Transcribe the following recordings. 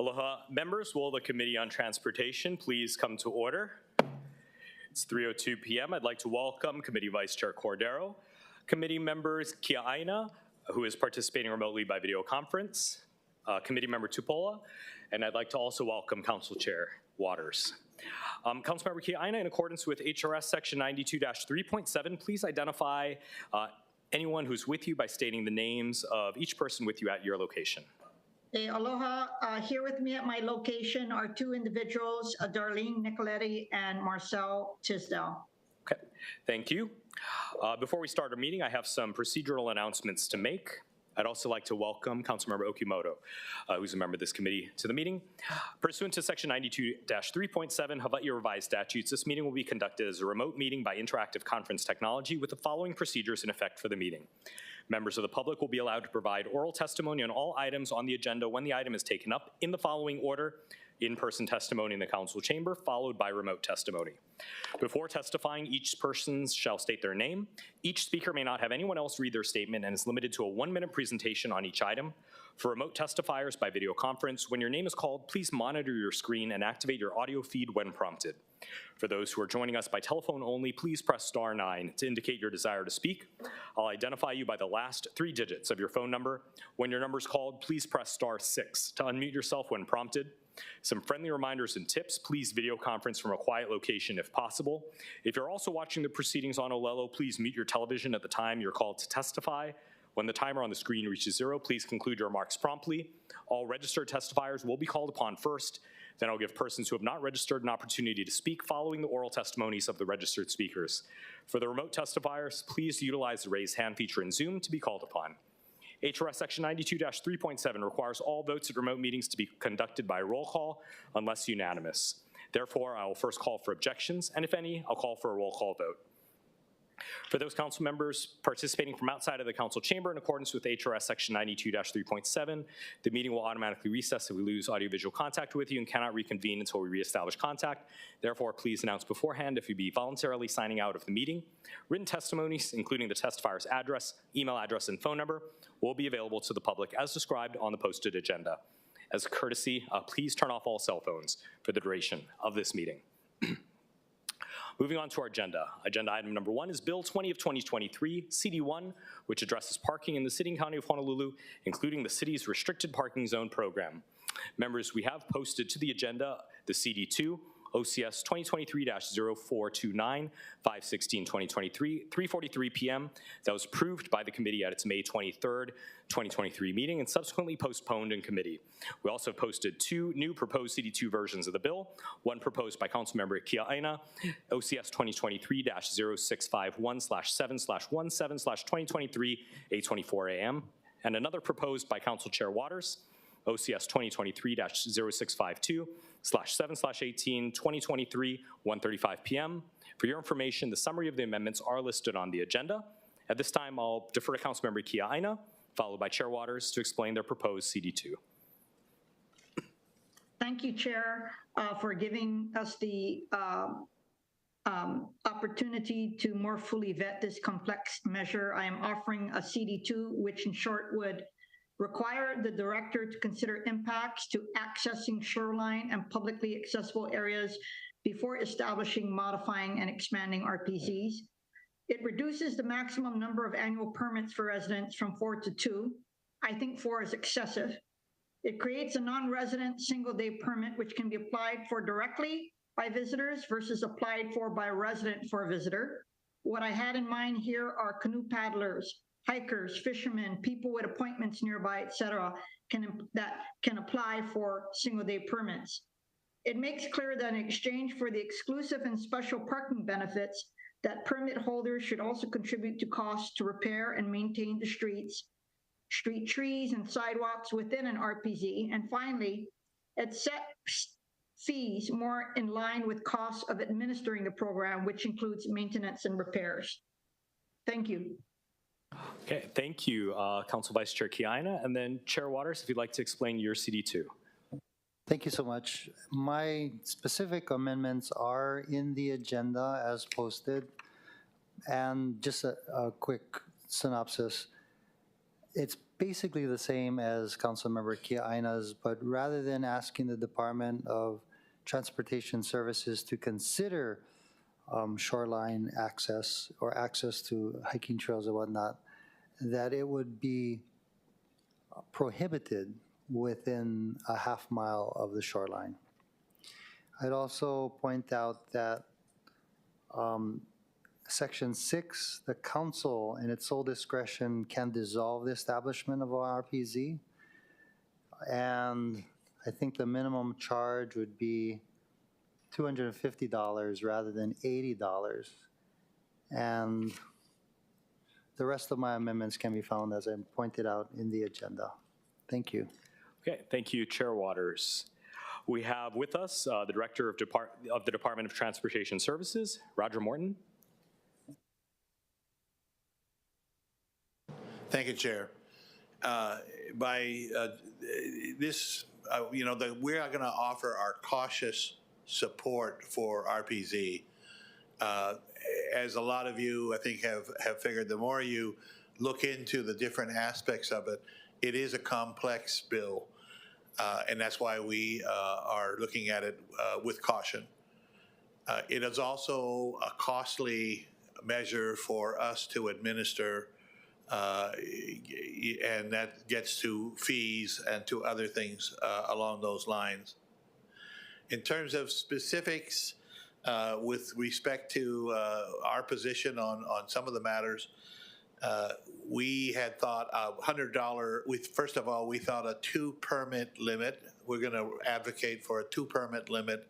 Aloha. Members, will the Committee on Transportation please come to order? It's 3:02 p.m. I'd like to welcome Committee Vice Chair Cordero, Committee members Kia'aina, who is participating remotely by video conference, Committee Member Tupola, and I'd like to also welcome Council Chair Waters. Councilmember Kia'aina, in accordance with HRS Section 92-3.7, please identify anyone who's with you by stating the names of each person with you at your location. Hey, aloha. Here with me at my location are two individuals, Darlene Nicoletti and Marcel Tisdale. Okay, thank you. Before we start our meeting, I have some procedural announcements to make. I'd also like to welcome Councilmember Okimoto, who's a member of this committee, to the meeting. Pursuant to Section 92-3.7 Hawaii Revised Statutes, this meeting will be conducted as a remote meeting by interactive conference technology with the following procedures in effect for the meeting. Members of the public will be allowed to provide oral testimony on all items on the agenda when the item is taken up in the following order: in-person testimony in the council chamber, followed by remote testimony. Before testifying, each person shall state their name. Each speaker may not have anyone else read their statement and is limited to a 1-minute presentation on each item. For remote testifiers by video conference, when your name is called, please monitor your screen and activate your audio feed when prompted. For those who are joining us by telephone only, please press *9 to indicate your desire to speak. I'll identify you by the last 3 digits of your phone number. When your number is called, please press *6 to unmute yourself when prompted. Some friendly reminders and tips: please video conference from a quiet location if possible. If you're also watching the proceedings on Olelo, please mute your television at the time you're called to testify. When the timer on the screen reaches 0, please conclude your remarks promptly. All registered testifiers will be called upon first. Then I'll give persons who have not registered an opportunity to speak following the oral testimonies of the registered speakers. For the remote testifiers, please utilize the raise hand feature in Zoom to be called upon. HRS Section 92-3.7 requires all votes at remote meetings to be conducted by roll call unless unanimous. Therefore, I will first call for objections, and if any, I'll call for a roll call vote. For those council members participating from outside of the council chamber in accordance with HRS Section 92-3.7, the meeting will automatically recess if we lose audiovisual contact with you and cannot reconvene until we reestablish contact. Therefore, please announce beforehand if you be voluntarily signing out of the meeting. Written testimonies, including the testifier's address, email address, and phone number, will be available to the public as described on the posted agenda. As a courtesy, please turn off all cell phones for the duration of this meeting. Moving on to our agenda. Agenda item number 1 is Bill 20 of 2023, CD1, which addresses parking in the city and county of Honolulu, including the city's restricted parking zone program. Members, we have posted to the agenda the CD2, OCS 2023-0429, 5/16/2023, 3:43 p.m. that was approved by the committee at its May 23rd, 2023 meeting and subsequently postponed in committee. We also posted 2 new proposed CD2 versions of the bill, one proposed by Councilmember Kia'aina, OCS 2023-0651/7/17/2023, 8:24 a.m., and another proposed by Council Chair Waters, OCS 2023-0652/7/18, 2023, 1:35 p.m. For your information, the summary of the amendments are listed on the agenda. At this time, I'll defer to Councilmember Kia'aina, followed by Chair Waters, to explain their proposed CD2. Thank you, Chair, for giving us the opportunity to more fully vet this complex measure. I am offering a CD2, which in short would require the director to consider impacts to accessing shoreline and publicly accessible areas before establishing, modifying, and expanding RPZs. It reduces the maximum number of annual permits for residents from 4 to 2. I think 4 is excessive. It creates a non-resident single-day permit which can be applied for directly by visitors versus applied for by a resident for a visitor. What I had in mind here are canoe paddlers, hikers, fishermen, people with appointments nearby, etc., that can apply for single-day permits. It makes clear that in exchange for the exclusive and special parking benefits, that permit holders should also contribute to costs to repair and maintain the streets, street trees, and sidewalks within an RPZ. And finally, it sets fees more in line with costs of administering the program, which includes maintenance and repairs. Thank you. Okay, thank you, Council Vice Chair Kia'aina. And then Chair Waters, if you'd like to explain your CD2. Thank you so much. My specific amendments are in the agenda as posted. And just a quick synopsis. It's basically the same as Councilmember Kiaina's, but rather than asking the Department of Transportation Services to consider shoreline access or access to hiking trails and whatnot, that it would be prohibited within a half-mile of the shoreline. I'd also point out that Section 6, the council in its sole discretion can dissolve the establishment of a RPZ. And I think the minimum charge would be $250 rather than $80. And the rest of my amendments can be found as I pointed out in the agenda. Thank you. Okay, thank you, Chair Waters. We have with us the Director of the Department of Transportation Services, Roger Morton. Thank you, Chair. We are going to offer our cautious support for RPZ. As a lot of you, I think, have figured, the more you look into the different aspects of it, it is a complex bill, and that's why we are looking at it with caution. It is also a costly measure for us to administer, and that gets to fees and to other things along those lines. In terms of specifics, with respect to our position on some of the matters, we had thought $100. First of all, we thought a 2-permit limit. We're going to advocate for a 2-permit limit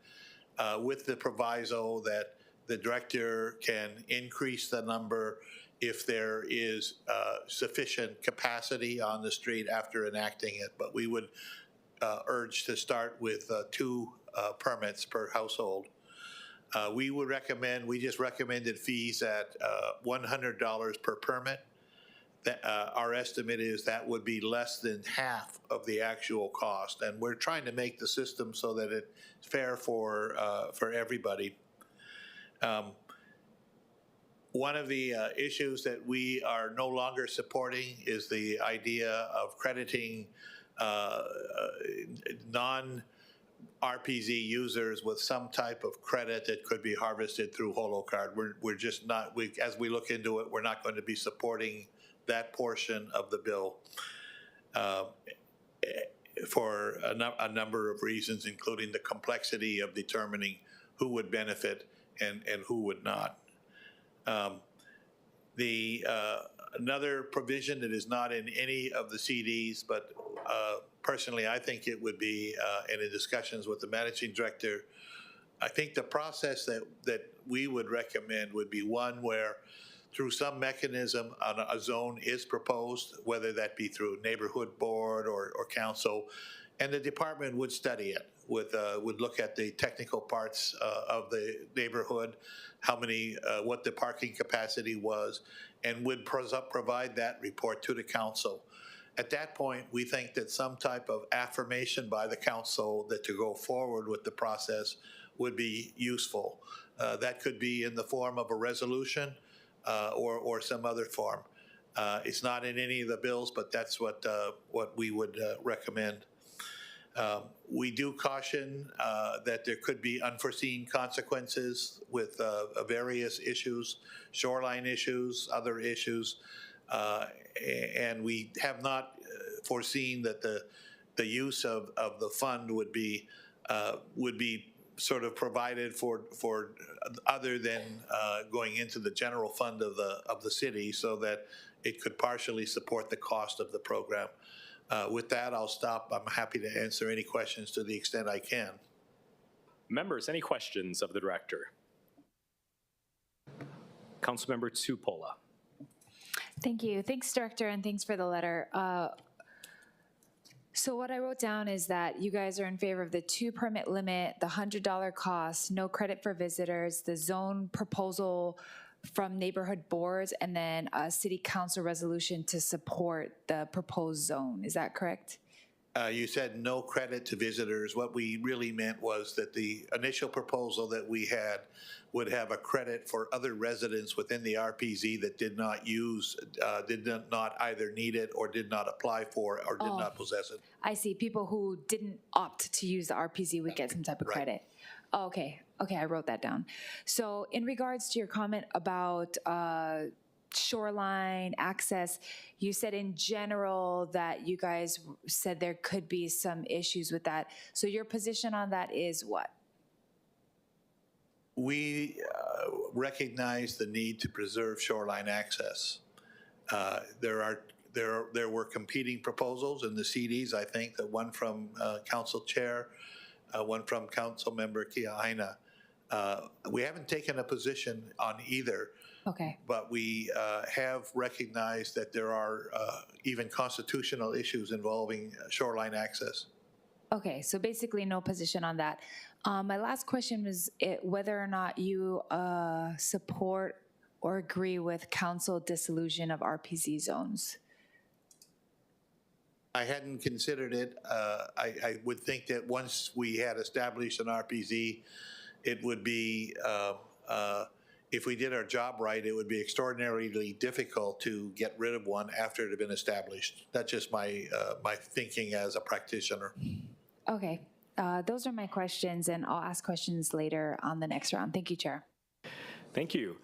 with the proviso that the director can increase the number if there is sufficient capacity on the street after enacting it. But we would urge to start with 2 permits per household. We just recommended fees at $100 per permit. Our estimate is that would be less than half of the actual cost, and we're trying to make the system so that it's fair for everybody. One of the issues that we are no longer supporting is the idea of crediting non-RPZ users with some type of credit that could be harvested through HoloCard. We're just not, as we look into it, we're not going to be supporting that portion of the bill for a number of reasons, including the complexity of determining who would benefit and who would not. Another provision that is not in any of the CDs, but personally I think it would be, and in discussions with the managing director, I think the process that we would recommend would be one where through some mechanism a zone is proposed, whether that be through neighborhood board or council, and the department would study it, would look at the technical parts of the neighborhood, how many, what the parking capacity was, and would provide that report to the council. At that point, we think that some type of affirmation by the council that to go forward with the process would be useful. That could be in the form of a resolution or some other form. It's not in any of the bills, but that's what we would recommend. We do caution that there could be unforeseen consequences with various issues, shoreline issues, other issues, and we have not foreseen that the use of the fund would be sort of provided for other than going into the general fund of the city, so that it could partially support the cost of the program. With that, I'll stop. I'm happy to answer any questions to the extent I can. Members, any questions of the director? Councilmember Tupola. Thank you. Thanks, Director, and thanks for the letter. So what I wrote down is that you guys are in favor of the 2-permit limit, the $100 cost, no credit for visitors, the zone proposal from neighborhood boards, and then a city council resolution to support the proposed zone. Is that correct? You said no credit to visitors. What we really meant was that the initial proposal that we had would have a credit for other residents within the RPZ that did not use, did not either need it or did not apply for or did not possess it. I see. People who didn't opt to use the RPZ would get some type of Right. credit. Oh, okay. Okay, I wrote that down. So in regards to your comment about shoreline access, you said in general that you guys said there could be some issues with that. So your position on that is what? We recognize the need to preserve shoreline access. There were competing proposals in the CDs, I think, that one from Council Chair, one from Council Member Kia Aina. We haven't taken a position on either. Okay. But we have recognized that there are even constitutional issues involving shoreline access. Okay, so basically no position on that. My last question was whether or not you support or agree with council dissolution of RPZ zones. I hadn't considered it. I would think that once we had established an RPZ, it would be, if we did our job right, it would be extraordinarily difficult to get rid of one after it had been established. That's just my thinking as a practitioner. Okay, those are my questions, and I'll ask questions later on the next round. Thank you, Chair. Thank you.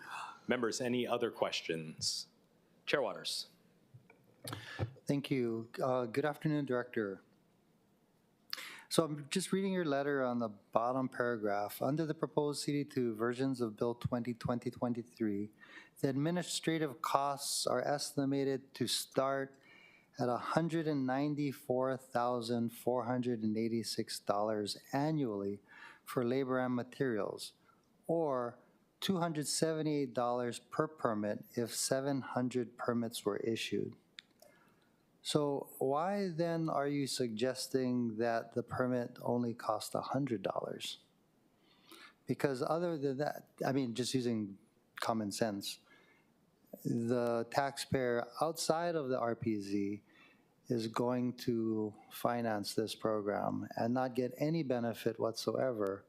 Members, any other questions? Chair Waters. Thank you. Good afternoon, Director. So I'm just reading your letter on the bottom paragraph. Under the proposed CD2 versions of Bill 2020-23, the administrative costs are estimated to start at $194,486 annually for labor and materials, or $278 per permit if 700 permits were issued. So why then are you suggesting that the permit only cost $100? Because other than that, I mean, just using common sense, the taxpayer outside of the RPZ is going to finance this program and not get any benefit whatsoever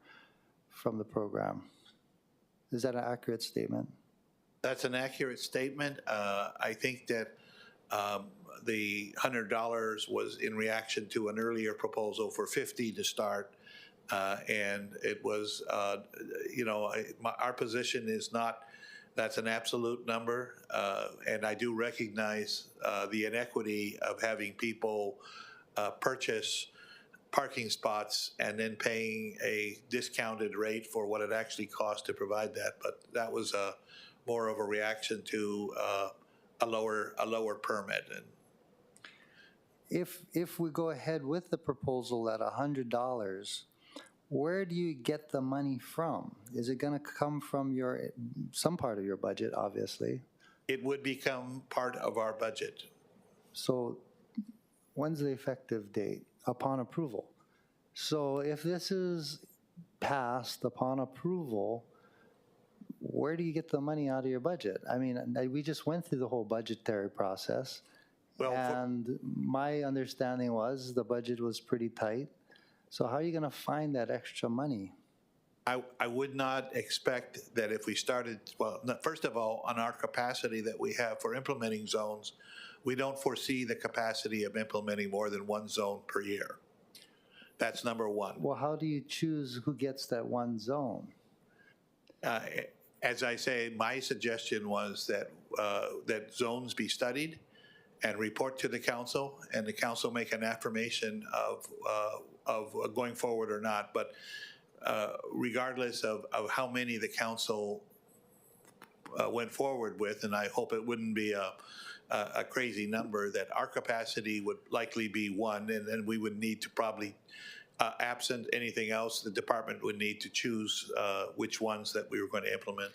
from the program. Is that an accurate statement? That's an accurate statement. I think that the $100 was in reaction to an earlier proposal for $50 to start. And it was, our position is not, that's an absolute number. And I do recognize the inequity of having people purchase parking spots and then paying a discounted rate for what it actually costs to provide that. But that was more of a reaction to a lower permit. And if we go ahead with the proposal at $100, where do you get the money from? Is it going to come from some part of your budget, obviously? It would become part of our budget. So when's the effective date? Upon approval. So if this is passed upon approval, where do you get the money out of your budget? I mean, we just went through the whole budgetary process. Well, and my understanding was the budget was pretty tight. So how are you going to find that extra money? I would not expect that if we started, well, first of all, on our capacity that we have for implementing zones, we don't foresee the capacity of implementing more than one zone per year. That's number one. Well, how do you choose who gets that one zone? As I say, my suggestion was that that zones be studied and report to the council, and the council make an affirmation of going forward or not. But regardless of how many the council went forward with, and I hope it wouldn't be a crazy number, that our capacity would likely be one, and then we would need to probably, absent anything else, the department would need to choose which ones that we were going to implement.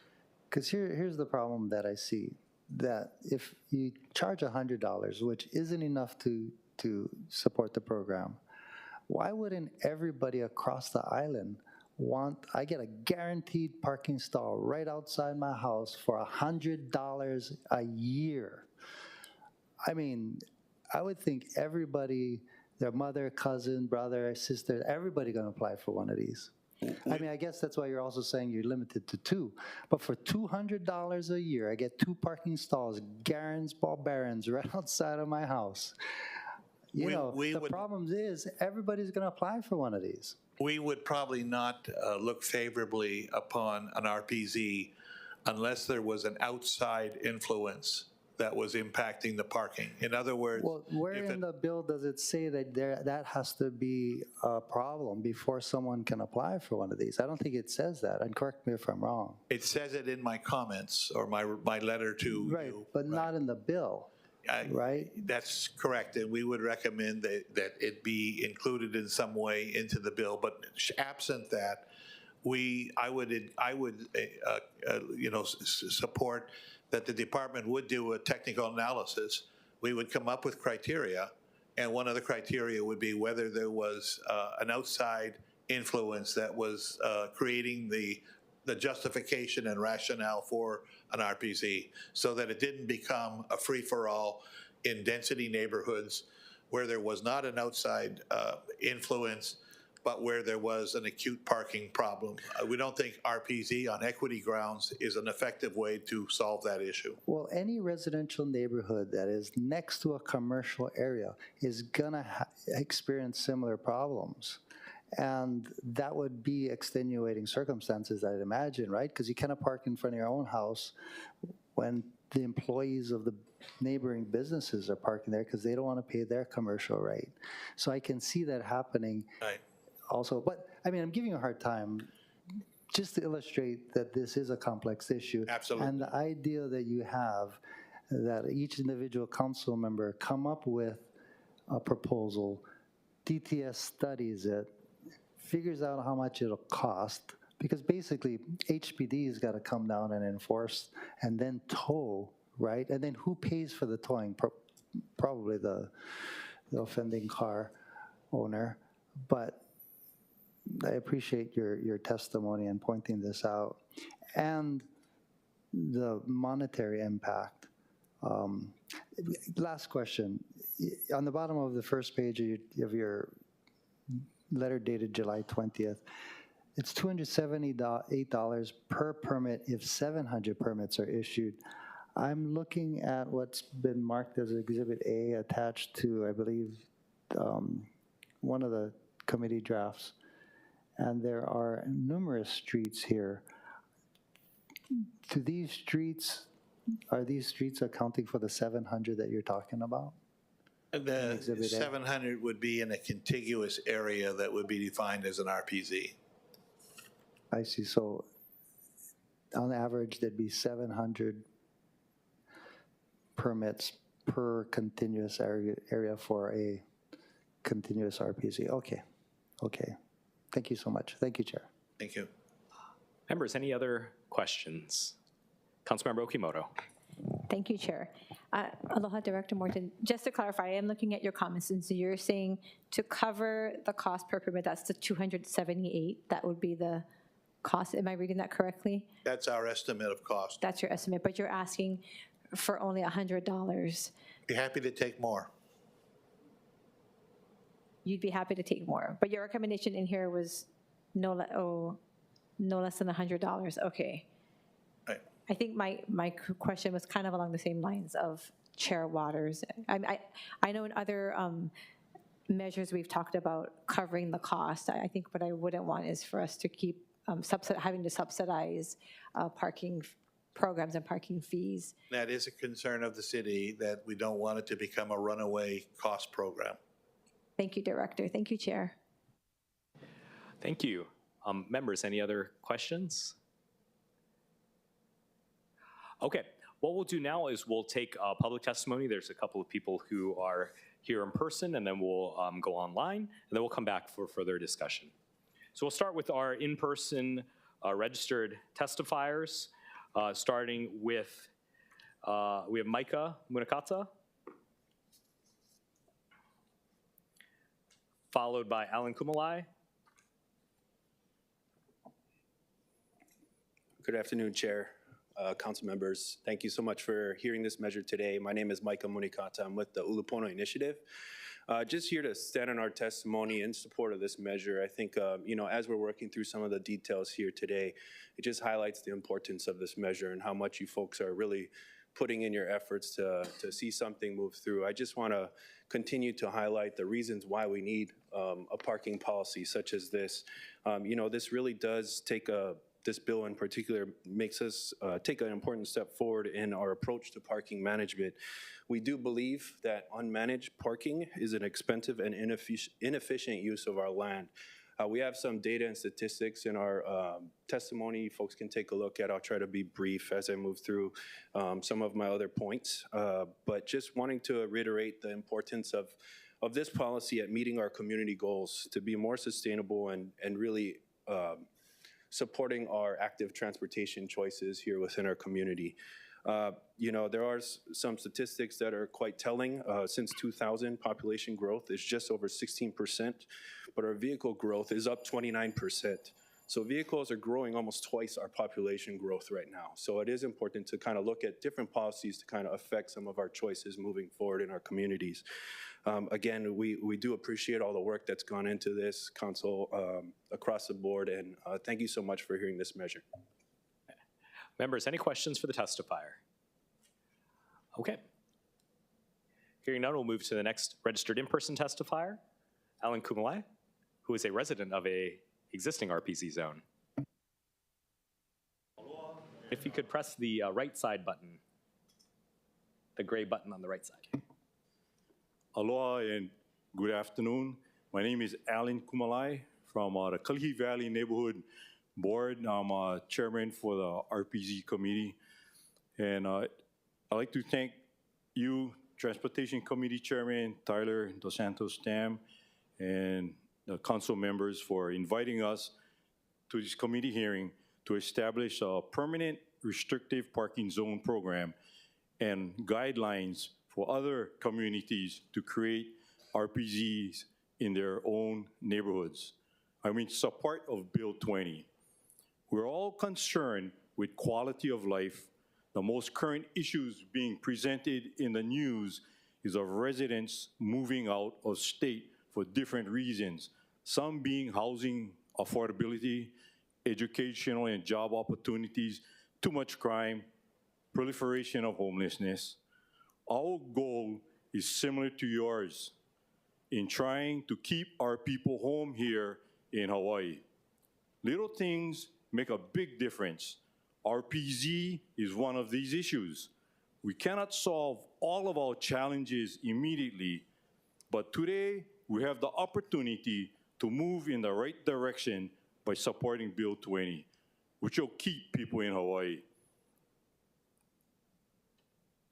Because here's the problem that I see, that if you charge $100, which isn't enough to support the program, why wouldn't everybody across the island I get a guaranteed parking stall right outside my house for $100 a year? I mean, I would think everybody their mother, cousin, brother, sister, everybody going to apply for one of these. I mean, I guess that's why you're also saying you're limited to 2. But for $200 a year, I get 2 parking stalls, Garen's Ball Barons, right outside of my house. You know, the problem is everybody's going to apply for one of these. We would probably not look favorably upon an RPZ unless there was an outside influence that was impacting the parking. In other words, Well, where in the bill does it say that that has to be a problem before someone can apply for one of these? I don't think it says that, and correct me if I'm wrong. it says it in my comments or my letter to Right, you. but not in the bill, right? That's correct, and we would recommend that it be included in some way into the bill. But absent that, I would support that the department would do a technical analysis. We would come up with criteria, and one of the criteria would be whether there was an outside influence that was creating the justification and rationale for an RPZ, so that it didn't become a free-for-all in density neighborhoods where there was not an outside influence, but where there was an acute parking problem. We don't think RPZ on equity grounds is an effective way to solve that issue. Well, any residential neighborhood that is next to a commercial area is gonna experience similar problems. And that would be extenuating circumstances, I'd imagine, right? Because you cannot park in front of your own house when the employees of the neighboring businesses are parking there because they don't want to pay their commercial rate. So I can see that happening. Right. Also, but I mean, I'm giving you a hard time just to illustrate that this is a complex issue. Absolutely. And the idea that you have that each individual council member come up with a proposal, DTS studies it, figures out how much it'll cost, because basically HPD has got to come down and enforce and then tow, right? And then who pays for the towing? Probably the offending car owner. But I appreciate your testimony and pointing this out, and the monetary impact. Last question. On the bottom of the first page of your letter dated July 20th, it's $278 per permit if 700 permits are issued. I'm looking at what's been marked as Exhibit A attached to, I believe, one of the committee drafts. And there are numerous streets here. Are these streets accounting for the 700 that you're talking about? The 700 would be in a contiguous area that would be defined as an RPZ. I see. So on average, there'd be 700 permits per continuous area for a continuous RPZ. Okay. Thank you so much. Thank you, Chair. Thank you. Members, any other questions? Councilmember Okimoto. Thank you, Chair. Aloha, Director Morton. Just to clarify, I am looking at your comments, and so you're saying to cover the cost per permit, that's the 278, that would be the cost. Am I reading that correctly? That's our estimate of cost. That's your estimate, but you're asking for only $100. Be happy to take more. You'd be happy to take more, but your recommendation in here was no less than $100. Okay. Right. I think my question was kind of along the same lines of Chair Waters. I know in other measures we've talked about covering the cost. I think what I wouldn't want is for us to keep having to subsidize parking programs and parking fees. That is a concern of the city, that we don't want it to become a runaway cost program. Thank you, Director. Thank you, Chair. Thank you. Members, any other questions? Okay, what we'll do now is we'll take public testimony. There's a couple of people who are here in person, and then we'll go online, and then we'll come back for further discussion. So we'll start with our in-person registered testifiers, starting with, we have Micah Munakata, followed by Alan Kumalai. Good afternoon, Chair, Council members. Thank you so much for hearing this measure today. My name is Micah Munikata. I'm with the Ulupono Initiative. Just here to stand on our testimony in support of this measure. I think, as we're working through some of the details here today, it just highlights the importance of this measure and how much you folks are really putting in your efforts to see something move through. I just want to continue to highlight the reasons why we need a parking policy such as this. This really does take this bill in particular makes us take an important step forward in our approach to parking management. We do believe that unmanaged parking is an expensive and inefficient use of our land. We have some data and statistics in our testimony folks can take a look at. I'll try to be brief as I move through some of my other points, but just wanting to reiterate the importance of this policy at meeting our community goals to be more sustainable and really supporting our active transportation choices here within our community. There are some statistics that are quite telling. Since 2000, population growth is just over 16%, but our vehicle growth is up 29%. So vehicles are growing almost twice our population growth right now. So it is important to kind of look at different policies to kind of affect some of our choices moving forward in our communities. Again, we do appreciate all the work that's gone into this, Council, across the board, and thank you so much for hearing this measure. Members, any questions for the testifier? Okay. Hearing none, we'll move to the next registered in-person testifier, Alan Kumalai, who is a resident of a existing RPZ zone. If you could press the right side button, the gray button on the right side. Aloha and good afternoon. My name is Alan Kumalai from the Kalihi Valley Neighborhood Board. I'm chairman for the RPZ committee. And I'd like to thank you, Transportation Committee Chairman Tyler Dos Santos Tam, and the council members for inviting us to this committee hearing to establish a permanent restrictive parking zone program and guidelines for other communities to create RPZs in their own neighborhoods. I'm in support of Bill 20. We're all concerned with quality of life. The most current issues being presented in the news is of residents moving out of state for different reasons, some being housing affordability, educational and job opportunities, too much crime, proliferation of homelessness. Our goal is similar to yours in trying to keep our people home here in Hawaii. Little things make a big difference. RPZ is one of these issues. We cannot solve all of our challenges immediately, but today we have the opportunity to move in the right direction by supporting Bill 20, which will keep people in Hawaii.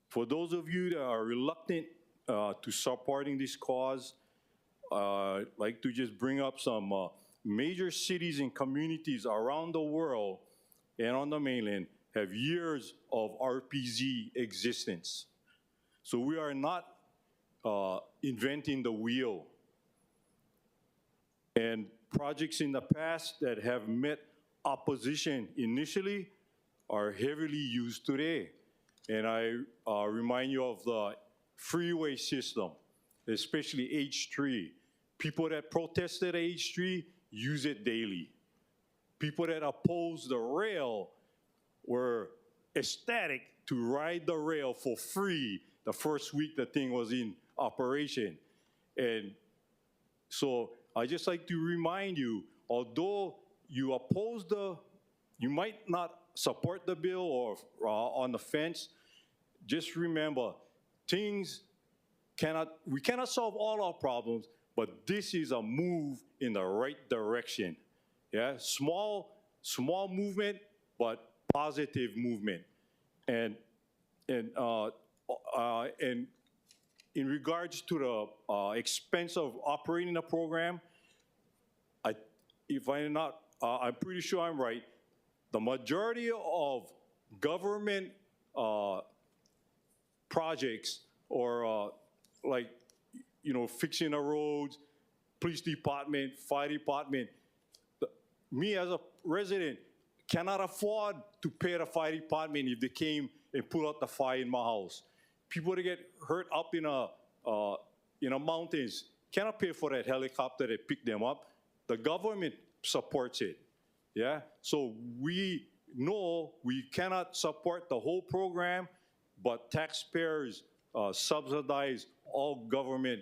For those of you that are reluctant to supporting this cause, I'd like to just bring up some major cities and communities around the world and on the mainland have years of RPZ existence. So we are not inventing the wheel. And projects in the past that have met opposition initially are heavily used today. And I remind you of the freeway system, especially H3. People that protested H3 use it daily. People that oppose the rail were ecstatic to ride the rail for free the first week the thing was in operation. And so I just like to remind you, although you oppose you might not support the bill or on the fence, just remember, we cannot solve all our problems, but this is a move in the right direction. Yeah, small movement, but positive movement. And in regards to the expense of operating the program, I'm pretty sure I'm right. The majority of government projects or fixing the roads, police department, fire department, me as a resident cannot afford to pay the fire department if they came and put out the fire in my house. People that get hurt up in a in the mountains cannot pay for that helicopter to pick them up. The government supports it. Yeah, so we know we cannot support the whole program, but taxpayers subsidize all government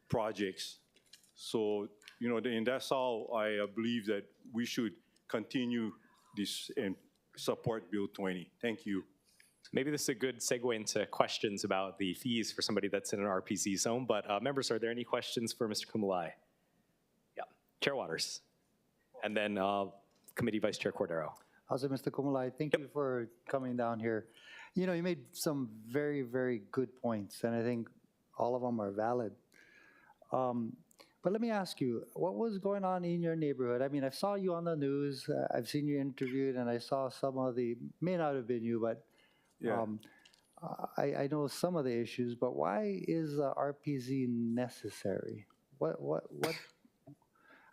projects. So, and that's how I believe that we should continue this and support Bill 20. Thank you. Maybe this is a good segue into questions about the fees for somebody that's in an RPZ zone. But members, are there any questions for Mr. Kumalai? Yeah, Chair Waters. And then Committee Vice Chair Cordero. Also, Mr. Kumalai, thank you for coming down here. You made some very, very good points, and I think all of them are valid. But let me ask you, what was going on in your neighborhood? I mean, I saw you on the news, I've seen you interviewed, and I saw some of the, may not have been you, but Yeah. I know some of the issues, but why is RPZ necessary? What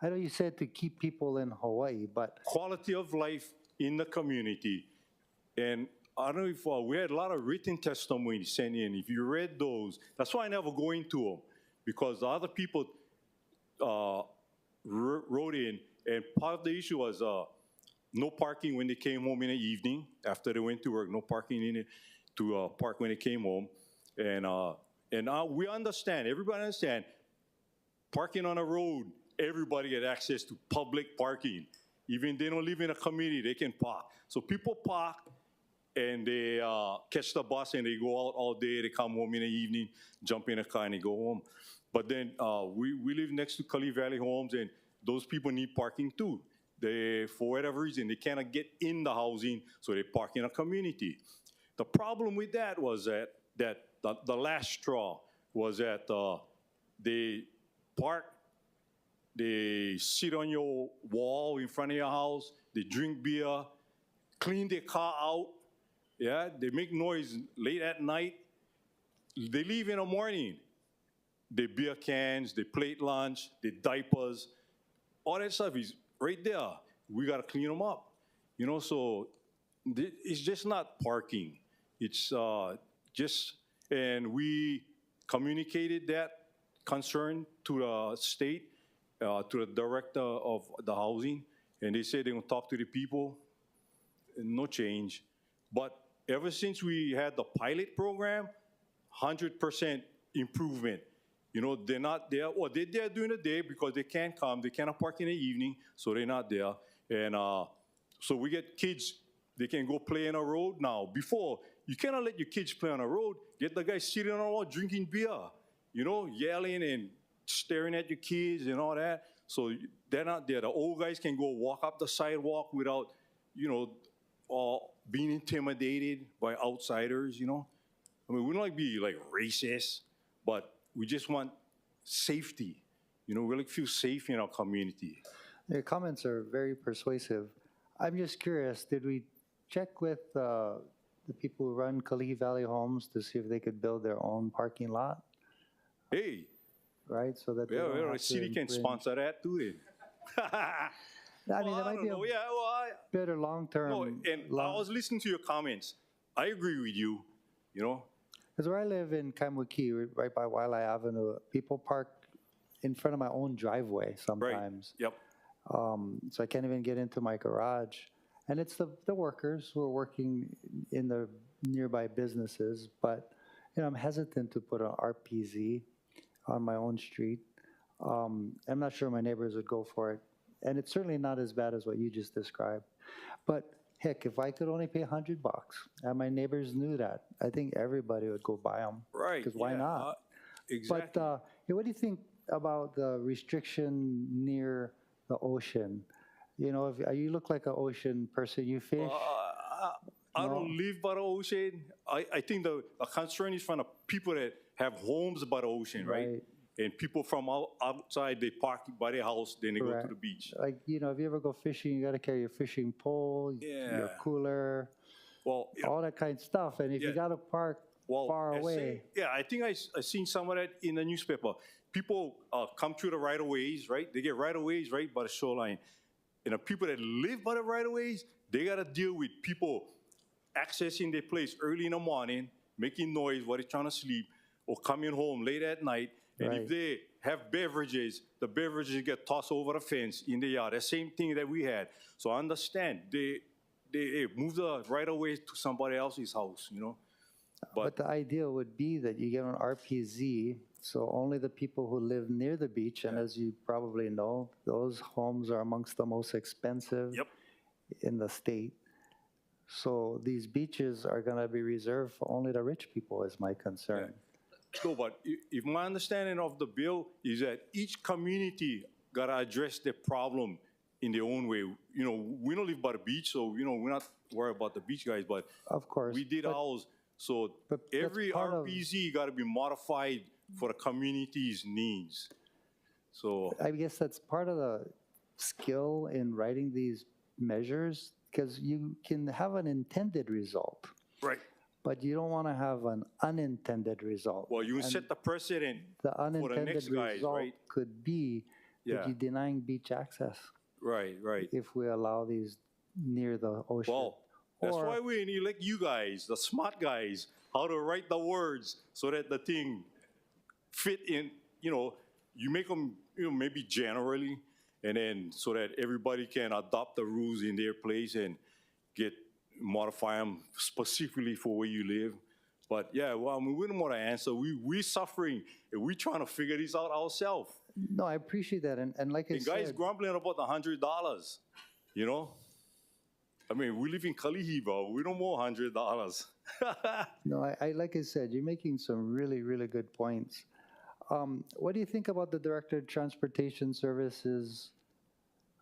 I know you said to keep people in Hawaii, but Quality of life in the community. And I don't know if we had a lot of written testimony sent in. If you read those, that's why I never go into them, because the other people wrote in, and part of the issue was no parking when they came home in the evening after they went to work. No parking in it to park when they came home, and we understand. Everybody understand. Parking on a road, everybody get access to public parking. Even they don't live in a community, they can park. So people park, and they catch the bus and they go out all day. They come home in the evening, jump in a car, and they go home. But then we live next to Kali Valley Homes, and those people need parking too. They, for whatever reason, they cannot get in the housing, so they park in a community. The problem with that was that the last straw was that they park, they sit on your wall in front of your house, they drink beer, clean their car out, yeah, they make noise late at night, they leave in the morning. They beer cans, they plate lunch, they diapers, all that stuff is right there. We gotta clean them up, so it's just not parking. It's just, and we communicated that concern to the state, to the director of the housing, and they said they're gonna talk to the people. No change. But ever since we had the pilot program, 100% improvement. They're not there. Well, they're there during the day because they can't come. They cannot park in the evening, so they're not there. And so we get kids, they can go play on the road now. Before, you cannot let your kids play on the road. Get the guys sitting on the road drinking beer, yelling and staring at your kids and all that. So they're not there. The old guys can go walk up the sidewalk without, being intimidated by outsiders, I mean, we don't like to be like racist, but we just want safety. We like feel safe in our community. your comments are very persuasive. I'm just curious, did we check with the people who run Kalihi Valley Homes to see if they could build their own parking lot, Hey, right? So that they don't the have to city can infringe. sponsor that too then. I mean, that might be a better long-term. No, and I was listening to your comments. I agree with you, Because where I live in Kaimuki, right by Wailea Avenue, people park in front of my own driveway sometimes. Yep. So I can't even get into my garage. And it's the workers who are working in the nearby businesses. But, I'm hesitant to put an RPZ on my own street. I'm not sure my neighbors would go for it. And it's certainly not as bad as what you just described. But heck, if I could only pay $100 and my neighbors knew that, I think everybody would go buy them. Right. Because why yeah, not? Exactly. But what do you think about the restriction near the ocean? You look like an ocean person. You fish. I don't live by the ocean. I think the concern is from the people that have homes by the ocean, right? And people from outside, they park by their house, then they go to the beach. Like, if you ever go fishing, you got to carry your fishing pole, your cooler, all that kind of stuff. And if you got to park far away. I think I seen some of that in the newspaper. People come through the right-of-ways, right? They get right-of-ways right by the shoreline. And the people that live by the right-of-ways, they got to deal with people accessing their place early in the morning, making noise while they're trying to sleep, or coming home late at night, and Right. if they have beverages, the beverages get tossed over the fence in the yard. The same thing that we had. So I understand. They move the right away to somebody else's house, you know? But the idea would be that you get an RPZ, so only the people who live near the beach, and as you probably know, those homes are amongst the most expensive Yep. in the state. So these beaches are going to be reserved for only the rich people, is my concern. No, but if my understanding of the bill is that each community got to address their problem in their own way. You know, we don't live by the beach, so, you know, we're not worried about the beach guys, but Of course. we did but- ours. So but that's every part of- RPZ got to be modified for the community's needs. So, I guess that's part of the skill in writing these measures, because you can have an intended result, right. but you don't want to have an unintended result. Well, you And set the precedent. the unintended next guys, result right? could be Yeah. that you're denying beach access Right, right. if we allow these near the ocean. Well, that's Or- why we elect you guys, the smart guys, how to write the words so that the thing fit in, you know, you make them, you know, maybe generally, and then so that everybody can adopt the rules in their place and modify them specifically for where you live. But yeah, well, I mean, we don't want to answer. We're suffering, and we're trying to figure this out ourselves. No, I appreciate that. And like I And guys said, grumbling about the $100, you know? I mean, we live in Kalihi, bro. We don't want $100. no, I like I said, you're making some really, really good points. What do you think about the Director of Transportation Services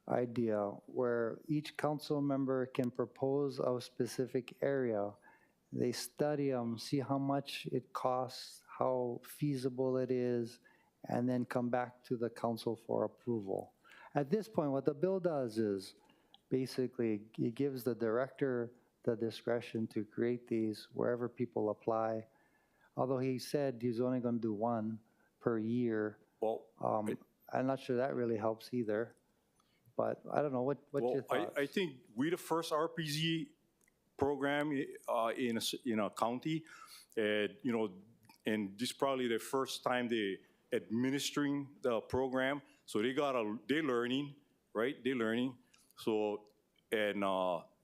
idea where each council member can propose a specific area? They study them, see how much it costs, how feasible it is, and then come back to the council for approval. At this point, what the bill does is basically it gives the director the discretion to create these wherever people apply. Although he said he's only going to do one per year. Well, I'm not sure that really helps either. But I don't know, what's your thoughts? I think we're the first RPZ program in a county, and you know, and this is probably the first time they administering the program. So they're learning, right? They're learning. So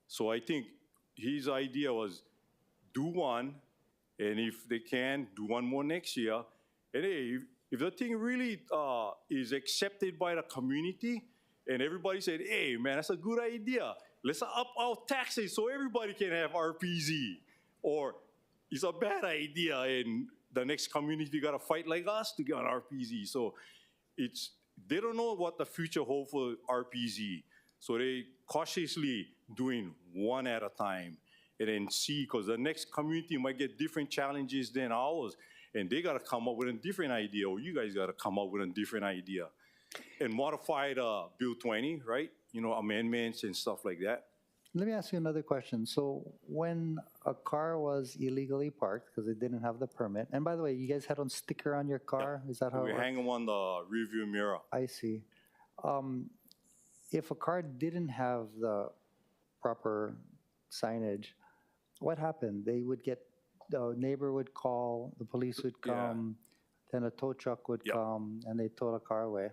so I think his idea was do one, and if they can, do one more next year. And hey, if the thing really is accepted by the community, and everybody said, hey, man, that's a good idea. Let's up our taxes so everybody can have RPZ. Or it's a bad idea and the next community got to fight like us to get on RPZ. So they don't know what the future holds for RPZ. So they cautiously doing one at a time and then see, because the next community might get different challenges than ours. And they got to come up with a different idea, or you guys got to come up with a different idea. And modify the Bill 20, right? You know, amendments and stuff like that. Let me ask you another question. So when a car was illegally parked because it didn't have the permit, and by the way, you guys had a sticker on your car? Is that how We it works? hang them on the rearview mirror. I see. If a car didn't have the proper signage, what happened? They would get, the neighbor would call, the police would come, then a tow truck would Yep. come, and they tow the car away.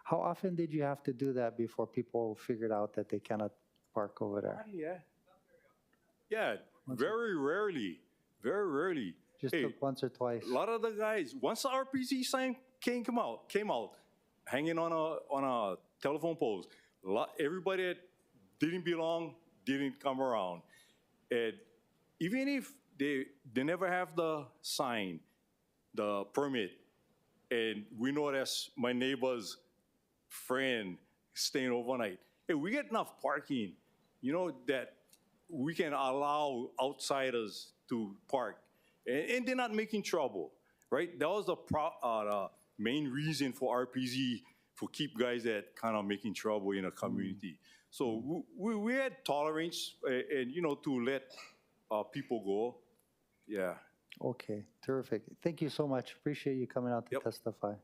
How often did you have to do that before people figured out that they cannot park over there? Yeah, very rarely. Very rarely. Just Hey, took once or twice? a lot of the guys, once the RPZ sign came out, hanging on a telephone post, everybody that didn't belong didn't come around. And even if they never have the sign, the permit, and we know that's my neighbor's friend staying overnight, hey, we get enough parking, you know, that we can allow outsiders to park, and they're not making trouble, right? That was the main reason for RPZ, for keep guys that kind of making trouble in a community. So we had tolerance, and you know, to let people go. Yeah. Okay, terrific. Thank you so much. Appreciate you coming out to Yep. testify.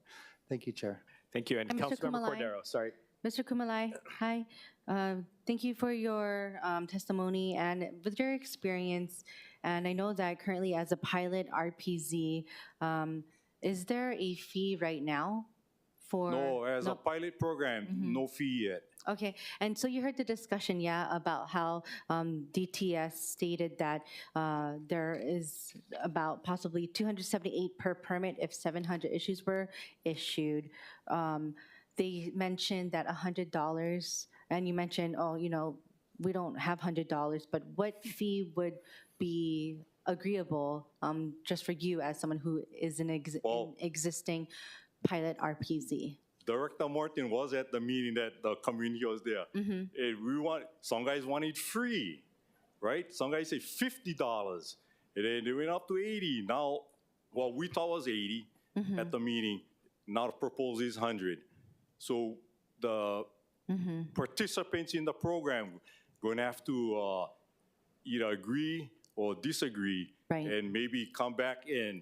Thank you, Chair. Thank you. And Mr. Councilmember Kumalai. Cordero, sorry. Mr. Kumalai, hi. Thank you for your testimony and with your experience. And I know that currently as a pilot RPZ, is there a fee right now for? No, as a pilot program, no fee yet. Okay, and so you heard the discussion, yeah, about how DTS stated that there is about possibly 278 per permit if 700 issues were issued. They mentioned that $100, and you mentioned, oh, you know, we don't have $100, but what fee would be agreeable just for you as someone who is an existing pilot RPZ? Director Morton was at the meeting that the community was there. And some guys wanted free, right? Some guys say $50, and then they went up to 80. Now, what we thought was 80 at the meeting, now the proposal is 100. So the participants in the program going to have to either agree or disagree, and maybe come back and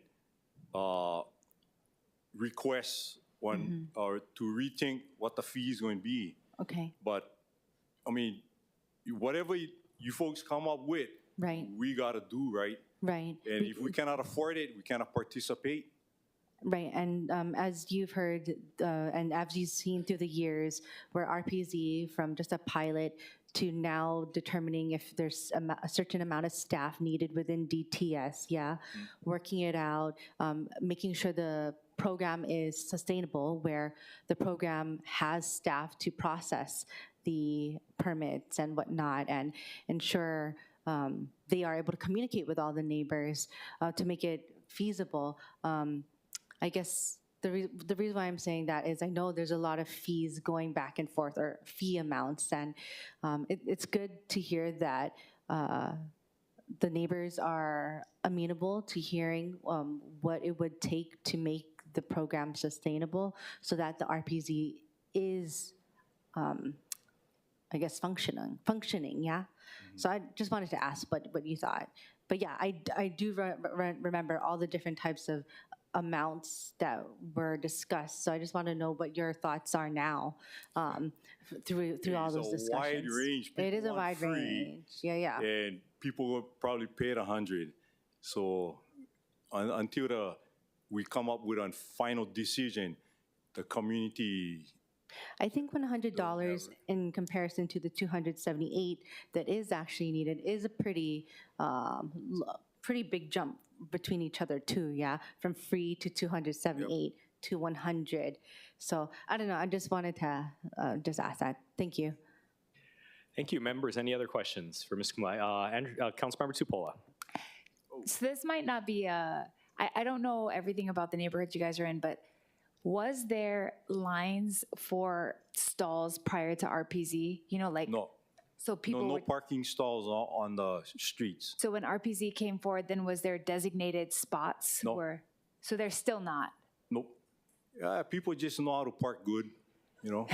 request one or to rethink what the fee is going to be. Okay. But I mean, whatever you folks come up with, we got to do, right? Right. And if we cannot afford it, we cannot participate. Right, and as you've heard, and as you've seen through the years, where RPZ from just a pilot to now determining if there's a certain amount of staff needed within DTS, working it out, making sure the program is sustainable, where the program has staff to process the permits and whatnot, and ensure they are able to communicate with all the neighbors to make it feasible. I guess the reason why I'm saying that is I know there's a lot of fees going back and forth, or fee amounts, and it's good to hear that the neighbors are amenable to hearing what it would take to make the program sustainable so that the RPZ is, I guess, functioning, yeah? So I just wanted to ask what you thought. But yeah, I do remember all the different types of amounts that were discussed. So I just want to know what your thoughts are now through all those discussions. It's a wide range. It is a wide range. Yeah. And people will probably pay $100. So until we come up with a final decision, the community. I think $100 in comparison to the 278 that is actually needed is a pretty big jump between each other too, yeah? From free to 278 to 100. So I don't know, I just wanted to just ask that. Thank you. Thank you, members. Any other questions for Ms. Kumai? Councilmember Tupola. So this might not be I don't know everything about the neighborhoods you guys are in, but was there lines for stalls prior to RPZ? You know, like no. So people no parking stalls on the streets. So when RPZ came forward, then was there designated spots? No. So there's still not? Nope. People just know how to park good, you know.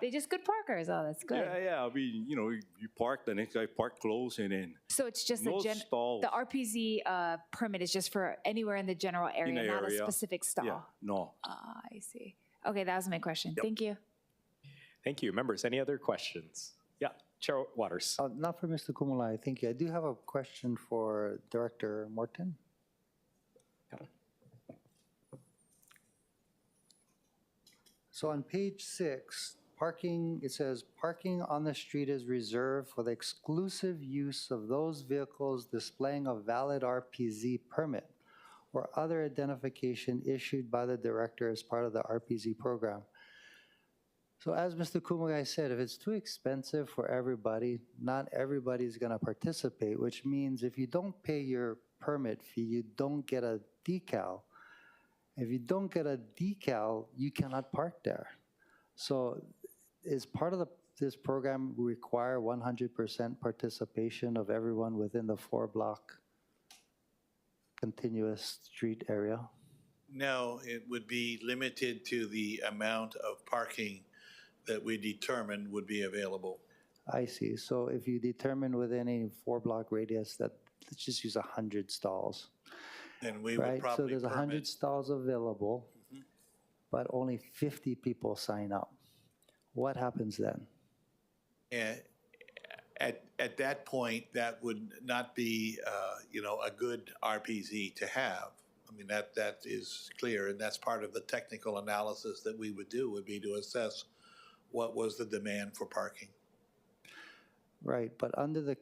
They're just good parkers. Oh, that's good. Yeah. I mean, you know, you park, the next guy park close, and then. So it's just no stalls. The RPZ permit is just for anywhere in the general area, not a specific stall. Yeah, no. I see. Okay, that was my question. Yep. Thank you. Thank you. Members, any other questions? Yeah, Chair Waters. Not for Mr. Kumulai, thank you. I do have a question for Director Morton. So on page 6, parking, it says, parking on the street is reserved for the exclusive use of those vehicles displaying a valid RPZ permit or other identification issued by the director as part of the RPZ program. So as Mr. Kumagai said, if it's too expensive for everybody, not everybody's going to participate, which means if you don't pay your permit fee, you don't get a decal. If you don't get a decal, you cannot park there. So is part of this program require 100% participation of everyone within the 4-block continuous street area? No, it would be limited to the amount of parking that we determined would be available. I see. So if you determine within a 4-block radius that, let's just use 100 stalls. Then we would probably So there's 100 stalls available, but only 50 people sign up. What happens then? And at that point, that would not be, a good RPZ to have. I mean, that is clear, and that's part of the technical analysis that we would do, would be to assess what was the demand for parking. Right, but under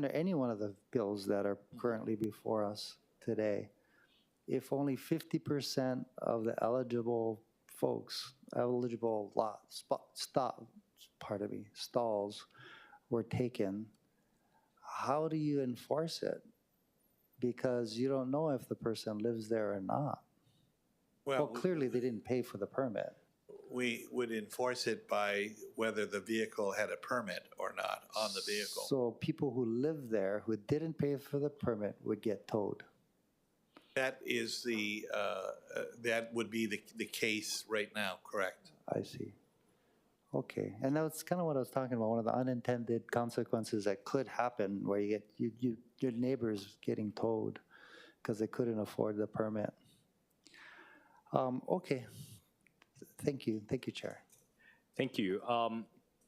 any one of the bills that are currently before us today, if only 50% of the eligible stalls were taken, how do you enforce it? Because you don't know if the person lives there or not. Well, clearly they didn't pay for the permit. We would enforce it by whether the vehicle had a permit or not on the vehicle. So people who live there who didn't pay for the permit would get towed. That is that would be the case right now, correct? I see. Okay, and that's kind of what I was talking about, one of the unintended consequences that could happen where you get your neighbors getting towed because they couldn't afford the permit. Okay, thank you, Chair. Thank you.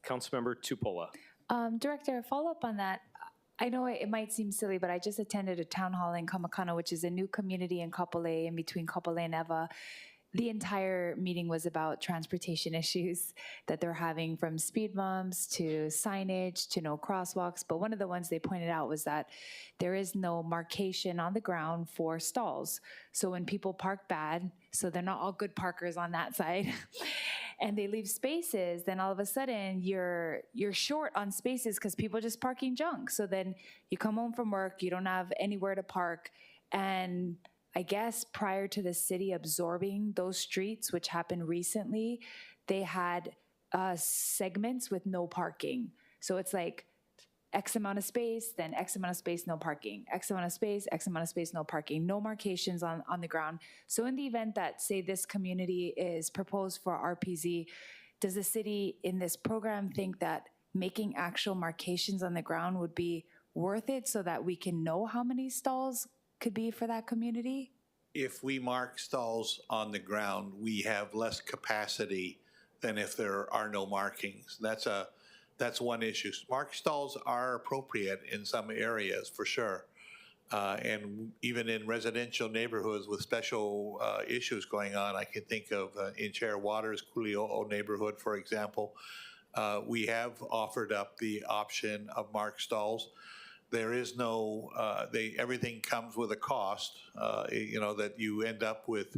Councilmember Tupola. Director, follow up on that. I know it might seem silly, but I just attended a town hall in Kamakana, which is a new community in Kapolei, in between Kapolei and Eva. The entire meeting was about transportation issues that they're having, from speed bumps to signage to no crosswalks. But one of the ones they pointed out was that there is no markation on the ground for stalls. So when people park bad, so they're not all good parkers on that side, and they leave spaces, then all of a sudden you're short on spaces because people are just parking junk. So then you come home from work, you don't have anywhere to park, and I guess prior to the city absorbing those streets, which happened recently, they had segments with no parking. So it's like X amount of space, then X amount of space, no parking. X amount of space, X amount of space, no parking. No markations on the ground. So in the event that, say, this community is proposed for RPZ, does the city in this program think that making actual markations on the ground would be worth it so that we can know how many stalls could be for that community? If we mark stalls on the ground, we have less capacity than if there are no markings. That's one issue. Marked stalls are appropriate in some areas for sure. And even in residential neighborhoods with special issues going on, I can think of in Chair Waters' Kuli'o'o neighborhood, for example, we have offered up the option of marked stalls. There is no, everything comes with a cost, that you end up with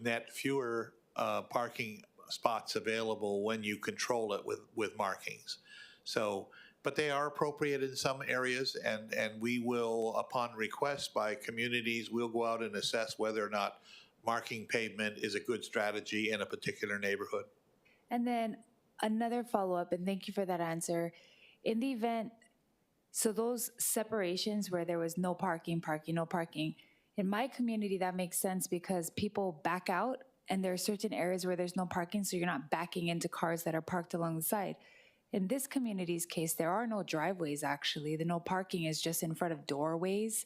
net fewer parking spots available when you control it with markings. So, but they are appropriate in some areas, and we will, upon request by communities, we'll go out and assess whether or not marking pavement is a good strategy in a particular neighborhood. And then another follow-up, and thank you for that answer. In the event, so those separations where there was no parking, no parking, in my community that makes sense because people back out and there are certain areas where there's no parking, so you're not backing into cars that are parked along the side. In this community's case, there are no driveways actually. The no parking is just in front of doorways.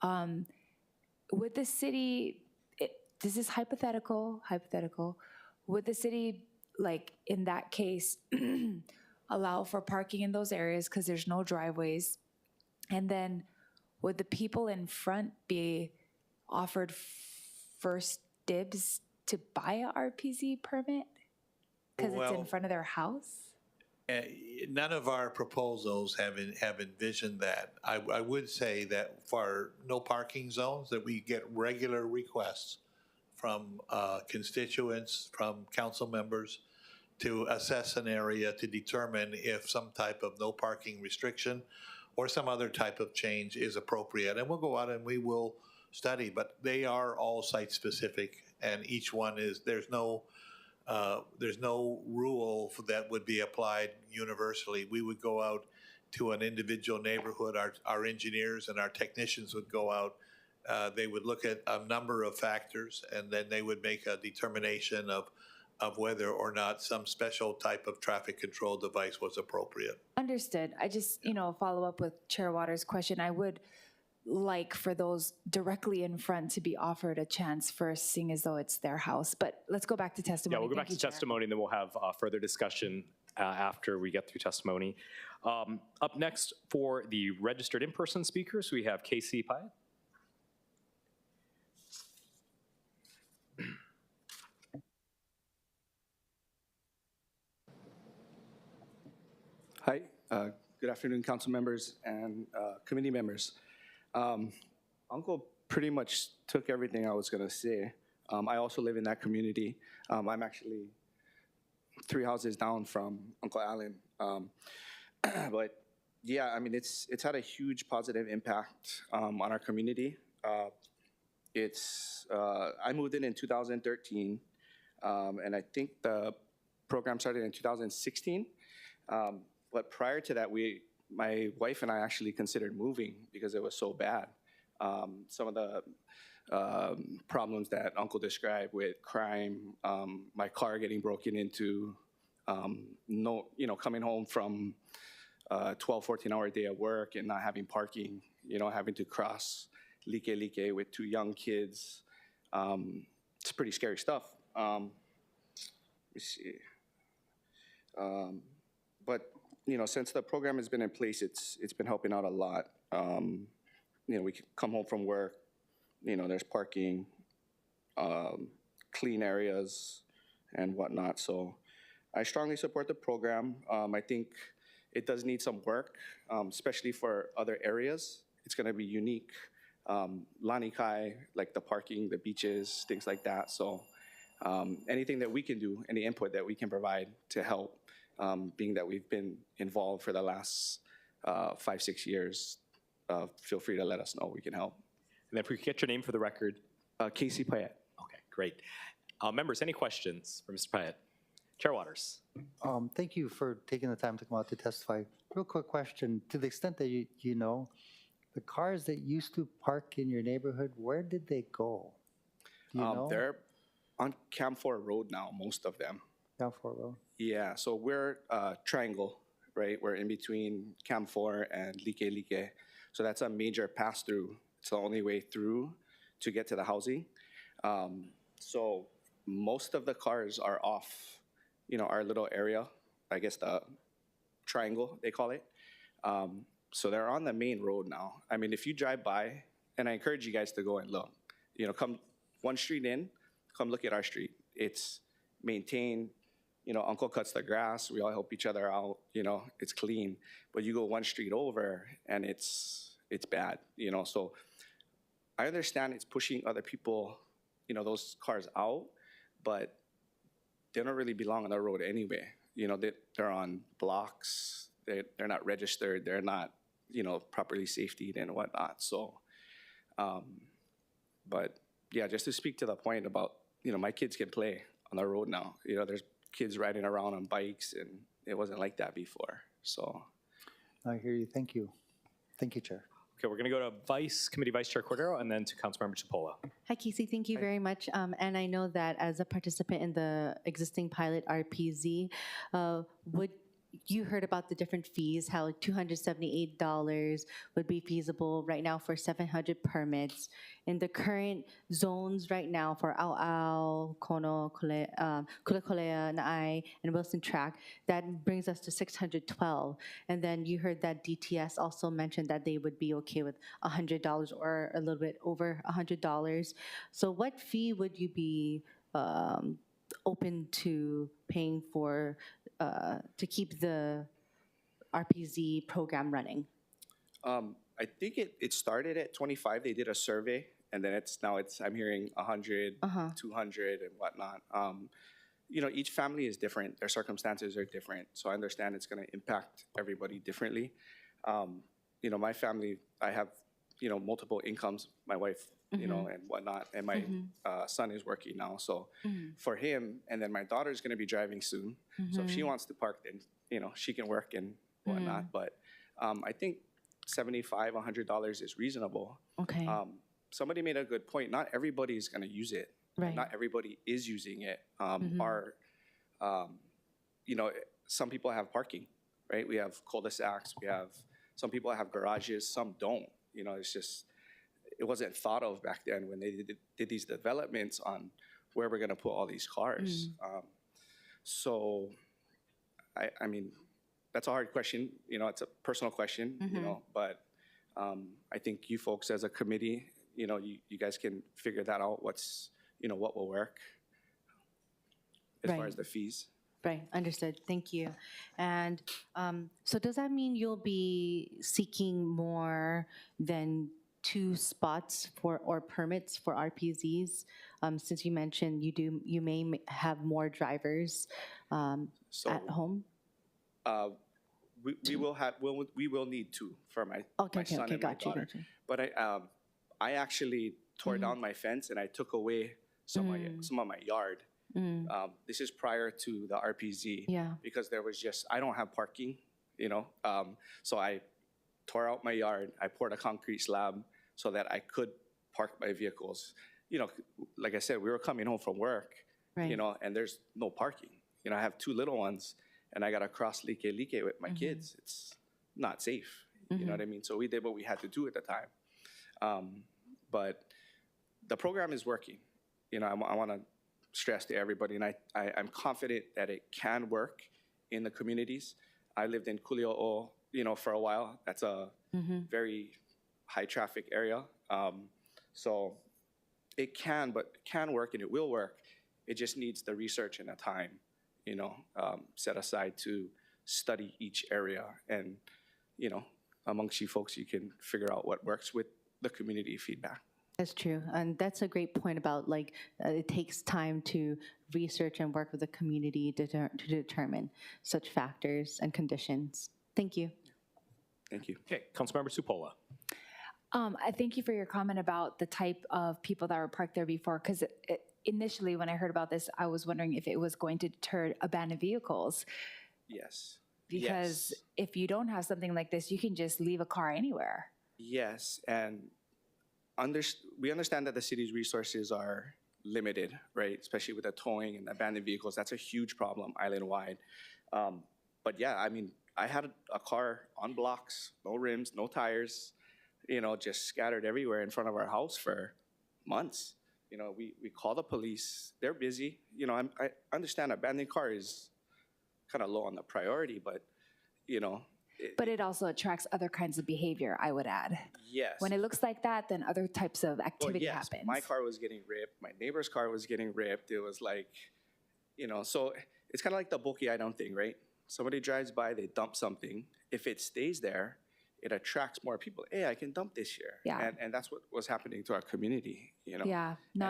Would the city, this is hypothetical, would the city, like in that case, allow for parking in those areas because there's no driveways? And then would the people in front be offered first dibs to buy a RPZ permit because it's in front of their house? None of our proposals have envisioned that. I would say that for no parking zones, that we get regular requests from constituents, from council members, to assess an area to determine if some type of no parking restriction or some other type of change is appropriate. And we'll go out and we will study, but they are all site specific, and each one is, there's no rule that would be applied universally. We would go out to an individual neighborhood, our engineers and our technicians would go out. They would look at a number of factors, and then they would make a determination of whether or not some special type of traffic control device was appropriate. Understood. I just, follow up with Chair Waters' question. I would like for those directly in front to be offered a chance first, seeing as though it's their house. But let's go back to testimony. Yeah, we'll go back to testimony, and then we'll have further discussion after we get through testimony. Up next for the registered in-person speakers, we have Casey Pyatt. Hi, good afternoon, council members and committee members. Uncle pretty much took everything I was gonna say. I also live in that community. I'm actually 3 houses down from Uncle Allen. But yeah, I mean, it's had a huge positive impact on our community. I moved in 2013, and I think the program started in 2016. But prior to that, my wife and I actually considered moving because it was so bad. Some of the problems that Uncle described with crime, my car getting broken into, coming home from a 12, 14-hour day at work and not having parking, having to cross Like with 2 young kids. It's pretty scary stuff. Let me see. But since the program has been in place, it's been helping out a lot. We can come home from work, there's parking, clean areas, and whatnot. So I strongly support the program. I think it does need some work, especially for other areas. It's going to be unique. Lanikai, like the parking, the beaches, things like that. So anything that we can do, any input that we can provide to help, being that we've been involved for the last 5-6 years, feel free to let us know. We can help. And if we could get your name for the record. Casey Pyatt. Okay, great. Members, any questions for Mr. Pyatt? Chair Waters. Thank you for taking the time to come out to testify. Real quick question. To the extent that you know, the cars that used to park in your neighborhood, where did they go? Do you know? They're on Camp 4 Road now, most of them. Camp 4 Road? Yeah, so we're Triangle, right? We're in between Camp 4 and Like. So that's a major pass-through. It's the only way through to get to the housing. So most of the cars are off, our little area, I guess the Triangle, they call it. So they're on the main road now. I mean, if you drive by, and I encourage you guys to go and look, come one street in, come look at our street. It's maintained. Uncle cuts the grass. We all help each other out. It's clean. But you go one street over, and it's bad. So I understand it's pushing other people, those cars out, but they don't really belong on the road anyway. They're on blocks. They're not registered. They're not, properly safetied and whatnot. So, but yeah, just to speak to the point about, my kids can play on the road now. There's kids riding around on bikes, and it wasn't like that before. So I hear you. Thank you. Thank you, Chair. Okay, we're going to go to Committee Vice Chair Cordero and then to Councilmember Chipola. Hi, Casey. Thank you very much. And I know that as a participant in the existing pilot RPZ, you heard about the different fees, how $278 would be feasible right now for 700 permits. In the current zones right now for Aoao, Kono, Kulakolea, Naai, and Wilson Track, that brings us to 612. And then you heard that DTS also mentioned that they would be okay with $100 or a little bit over $100. So what fee would you be open to paying for to keep the RPZ program running? I think it started at 25. They did a survey, and then I'm hearing 100, 200, and whatnot. Each family is different. Their circumstances are different. So I understand it's going to impact everybody differently. My family, I have, multiple incomes. My wife, and whatnot. And my son is working now. So for him, and then my daughter's going to be driving soon. So if she wants to park, then, she can work and whatnot. But I think $75, $100 is reasonable. Okay. Somebody made a good point. Not everybody is going to use it. Right. Not everybody is using it. Some people have parking, right? We have cul-de-sacs. Some people have garages. Some don't. It's just, it wasn't thought of back then when they did these developments on where we're going to put all these cars. So I mean, that's a hard question. You know, it's a personal question, you know, but I think you folks as a committee, you know, you guys can figure that out, what's, you know, what will work as far Right. as the fees. Right, understood. Thank you. And so does that mean you'll be seeking more than 2 spots for or permits for RPZs? Since you mentioned you may have more drivers So at home. we will need 2 for my Okay, my okay, son okay, and my got you, daughter. got you. But I actually tore down my fence and I took away some of my yard. This is prior to the RPZ. Yeah. Because there was just, I don't have parking, you know. So I tore out my yard. I poured a concrete slab so that I could park my vehicles. You know, like I said, we were coming home from work, Right. you know, and there's no parking. You know, I have 2 little ones and I got to cross Like with my kids. It's not safe. You know what I mean? So we did what we had to do at the time. But the program is working. You know, I want to stress to everybody, and I'm confident that it can work in the communities. I lived in Kuli'o'o, you know, for a while. That's a very high traffic area. So it can work and it will work. It just needs the research and the time, you know, set aside to study each area. And, you know, amongst you folks, you can figure out what works with the community feedback. That's true. And that's a great point about like it takes time to research and work with the community to determine such factors and conditions. Thank you. Thank you. Okay, Councilmember Supola. I thank you for your comment about the type of people that were parked there before, because initially when I heard about this, I was wondering if it was going to deter abandoned vehicles. Yes. Because Yes. if you don't have something like this, you can just leave a car anywhere. Yes, and we understand that the city's resources are limited, right? Especially with the towing and abandoned vehicles. That's a huge problem island-wide. But yeah, I mean, I had a car on blocks, no rims, no tires, you know, just scattered everywhere in front of our house for months. You know, we call the police. They're busy. You know, I understand abandoned car is kind of low on the priority, but, you know. But it also attracts other kinds of behavior, I would add. Yes. When it looks like that, then other types of activity Well, yes, happens. my car was getting ripped. My neighbor's car was getting ripped. It was like, you know, so it's kind of like the bulky item thing, right? Somebody drives by, they dump something. If it stays there, it attracts more people. Hey, I can dump this here. Yeah. And that's what was happening to our community, you know? Yeah. No,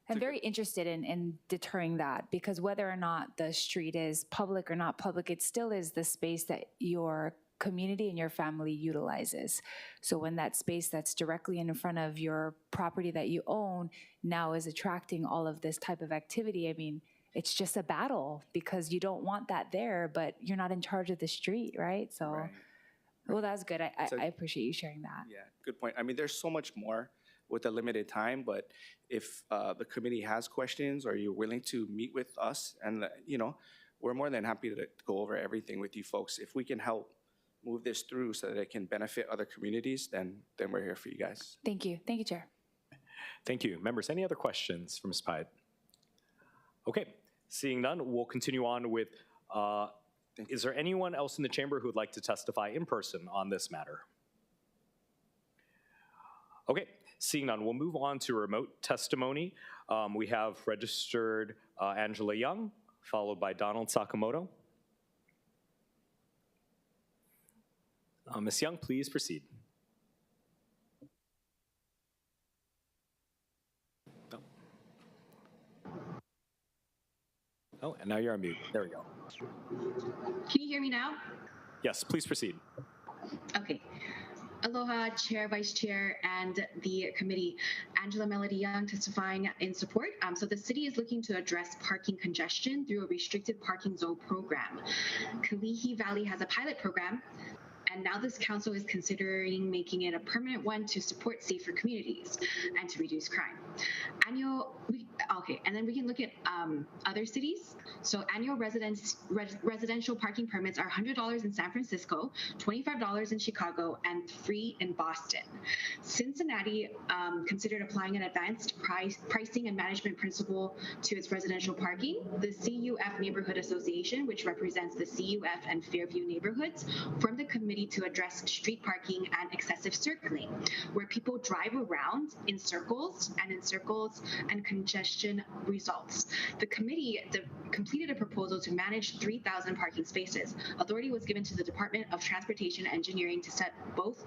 I'm very interested in deterring that, because whether or not the street is public or not public, it still is the space that your community and your family utilizes. So when that space that's directly in front of your property that you own now is attracting all of this type of activity, I mean, it's just a battle because you don't want that there, but you're not in charge of the street, right? So, Right. Well, that's good. I appreciate you sharing that. Yeah, good point. I mean, there's so much more with a limited time, but if the committee has questions or you're willing to meet with us, and, you know, we're more than happy to go over everything with you folks. If we can help move this through so that it can benefit other communities, then we're here for you guys. Thank you. Thank you, Chair. Thank you. Members, any other questions for Ms. Pyatt? Okay, seeing none, we'll continue on with, is there anyone else in the chamber who would like to testify in person on this matter? Okay, seeing none, we'll move on to remote testimony. We have registered Angela Young, followed by Donald Sakamoto. Ms. Young, please proceed. Oh, and now you're on mute. There we go. Can you hear me now? Yes, please proceed. Okay. Aloha, Chair, Vice Chair, and the committee. Angela Melody Young testifying in support. So the city is looking to address parking congestion through a restricted parking zone program. Kalihi Valley has a pilot program, And now this council is considering making it a permanent one to support safer communities and to reduce crime. And then we can look at other cities. So annual residential parking permits are $100 in San Francisco, $25 in Chicago, and free in Boston. Cincinnati considered applying an advanced pricing and management principle to its residential parking. The CUF Neighborhood Association, which represents the CUF and Fairview neighborhoods, formed a committee to address street parking and excessive circling, where people drive around in circles, and congestion results. The committee completed a proposal to manage 3,000 parking spaces. Authority was given to the Department of Transportation and Engineering to set both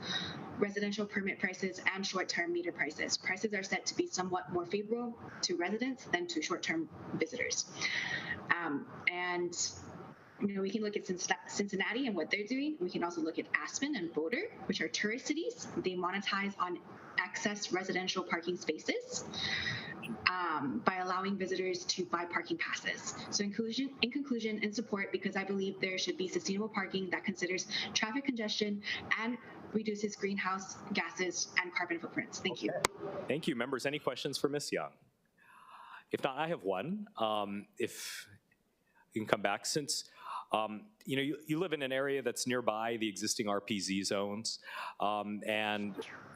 residential permit prices and short-term meter prices. Prices are set to be somewhat more favorable to residents than to short-term visitors. We can look at Cincinnati and what they're doing. We can also look at Aspen and Boulder, which are tourist cities. They monetize on excess residential parking spaces by allowing visitors to buy parking passes. So in conclusion, in support, because I believe there should be sustainable parking that considers traffic congestion and reduces greenhouse gases and carbon footprints. Thank you. Thank you. Members, any questions for Ms. Young? If not, I have one. If you can come back, since you live in an area that's nearby the existing RPZ zones, and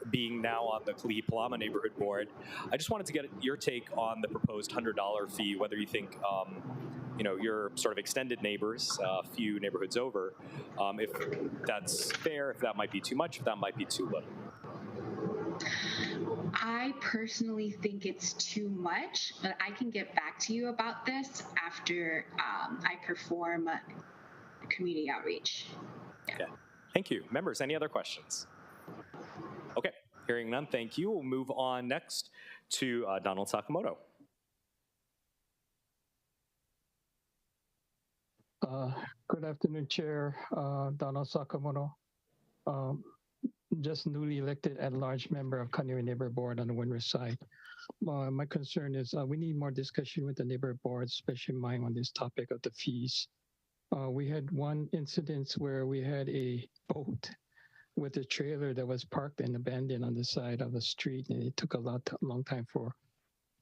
being now on the Kalihi-Palama Neighborhood Board, I just wanted to get your take on the proposed $100 fee, whether you think your sort of extended neighbors, a few neighborhoods over, if that's fair, if that might be too much, if that might be too little. I personally think it's too much, but I can get back to you about this after I perform community outreach. Yeah. Okay. Thank you. Members, any other questions? Okay, hearing none, thank you. We'll move on next to Donald Sakamoto. Good afternoon, Chair. Donald Sakamoto. Just newly elected at-large member of Kaneohe Neighborhood Board on the Windward side. My concern is we need more discussion with the neighborhood board, especially mine, on this topic of the fees. We had one incident where we had a boat with a trailer that was parked and abandoned on the side of the street, and it took a long time for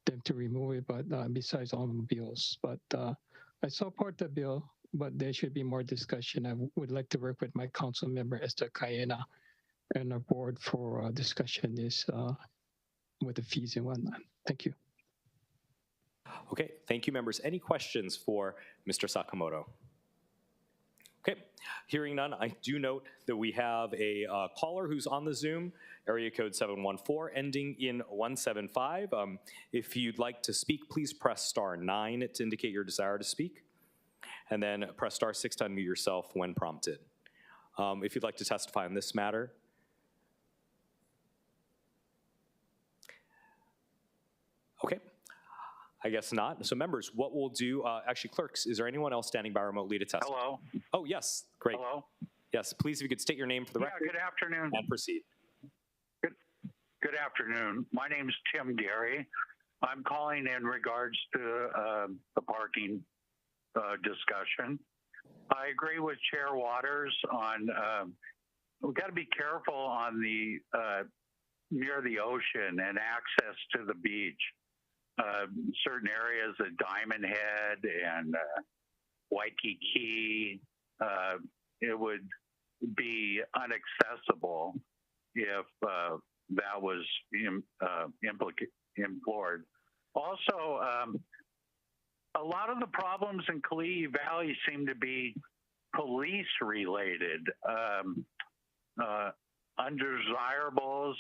them to remove it, but besides automobiles. But I support the bill, but there should be more discussion. I would like to work with my council member, Esther Cayena, and our board for discussion this with the fees and whatnot. Thank you. Okay, thank you, members. Any questions for Mr. Sakamoto? Okay, hearing none, I do note that we have a caller who's on the Zoom, area code 714, ending in 175. If you'd like to speak, please press *9 to indicate your desire to speak, and then press *6 to unmute yourself when prompted. If you'd like to testify on this matter, okay, I guess not. So members, what we'll do, actually clerks, is there anyone else standing by remotely to testify? Hello. Oh, yes, great. Hello. Yes, please, if you could state your name for the record. Good afternoon. And proceed. Good afternoon. My name is Tim Gary. I'm calling in regards to the parking discussion. I agree with Chair Waters on, we've got to be careful on the near the ocean and access to the beach. Certain areas at Diamond Head and Waikiki, it would be inaccessible if that was implored. Also, a lot of the problems in Kalihi Valley seem to be police related. Undesirables,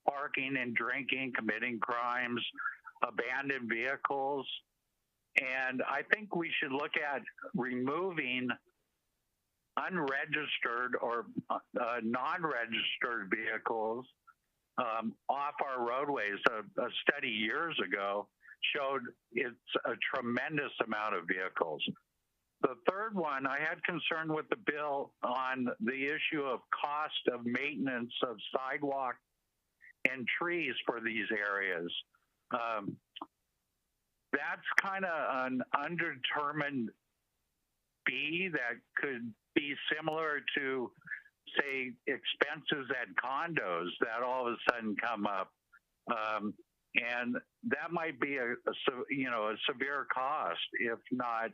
parking and drinking, committing crimes, abandoned vehicles. And I think we should look at removing unregistered or non-registered vehicles off our roadways. A study years ago showed it's a tremendous amount of vehicles. The third one, I had concern with the bill on the issue of cost of maintenance of sidewalk and trees for these areas. That's kind of an undetermined fee that could be similar to say, expenses at condos that all of a sudden come up. And that might be a severe cost if not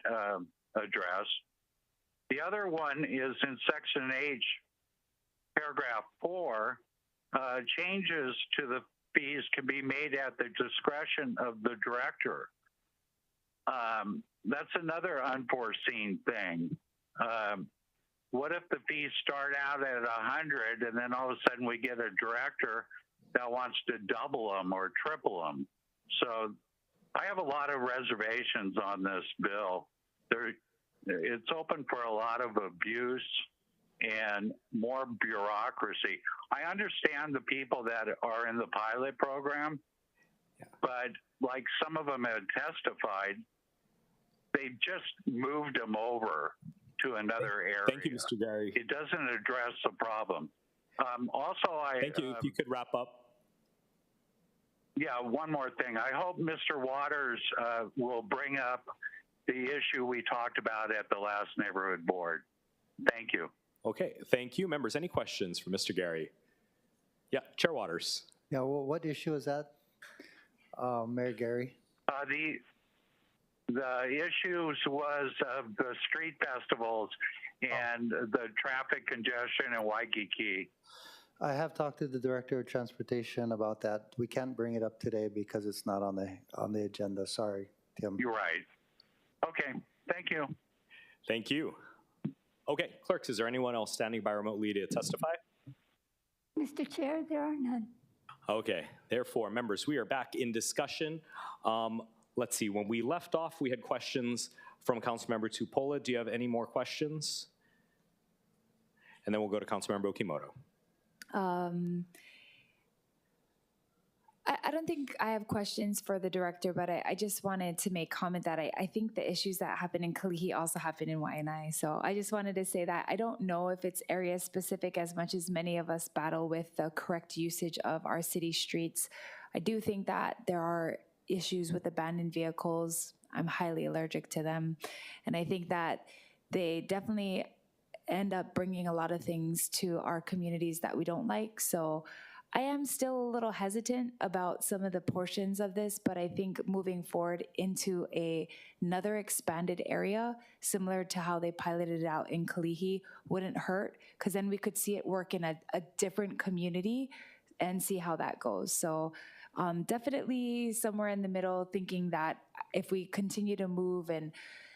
addressed. The other one is in Section H, paragraph 4, changes to the fees can be made at the discretion of the director. That's another unforeseen thing. What if the fees start out at 100 and then all of a sudden we get a director that wants to double them or triple them? So I have a lot of reservations on this bill. It's open for a lot of abuse and more bureaucracy. I understand the people that are in the pilot program, but like some of them have testified, they just moved them over to another area. Thank you, Mr. Gary. It doesn't address the problem. Thank you. If you could wrap up. Yeah, one more thing. I hope Mr. Waters will bring up the issue we talked about at the last neighborhood board. Thank you. Okay, thank you. Members, any questions for Mr. Gary? Yeah, Chair Waters. Yeah, well, what issue is that, Mayor Gary? The issues was of the street festivals and the traffic congestion in Waikiki. I have talked to the Director of Transportation about that. We can't bring it up today because it's not on the agenda. Sorry, Tim. You're right. Okay, thank you. Thank you. Okay, clerks, is there anyone else standing by remotely to testify? Mr. Chair, there are none. Okay, therefore, members, we are back in discussion. Let's see, when we left off, we had questions from Councilmember Tupola. Do you have any more questions? And then we'll go to Councilmember Okimoto. I don't think I have questions for the director, but I just wanted to make comment that I think the issues that happen in Kalihi also happen in Waianae. So I just wanted to say that I don't know if it's area specific as much as many of us battle with the correct usage of our city streets. I do think that there are issues with abandoned vehicles. I'm highly allergic to them. And I think that they definitely end up bringing a lot of things to our communities that we don't like. So I am still a little hesitant about some of the portions of this, but I think moving forward into another expanded area, similar to how they piloted it out in Kalihi, wouldn't hurt, because then we could see it work in a different community and see how that goes. So definitely somewhere in the middle, thinking that if we continue to move and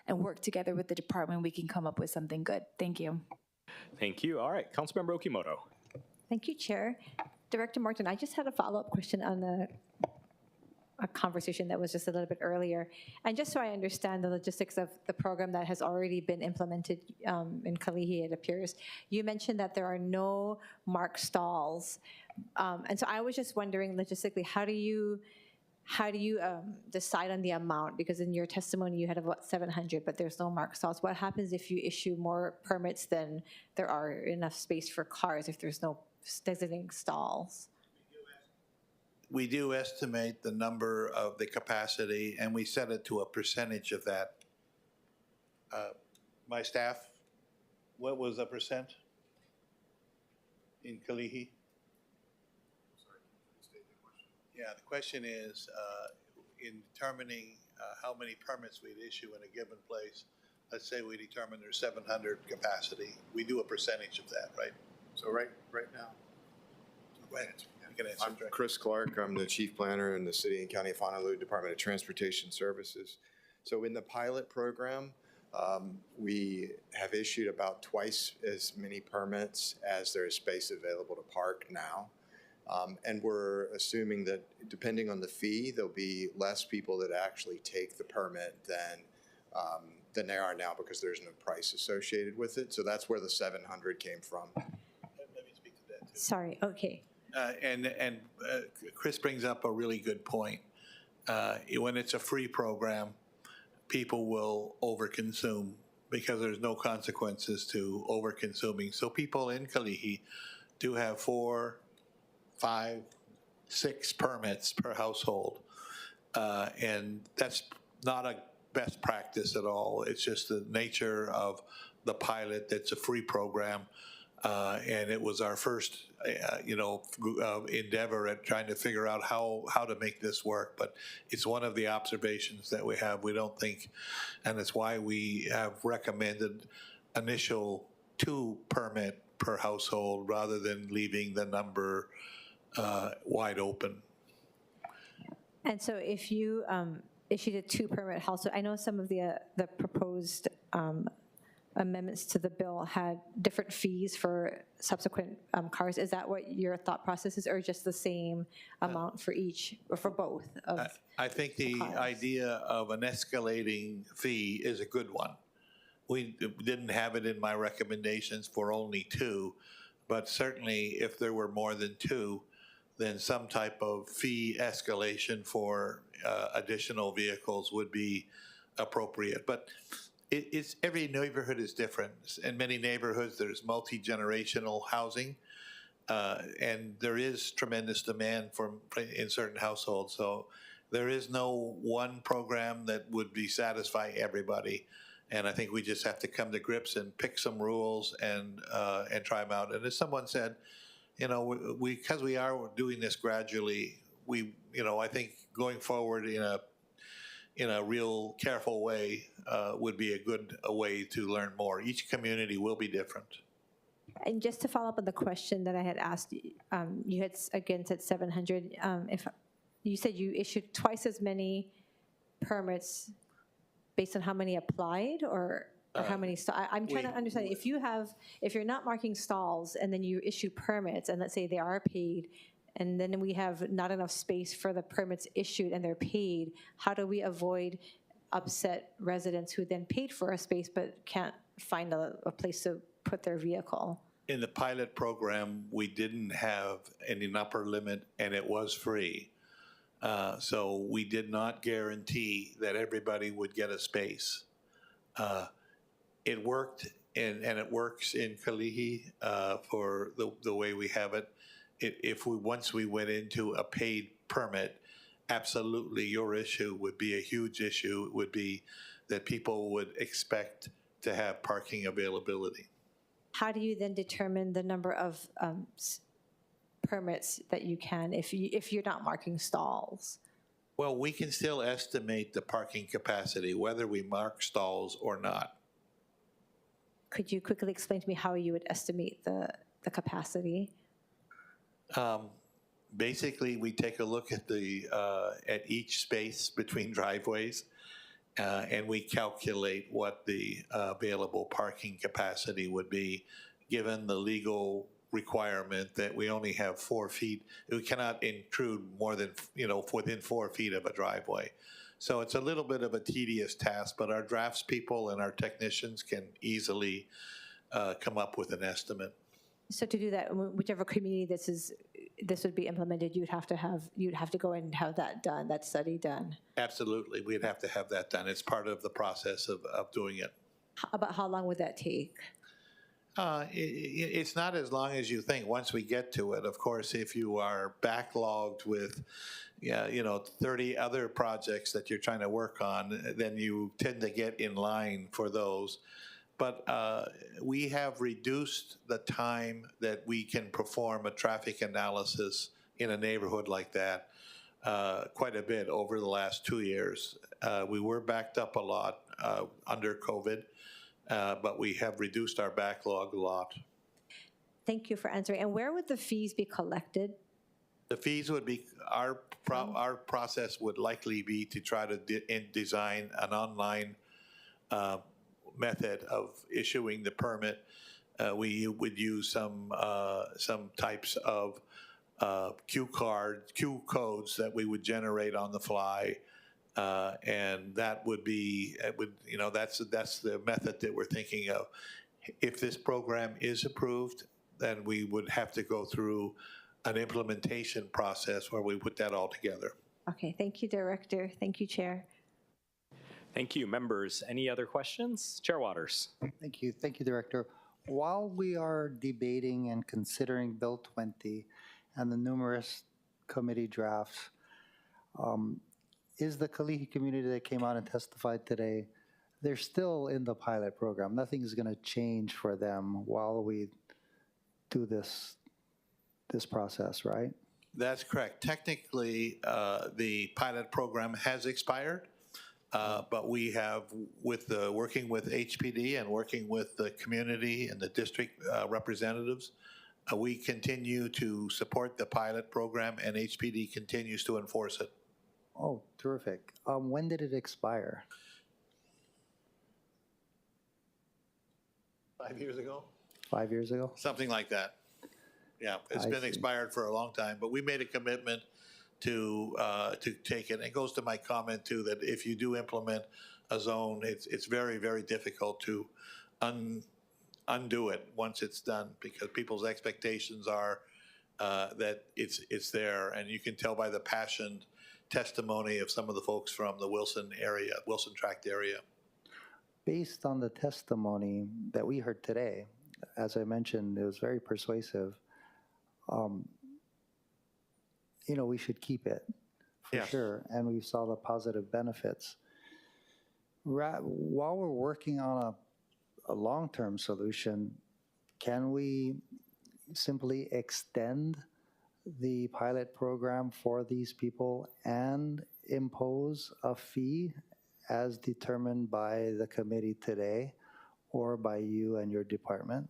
work together with the department, we can come up with something good. Thank you. Thank you. All right, Councilmember Okimoto. Thank you, Chair. Director Morton, I just had a follow-up question on a conversation that was just a little bit earlier. And just so I understand the logistics of the program that has already been implemented in Kalihi, it appears, you mentioned that there are no marked stalls. And so I was just wondering logistically, how do you decide on the amount? Because in your testimony, you had about 700, but there's no marked stalls. What happens if you issue more permits than there are enough space for cars if there's no designated stalls? We do estimate the number of the capacity, and we set it to a percentage of that. My staff, what was the percent in Kalihi? Yeah, the question is, in determining how many permits we'd issue in a given place, let's say we determine there's 700 capacity, we do a percentage of that, right? So right now. Right. You can answer, I'm Chris Clark. I'm the Chief Planner in the City and County of Honolulu Department of Transportation Services. So in the pilot program, we have issued about twice as many permits as there is space available to park now. And we're assuming that depending on the fee, there'll be less people that actually take the permit than there are now because there's no price associated with it. So that's where the 700 came from. Let me speak to that too. Sorry, okay. And Chris brings up a really good point. When it's a free program, people will overconsume because there's no consequences to overconsuming. So people in Kalihi do have 4, 5, 6 permits per household. And that's not a best practice at all. It's just the nature of the pilot. That's a free program. And it was our first, endeavor at trying to figure out how to make this work. But it's one of the observations that we have. We don't think, and it's why we have recommended initial 2 permit per household rather than leaving the number wide open. And so if you issued a 2 permit household, I know some of the proposed amendments to the bill had different fees for subsequent cars. Is that what your thought process is, or just the same amount for each, or for both? I think the idea of an escalating fee is a good one. We didn't have it in my recommendations for only 2, but certainly if there were more than 2, then some type of fee escalation for additional vehicles would be appropriate. But it's every neighborhood is different. In many neighborhoods, there's multi-generational housing, and there is tremendous demand in certain households. So there is no one program that would satisfy everybody. And I think we just have to come to grips and pick some rules and try them out. And as someone said, because we are doing this gradually, I think going forward in a real careful way would be a good way to learn more. Each community will be different. And just to follow up on the question that I had asked, you had again said 700. If you said you issued twice as many permits based on how many applied, or how many? I'm trying to understand. If you're not marking stalls and then you issue permits, and let's say they are paid, and then we have not enough space for the permits issued and they're paid, how do we avoid upset residents who then paid for a space but can't find a place to put their vehicle? In the pilot program, we didn't have an upper limit, and it was free. So we did not guarantee that everybody would get a space. It worked, and it works in Kalihi for the way we have it. Once we went into a paid permit, absolutely your issue would be a huge issue. It would be that people would expect to have parking availability. How do you then determine the number of permits that you can if you're not marking stalls? Well, we can still estimate the parking capacity, whether we mark stalls or not. Could you quickly explain to me how you would estimate the capacity? Basically, we take a look at at each space between driveways, and we calculate what the available parking capacity would be, given the legal requirement that we only have 4 feet. We cannot intrude more than within 4 feet of a driveway. So it's a little bit of a tedious task, but our draftspeople and our technicians can easily come up with an estimate. So to do that, whichever community this would be implemented, you'd have to go and have that study done. Absolutely, we'd have to have that done. It's part of the process of doing it. About how long would that take? It's not as long as you think once we get to it. Of course, if you are backlogged with 30 other projects that you're trying to work on, then you tend to get in line for those. But we have reduced the time that we can perform a traffic analysis in a neighborhood like that quite a bit over the last 2 years. We were backed up a lot under COVID, but we have reduced our backlog a lot. Thank you for answering. And where would the fees be collected? The fees would be, our process would likely be to try to design an online method of issuing the permit. We would use some types of Q codes that we would generate on the fly, and that would be that's the method that we're thinking of. If this program is approved, then we would have to go through an implementation process where we put that all together. Okay, thank you, Director. Thank you, Chair. Thank you. Members, any other questions? Chair Waters. Thank you, Director. While we are debating and considering Bill 20 and the numerous committee drafts, is the Kalihi community that came out and testified today, they're still in the pilot program. Nothing is going to change for them while we do this process, right? That's correct. Technically, the pilot program has expired, but we have, working with HPD and working with the community and the district representatives, we continue to support the pilot program, and HPD continues to enforce it. Oh, terrific. When did it expire? 5 years ago? 5 years ago? Something like that. Yeah, it's I been see. expired for a long time, but we made a commitment to take it. And it goes to my comment too, that if you do implement a zone, it's very, very difficult to undo it once it's done, because people's expectations are that it's there, and you can tell by the passionate testimony of some of the folks from the Wilson Tract area. Based on the testimony that we heard today, as I mentioned, it was very persuasive. We should keep it for Yes. sure, and we saw the positive benefits. While we're working on a long-term solution, can we simply extend the pilot program for these people and impose a fee as determined by the committee today or by you and your department?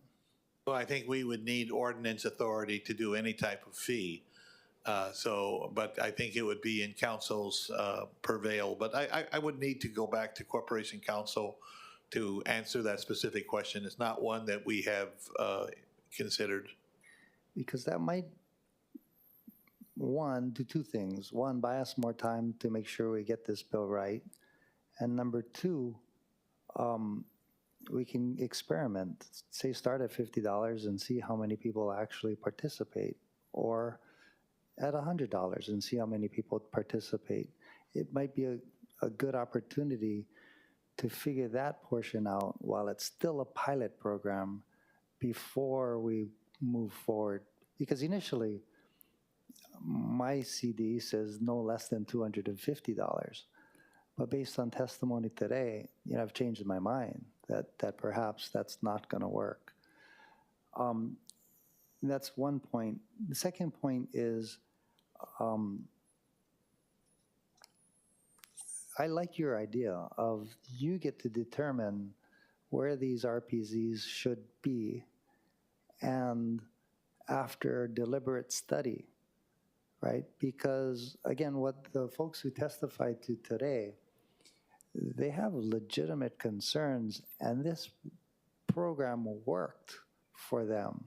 Well, I think we would need ordinance authority to do any type of fee. But I think it would be in council's purview. But I would need to go back to Corporation Council to answer that specific question. It's not one that we have considered. Because that might, one, do two things. One, buy us more time to make sure we get this bill right. And number two, we can experiment. Say start at $50 and see how many people actually participate, or at $100 and see how many people participate. It might be a good opportunity to figure that portion out while it's still a pilot program before we move forward. Because initially, my CD says no less than $250. But based on testimony today, I've changed my mind that perhaps that's not going to work. That's one point. The second point is, I like your idea of you get to determine where these RPZs should be, and after deliberate study, right? Because again, what the folks who testified to today, they have legitimate concerns, and this program worked for them.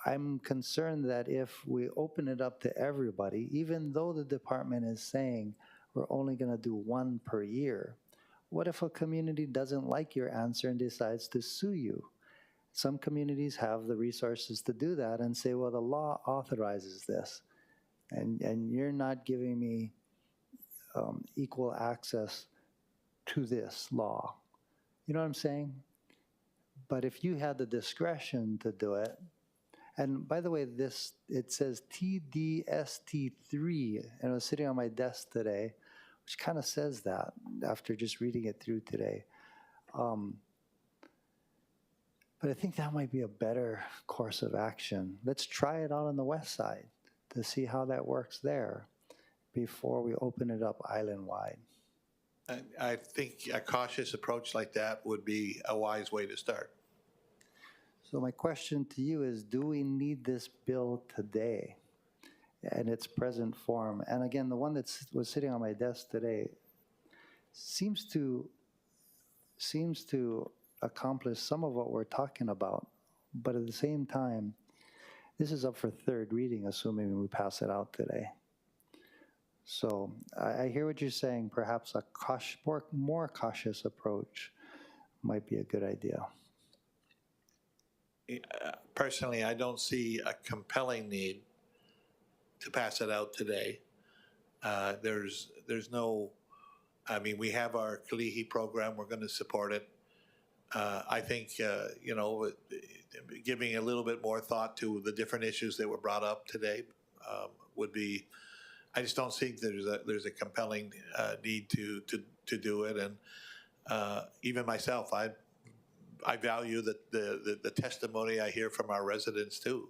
I'm concerned that if we open it up to everybody, even though the department is saying we're only going to do one per year, what if a community doesn't like your answer and decides to sue you? Some communities have the resources to do that and say, well, the law authorizes this, and you're not giving me equal access to this law. You know what I'm saying? But if you had the discretion to do it, and by the way, it says TDST3, and it was sitting on my desk today, which kind of says that after just reading it through today. But I think that might be a better course of action. Let's try it out on the west side to see how that works there before we open it up island-wide. I think a cautious approach like that would be a wise way to start. So my question to you is, do we need this bill today in its present form? And again, the one that was sitting on my desk today seems to accomplish some of what we're talking about, but at the same time, this is up for third reading, assuming we pass it out today. So I hear what you're saying. Perhaps a more cautious approach might be a good idea. Personally, I don't see a compelling need to pass it out today. There's no, we have our Kalihi program. We're going to support it. I think, giving a little bit more thought to the different issues that were brought up today would be, I just don't think there's a compelling need to do it. And even myself, I value the testimony I hear from our residents too.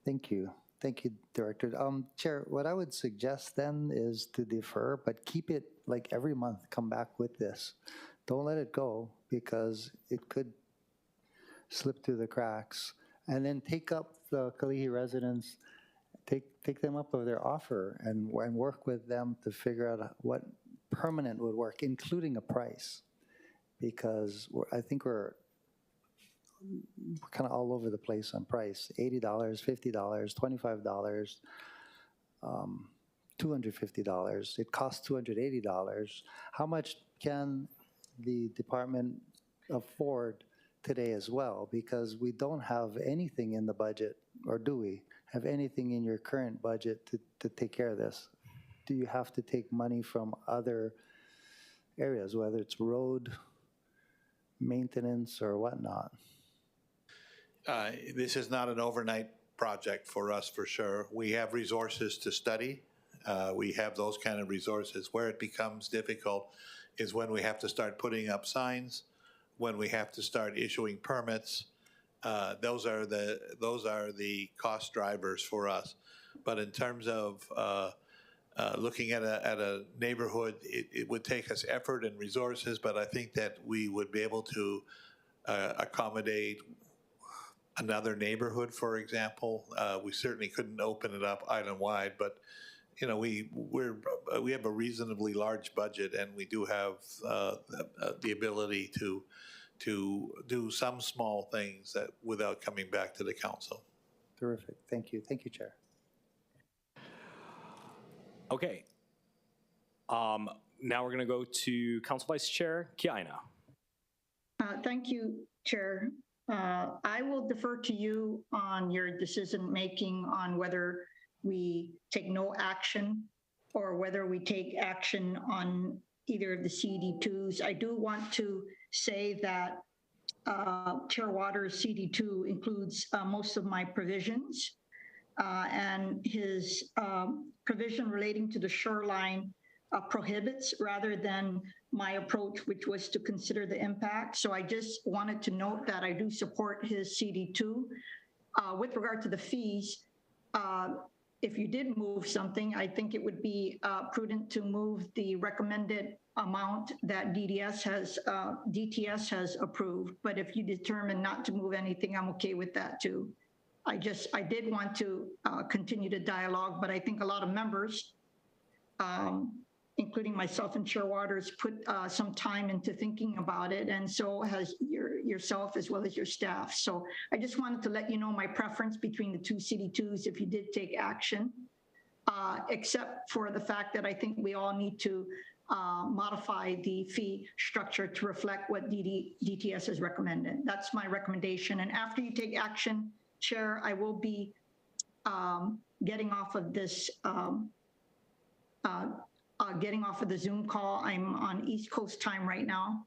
Thank you. Thank you, Director. Chair, what I would suggest then is to defer, but keep it like every month, come back with this. Don't let it go because it could slip through the cracks. And then take up the Kalihi residents, take them up of their offer and work with them to figure out what permanent would work, including a price. Because I think we're kind of all over the place on price. $80, $50, $25, $250. It costs $280. How much can the department afford today as well? Because we don't have anything in the budget, or do we have anything in your current budget to take care of this? Do you have to take money from other areas, whether it's road maintenance or whatnot? This is not an overnight project for us, for sure. We have resources to study. We have those kind of resources. Where it becomes difficult is when we have to start putting up signs, when we have to start issuing permits. Those are the cost drivers for us. But in terms of looking at a neighborhood, it would take us effort and resources, but I think that we would be able to accommodate another neighborhood, for example. We certainly couldn't open it up island-wide, but you know, we have a reasonably large budget, and we do have the ability to do some small things that without coming back to the council. Terrific. Thank you. Thank you, Chair. Okay. Now we're going to go to Council Vice Chair Kiaina. Thank you, Chair. I will defer to you on your decision-making on whether we take no action or whether we take action on either of the CD2s. I do want to say that Chair Waters' CD2 includes most of my provisions, and his provision relating to the shoreline prohibits rather than my approach, which was to consider the impact. So I just wanted to note that I do support his CD2. With regard to the fees, if you did move something, I think it would be prudent to move the recommended amount that DTS has approved. But if you determine not to move anything, I'm okay with that too. I did want to continue the dialogue, but I think a lot of members, including myself and Chair Waters, put some time into thinking about it, and so has yourself as well as your staff. So I just wanted to let you know my preference between the two CD2s if you did take action, except for the fact that I think we all need to modify the fee structure to reflect what DTS has recommended. That's my recommendation. And after you take action, Chair, I will be getting off of this getting off of the Zoom call. I'm on East Coast time right now,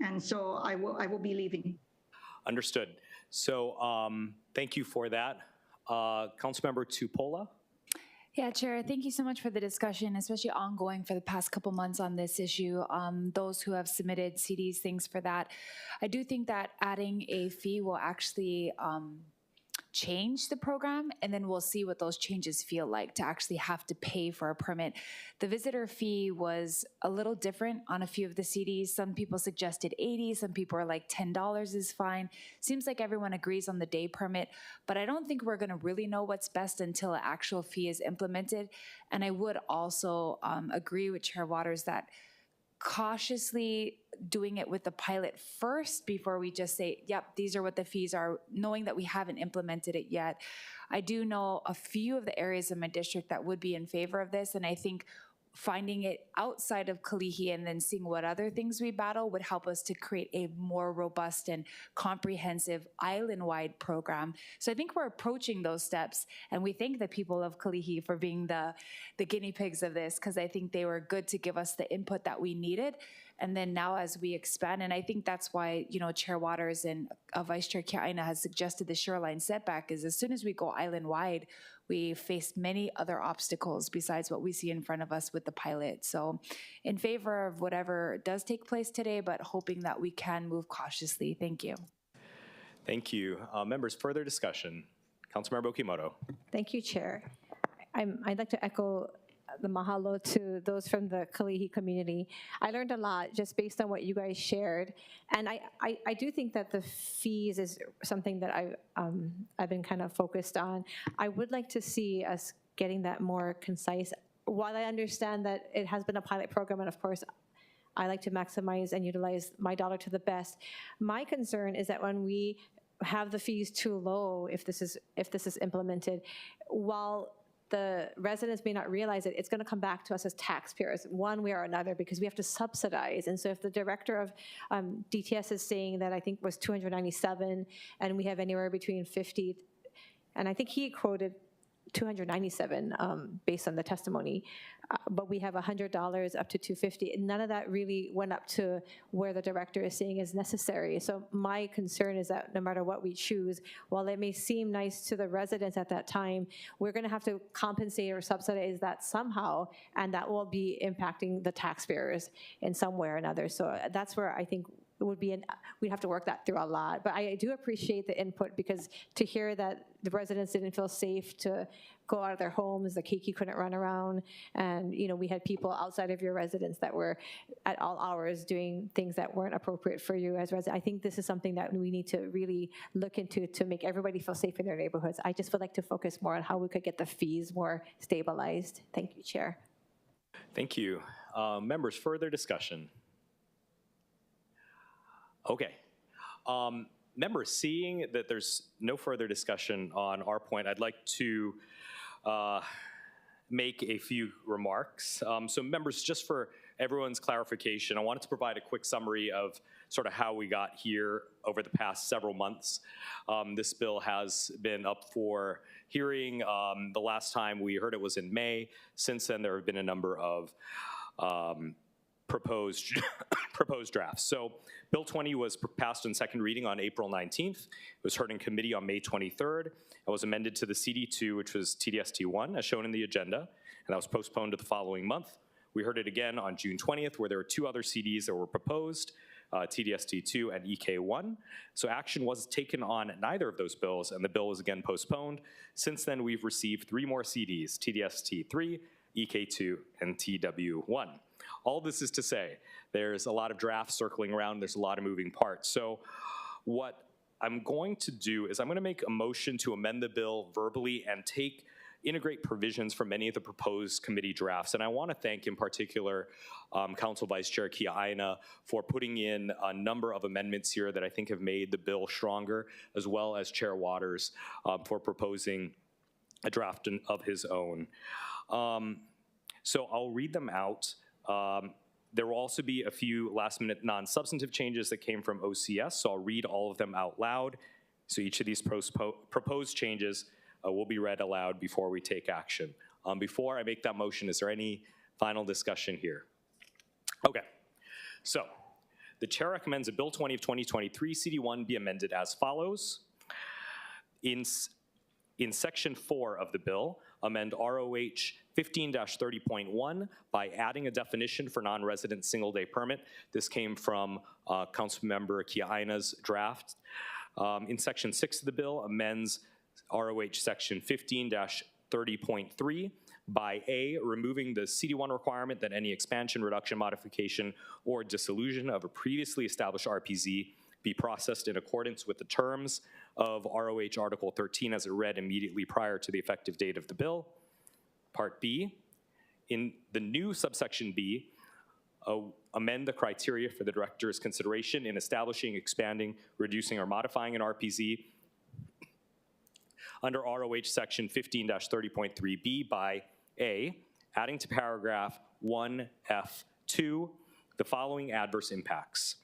and so I will be leaving. Understood. So thank you for that. Councilmember Tupola. Yeah, Chair, thank you so much for the discussion, especially ongoing for the past couple months on this issue. Those who have submitted CDs, thanks for that. I do think that adding a fee will actually change the program, and then we'll see what those changes feel like to actually have to pay for a permit. The visitor fee was a little different on a few of the CDs. Some people suggested $80, some people are like $10 is fine. Seems like everyone agrees on the day permit, but I don't think we're gonna really know what's best until an actual fee is implemented. And I would also agree with Chair Waters that cautiously doing it with the pilot first before we just say, yep, these are what the fees are, knowing that we haven't implemented it yet. I do know a few of the areas in my district that would be in favor of this, and I think finding it outside of Kalihi and then seeing what other things we battle would help us to create a more robust and comprehensive island-wide program. So I think we're approaching those steps, and we thank the people of Kalihi for being the guinea pigs of this, because I think they were good to give us the input that we needed. And then now as we expand, and I think that's why, Chair Waters and Vice Chair Kiaina has suggested the shoreline setback is as soon as we go island-wide, we face many other obstacles besides what we see in front of us with the pilot. So in favor of whatever does take place today, but hoping that we can move cautiously. Thank you. Thank you. Members, further discussion. Councilmember Okimoto. Thank you, Chair. I'd like to echo the mahalo to those from the Kalihi community. I learned a lot just based on what you guys shared. And I do think that the fees is something that I've been kind of focused on. I would like to see us getting that more concise. While I understand that it has been a pilot program, and of course, I like to maximize and utilize my dollar to the best. My concern is that when we have the fees too low, if this is implemented, while the residents may not realize it, it's going to come back to us as taxpayers, one way or another, because we have to subsidize. And so if the director of DTS is saying that I think was 297, and we have anywhere between 50, and I think he quoted 297 based on the testimony, but we have $100 up to 250. And none of that really went up to where the director is saying is necessary. So my concern is that no matter what we choose, while it may seem nice to the residents at that time, we're going to have to compensate or subsidize that somehow, and that will be impacting the taxpayers in some way or another. So that's where I think it would be we'd have to work that through a lot. But I do appreciate the input, because to hear that the residents didn't feel safe to go out of their homes, the keiki couldn't run around, and we had people outside of your residence that were at all hours doing things that weren't appropriate for you as residents. I think this is something that we need to really look into to make everybody feel safe in their neighborhoods. I just would like to focus more on how we could get the fees more stabilized. Thank you, Chair. Thank you. Members, further discussion? Okay. Members, seeing that there's no further discussion on our point, I'd like to make a few remarks. So members, just for everyone's clarification, I wanted to provide a quick summary of sort of how we got here over the past several months. This bill has been up for hearing. The last time we heard it was in May. Since then, there have been a number of proposed drafts. So Bill 20 was passed in second reading on April 19th. It was heard in committee on May 23rd. It was amended to the CD2, which was TDST1, as shown in the agenda, and that was postponed to the following month. We heard it again on June 20th, where there were two other CDs that were proposed, TDST2 and EK1. So action was taken on neither of those bills, and the bill was again postponed. Since then, we've received three more CDs, TDST3, EK2, and TW1. All this is to say, there's a lot of drafts circling around, there's a lot of moving parts. So what I'm going to do is I'm going to make a motion to amend the bill verbally and integrate provisions from many of the proposed committee drafts. And I want to thank in particular Council Vice Chair Kiaina for putting in a number of amendments here that I think have made the bill stronger, as well as Chair Waters for proposing a draft of his own. So I'll read them out. There will also be a few last-minute non-substantive changes that came from OCS, so I'll read all of them out loud. So each of these proposed changes will be read aloud before we take action. Before I make that motion, is there any final discussion here? Okay, so the chair recommends that Bill 20 of 2023 CD1 be amended as follows. In Section 4 of the bill, amend ROH 15-30.1 by adding a definition for non-resident single-day permit. This came from Councilmember Kiaina's draft. In Section 6 of the bill, amends ROH Section 15-30.3 by A, removing the CD1 requirement that any expansion, reduction, modification, or dissolution of a previously established RPZ be processed in accordance with the terms of ROH Article 13 as it read immediately prior to the effective date of the bill. Part B, in the new subsection B, amend the criteria for the director's consideration in establishing, expanding, reducing, or modifying an RPZ under ROH Section 15-30.3B by A, adding to paragraph 1F2 the following adverse impacts: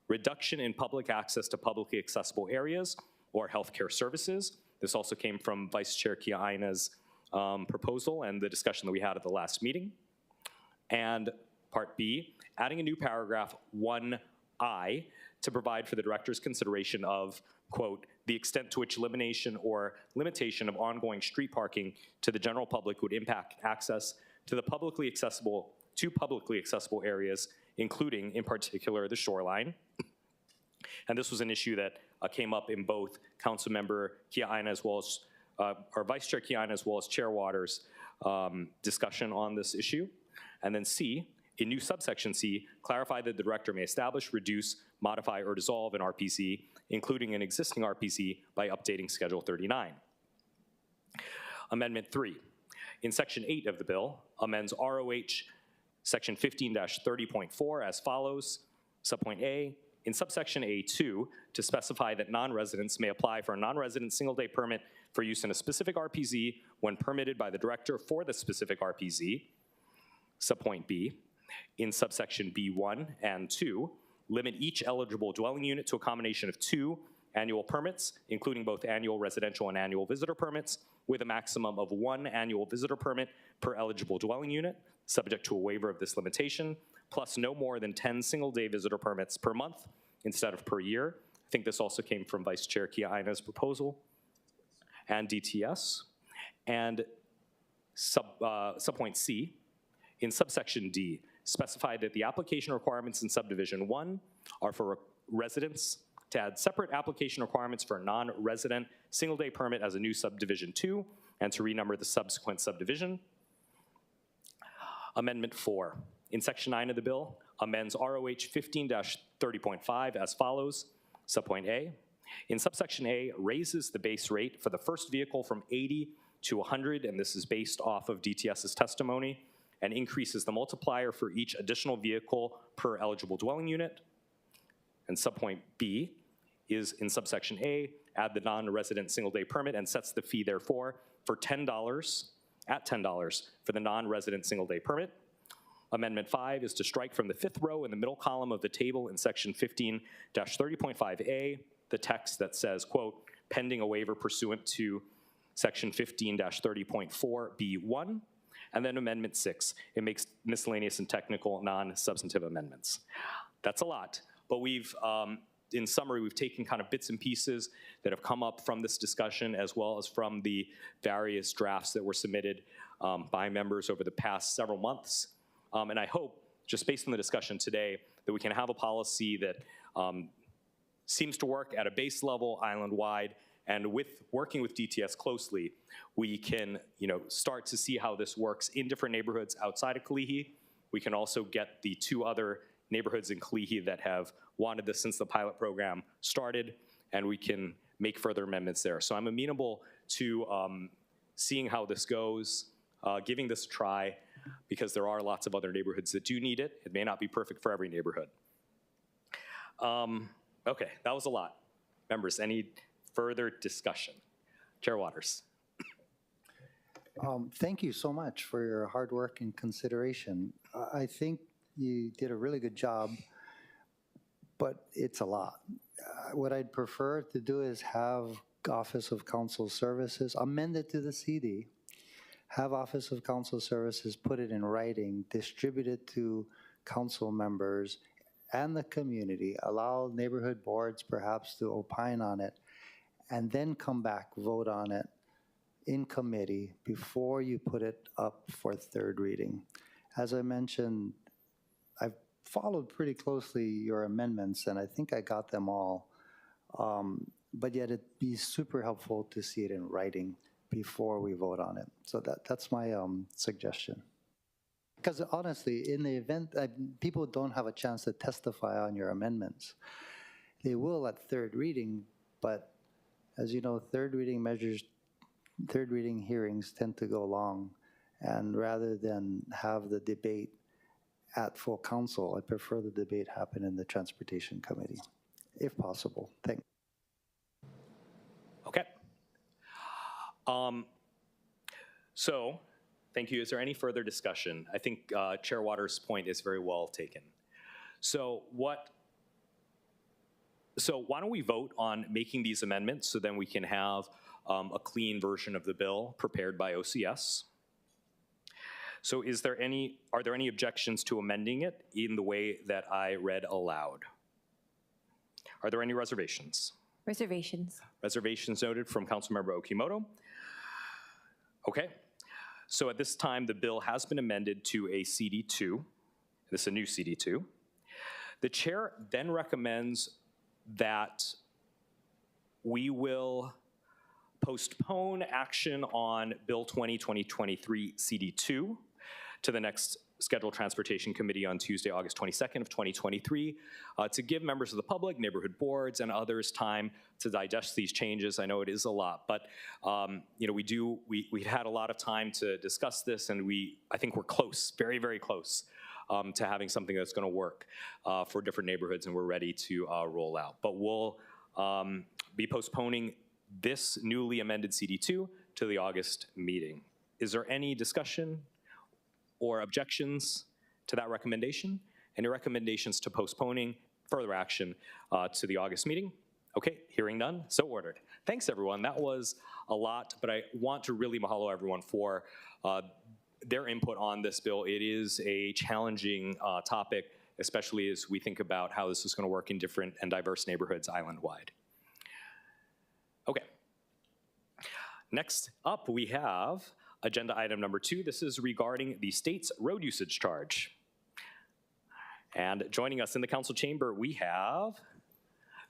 reduction in public access to publicly accessible areas or healthcare services. This also came from Vice Chair Kiaina's proposal and the discussion that we had at the last meeting. And Part B, adding a new paragraph 1I to provide for the director's consideration of, quote, the extent to which elimination or limitation of ongoing street parking to the general public would impact access to the publicly accessible areas, including, in particular, the shoreline. And this was an issue that came up in both Councilmember Kia'aina as well as, or Vice Chair Kia'aina as well as Chair Waters' discussion on this issue. And then C, in new subsection C, clarify that the director may establish, reduce, modify, or dissolve an RPC, including an existing RPC, by updating Schedule 39. Amendment 3. In Section 8 of the bill, amends ROH Section 15-30.4 as follows. Subpoint A, in subsection A2, to specify that non-residents may apply for a non-resident single-day permit for use in a specific RPZ when permitted by the director for the specific RPZ. Subpoint B, in subsection B1 and 2, limit each eligible dwelling unit to a combination of 2 annual permits, including both annual residential and annual visitor permits, with a maximum of 1 annual visitor permit per eligible dwelling unit, subject to a waiver of this limitation, plus no more than 10 single-day visitor permits per month instead of per year. I think this also came from Vice Chair Kia'aina's proposal, and DTS. And subpoint C, in subsection D, specify that the application requirements in subdivision 1 are for residents, to add separate application requirements for a non-resident single-day permit as a new subdivision 2, and to renumber the subsequent subdivision. Amendment 4. In Section 9 of the bill, amends ROH 15-30.5 as follows. Subpoint A. In subsection A, raises the base rate for the first vehicle from 80 to 100, and this is based off of DTS's testimony, and increases the multiplier for each additional vehicle per eligible dwelling unit. And subpoint B is in subsection A, add the non-resident single-day permit and sets the fee therefore for $10, at $10 for the non-resident single-day permit. Amendment 5 is to strike from the 5th row in the middle column of the table in section 15-30.5A, the text that says, quote, pending a waiver pursuant to section 15-30.4B1. And then Amendment 6, it makes miscellaneous and technical non-substantive amendments. That's a lot, but we've, in summary, we've taken kind of bits and pieces that have come up from this discussion as well as from the various drafts that were submitted by members over the past several months. And I hope, just based on the discussion today, that we can have a policy that seems to work at a base level, island-wide, and with working with DTS closely, we can start to see how this works in different neighborhoods outside of Kalihi. We can also get the 2 other neighborhoods in Kalihi that have wanted this since the pilot program started, and we can make further amendments there. So I'm amenable to seeing how this goes, giving this a try, because there are lots of other neighborhoods that do need it. It may not be perfect for every neighborhood. Okay, that was a lot. Members, any further discussion? Chair Waters. Thank you so much for your hard work and consideration. I think you did a really good job, but it's a lot. What I'd prefer to do is have Office of Council Services amend it to the CD, have Office of Council Services put it in writing, distribute it to council members and the community, allow neighborhood boards perhaps to opine on it, and then come back, vote on it in committee before you put it up for 3rd reading. As I mentioned, I've followed pretty closely your amendments, and I think I got them all. But yet it'd be super helpful to see it in writing before we vote on it. So that's my suggestion. Because honestly, in the event people don't have a chance to testify on your amendments, they will at 3rd reading, but as you know, 3rd reading hearings tend to go long, and rather than have the debate at full council, I prefer the debate happen in the Transportation Committee, if possible. Thanks. Okay. So, thank you. Is there any further discussion? I think Chair Waters' point is very well taken. So why don't we vote on making these amendments so then we can have a clean version of the bill prepared by OCS. So are there any objections to amending it in the way that I read aloud? Are there any reservations? Reservations. Reservations noted from Councilmember Okimoto. Okay. So at this time, the bill has been amended to a CD2. This is a new CD2. The chair then recommends that we will postpone action on Bill 2023 CD2 to the next scheduled Transportation Committee on Tuesday, August 22nd of 2023, to give members of the public, neighborhood boards, and others time to digest these changes. I know it is a lot, but we had a lot of time to discuss this, and I think we're close, very, very close, to having something that's going to work for different neighborhoods, and we're ready to roll out. But we'll be postponing this newly amended CD2 to the August meeting. Is there any discussion or objections to that recommendation? Any recommendations to postponing further action to the August meeting? Okay, hearing none, so ordered. Thanks, everyone. That was a lot, but I want to really mahalo everyone for their input on this bill. It is a challenging topic, especially as we think about how this is going to work in different and diverse neighborhoods island-wide. Okay. Next up, we have agenda item number 2. This is regarding the state's road usage charge. And joining us in the council chamber, we have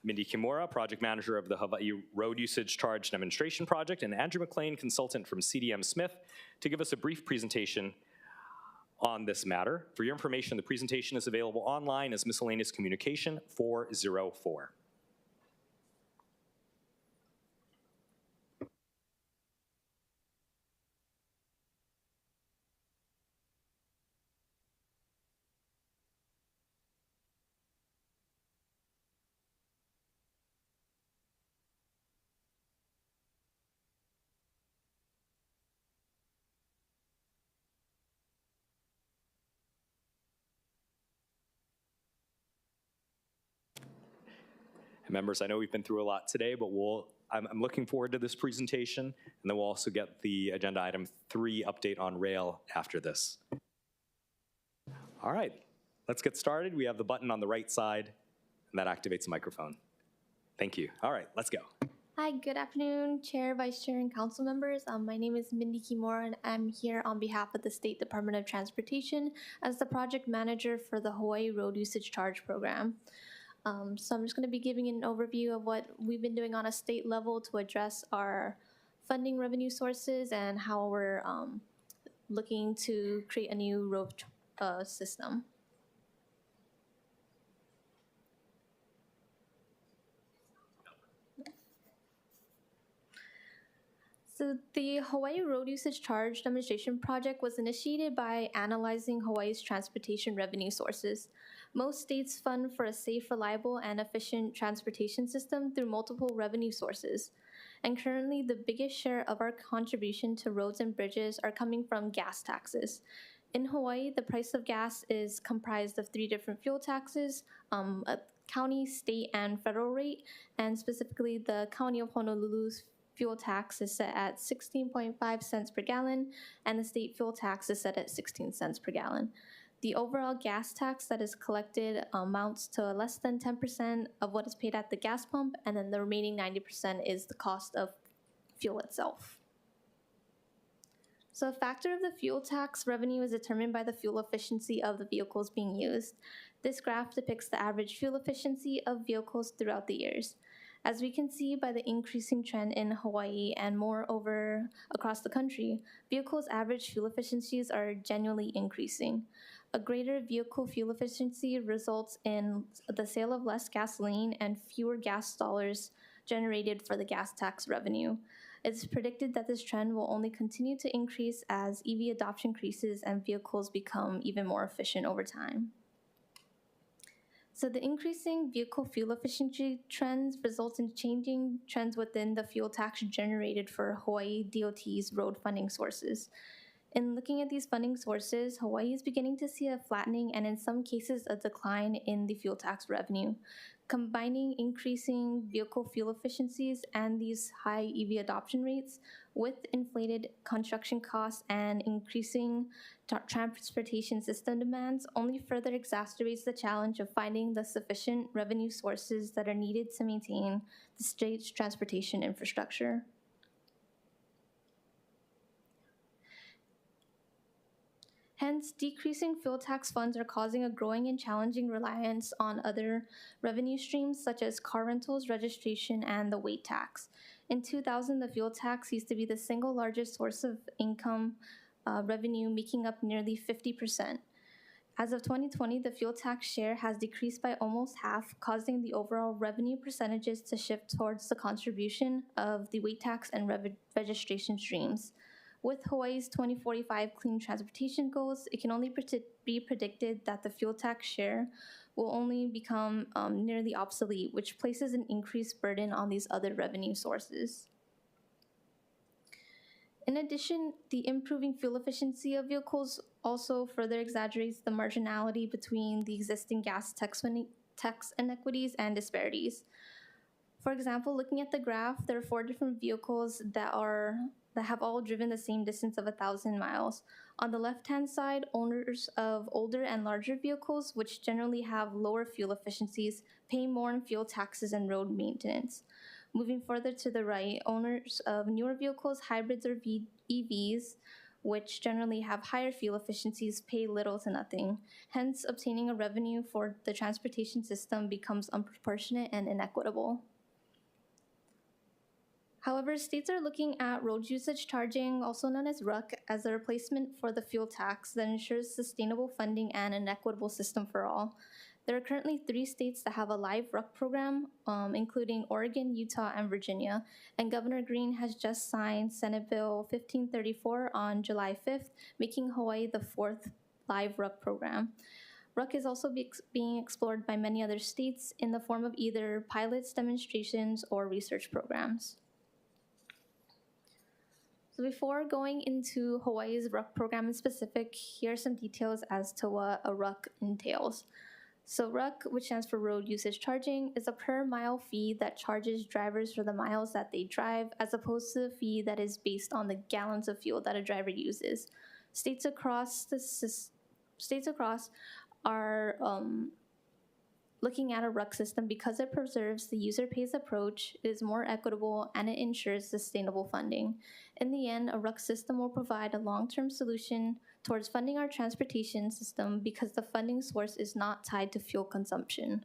Mindy Kimura, project manager of the Hawaii Road Usage Charge Demonstration Project, and Andrew McLean, consultant from CDM Smith, to give us a brief presentation on this matter. For your information, the presentation is available online as Miscellaneous Communication 404. Members, I know we've been through a lot today, but I'm looking forward to this presentation, and then we'll also get the agenda item 3 update on rail after this. All right, let's get started. We have the button on the right side, and that activates the microphone. Thank you. All right, let's go. Hi, good afternoon, Chair, Vice Chair, and Council members. My name is Mindy Kimura, and I'm here on behalf of the State Department of Transportation as the project manager for the Hawaii Road Usage Charge Program. So I'm just going to be giving an overview of what we've been doing on a state level to address our funding revenue sources and how we're looking to create a new road system. So the Hawaii Road Usage Charge Demonstration Project was initiated by analyzing Hawaii's transportation revenue sources. Most states fund for a safe, reliable, and efficient transportation system through multiple revenue sources. And currently, the biggest share of our contribution to roads and bridges are coming from gas taxes. In Hawaii, the price of gas is comprised of 3 different fuel taxes, a county, state, and federal rate, and specifically the County of Honolulu's fuel tax is set at 16.5 cents per gallon, and the state fuel tax is set at 16 cents per gallon. The overall gas tax that is collected amounts to less than 10% of what is paid at the gas pump, and then the remaining 90% is the cost of fuel itself. So a factor of the fuel tax revenue is determined by the fuel efficiency of the vehicles being used. This graph depicts the average fuel efficiency of vehicles throughout the years. As we can see by the increasing trend in Hawaii and moreover across the country, vehicles' average fuel efficiencies are genuinely increasing. A greater vehicle fuel efficiency results in the sale of less gasoline and fewer gas dollars generated for the gas tax revenue. It's predicted that this trend will only continue to increase as EV adoption increases and vehicles become even more efficient over time. So the increasing vehicle fuel efficiency trends results in changing trends within the fuel tax generated for Hawaii DOT's road funding sources. In looking at these funding sources, Hawaii is beginning to see a flattening and in some cases a decline in the fuel tax revenue. Combining increasing vehicle fuel efficiencies and these high EV adoption rates with inflated construction costs and increasing transportation system demands only further exacerbates the challenge of finding the sufficient revenue sources that are needed to maintain the state's transportation infrastructure. Hence, decreasing fuel tax funds are causing a growing and challenging reliance on other revenue streams such as car rentals, registration, and the weight tax. In 2000, the fuel tax used to be the single largest source of income revenue, making up nearly 50%. As of 2020, the fuel tax share has decreased by almost half, causing the overall revenue percentages to shift towards the contribution of the weight tax and registration streams. With Hawaii's 2045 clean transportation goals, it can only be predicted that the fuel tax share will only become nearly obsolete, which places an increased burden on these other revenue sources. In addition, the improving fuel efficiency of vehicles also further exaggerates the marginality between the existing gas tax inequities and disparities. For example, looking at the graph, there are 4 different vehicles that have all driven the same distance of 1,000 miles. On the left-hand side, owners of older and larger vehicles, which generally have lower fuel efficiencies, pay more in fuel taxes and road maintenance. Moving further to the right, owners of newer vehicles, hybrids or EVs, which generally have higher fuel efficiencies, pay little to nothing. Hence, obtaining a revenue for the transportation system becomes unproportionate and inequitable. However, states are looking at road usage charging, also known as RUC, as a replacement for the fuel tax that ensures sustainable funding and an equitable system for all. There are currently 3 states that have a live RUC program, including Oregon, Utah, and Virginia, and Governor Green has just signed Senate Bill 1534 on July 5th, making Hawaii the 4th live RUC program. RUC is also being explored by many other states in the form of either pilots, demonstrations, or research programs. So before going into Hawaii's RUC program in specific, here are some details as to what a RUC entails. So RUC, which stands for Road Usage Charging, is a per mile fee that charges drivers for the miles that they drive, as opposed to the fee that is based on the gallons of fuel that a driver uses. States across are looking at a RUC system because it preserves the user pays approach, it is more equitable, and it ensures sustainable funding. In the end, a RUC system will provide a long-term solution towards funding our transportation system because the funding source is not tied to fuel consumption.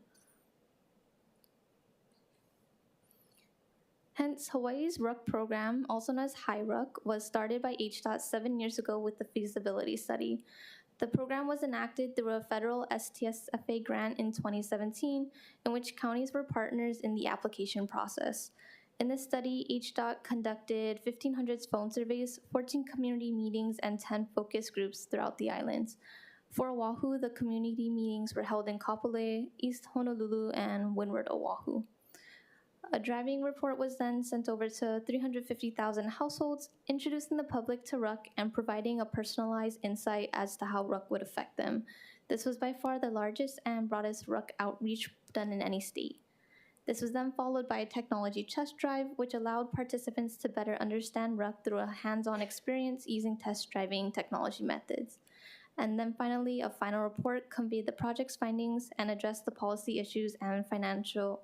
Hence, Hawaii's RUC program, also known as HIRUC, was started by HDOT 7 years ago with the feasibility study. The program was enacted through a federal STSFA grant in 2017, in which counties were partners in the application process. In this study, HDOT conducted 1,500 phone surveys, 14 community meetings, and 10 focus groups throughout the islands. For Oahu, the community meetings were held in Kapolei, East Honolulu, and Windward Oahu. A driving report was then sent over to 350,000 households, introducing the public to RUC and providing a personalized insight as to how RUC would affect them. This was by far the largest and broadest RUC outreach done in any state. This was then followed by a technology test drive, which allowed participants to better understand RUC through a hands-on experience using test driving technology methods. And then finally, a final report conveyed the project's findings and addressed the policy issues and final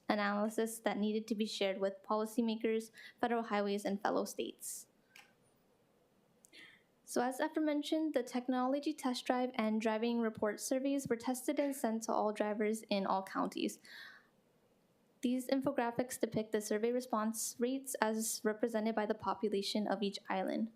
analysis that needed to be shared with policymakers, federal highways, and fellow states. So as aforementioned, the technology test drive and driving report surveys were tested and sent to all drivers in all counties. These infographics depict the survey response rates as represented by the population of each island.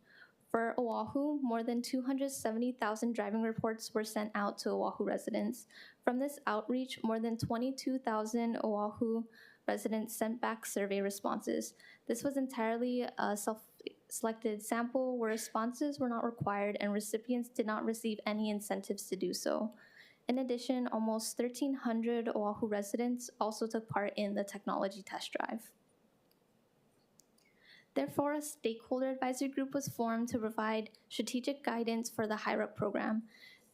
For Oahu, more than 270,000 driving reports were sent out to Oahu residents. From this outreach, more than 22,000 Oahu residents sent back survey responses. This was entirely a self-selected sample where responses were not required and recipients did not receive any incentives to do so. In addition, almost 1,300 Oahu residents also took part in the technology test drive. Therefore, a stakeholder advisory group was formed to provide strategic guidance for the HIRUC program.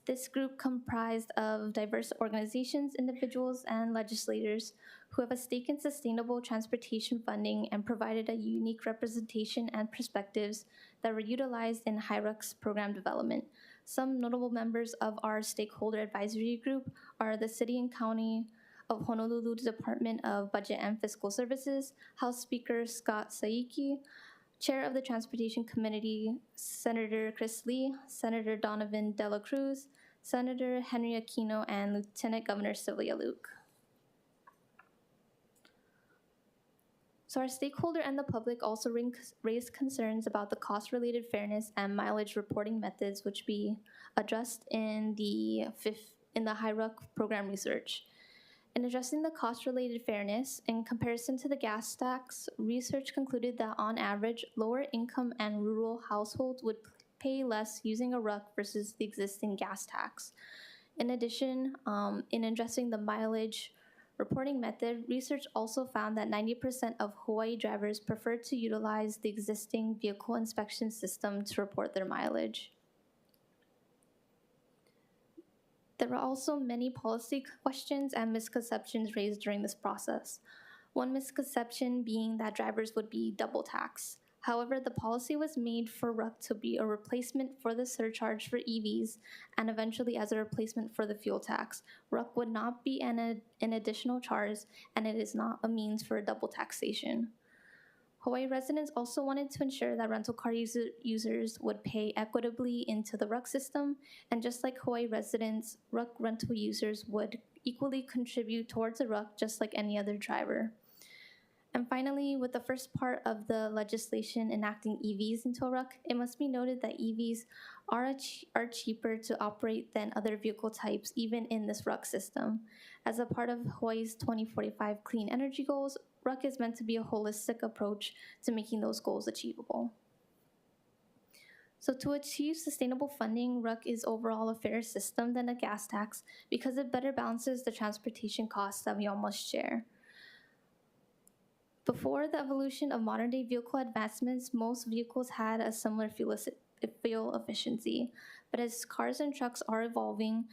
This group comprised of diverse organizations, individuals, and legislators who have a stake in sustainable transportation funding and provided a unique representation and perspectives that were utilized in HIRUC's program development. Some notable members of our stakeholder advisory group are the City and County of Honolulu Department of Budget and Fiscal Services, House Speaker Scott Saiki, Chair of the Transportation Committee, Senator Chris Lee, Senator Donovan Dela Cruz, Senator Henry Aquino, and Lieutenant Governor Sylvia Luke. So our stakeholder and the public also raised concerns about the cost-related fairness and mileage reporting methods, which we addressed in the HIRUC program research. In addressing the cost-related fairness, in comparison to the gas tax, research concluded that on average, lower income and rural households would pay less using a RUC versus the existing gas tax. In addition, in addressing the mileage reporting method, research also found that 90% of Hawaii drivers prefer to utilize the existing vehicle inspection system to report their mileage. There were also many policy questions and misconceptions raised during this process. One misconception being that drivers would be double taxed. However, the policy was made for RUC to be a replacement for the surcharge for EVs and eventually as a replacement for the fuel tax. RUC would not be an additional charge, and it is not a means for a double taxation. Hawaii residents also wanted to ensure that rental car users would pay equitably into the RUC system, and just like Hawaii residents, RUC rental users would equally contribute towards the RUC just like any other driver. And finally, with the first part of the legislation enacting EVs into a RUC, it must be noted that EVs are cheaper to operate than other vehicle types, even in this RUC system. As a part of Hawaii's 2045 clean energy goals, RUC is meant to be a holistic approach to making those goals achievable. So to achieve sustainable funding, RUC is overall a fairer system than a gas tax because it better balances the transportation costs that we all must share. Before the evolution of modern-day vehicle advancements, most vehicles had a similar fuel efficiency. But as cars and trucks are evolving,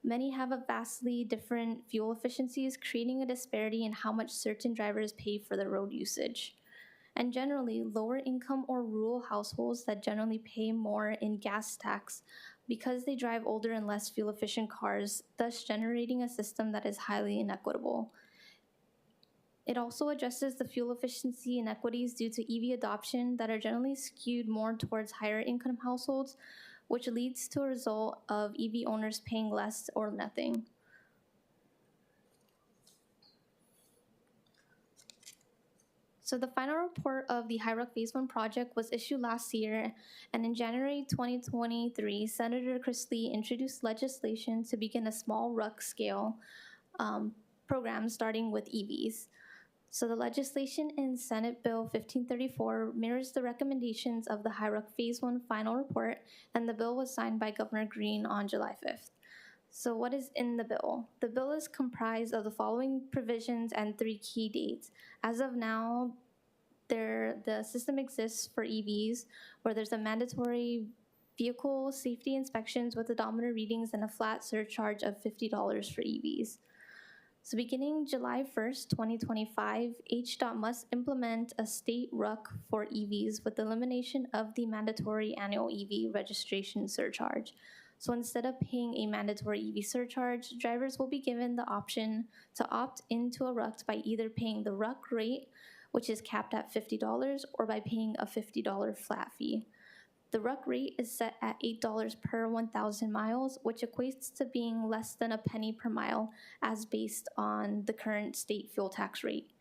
many have a vastly different fuel efficiencies, creating a disparity in how much certain drivers pay for their road usage. And generally, lower income or rural households that generally pay more in gas tax because they drive older and less fuel-efficient cars, thus generating a system that is highly inequitable. It also addresses the fuel efficiency inequities due to EV adoption that are generally skewed more towards higher income households, which leads to a result of EV owners paying less or nothing. So the final report of the HIRUC Phase 1 project was issued last year, and in January 2023, Senator Chris Lee introduced legislation to begin a small RUC scale program starting with EVs. So the legislation in Senate Bill 1534 mirrors the recommendations of the HIRUC Phase 1 final report, and the bill was signed by Governor Green on July 5th. So what is in the bill? The bill is comprised of the following provisions and 3 key dates. As of now, the system exists for EVs, where there's a mandatory vehicle safety inspections with odometer readings and a flat surcharge of $50 for EVs. So beginning July 1st, 2025, HDOT must implement a state RUC for EVs with the elimination of the mandatory annual EV registration surcharge. So instead of paying a mandatory EV surcharge, drivers will be given the option to opt into a RUC by either paying the RUC rate, which is capped at $50, or by paying a $50 flat fee. The RUC rate is set at $8 per 1,000 miles, which equates to being less than a penny per mile as based on the current state fuel tax rate.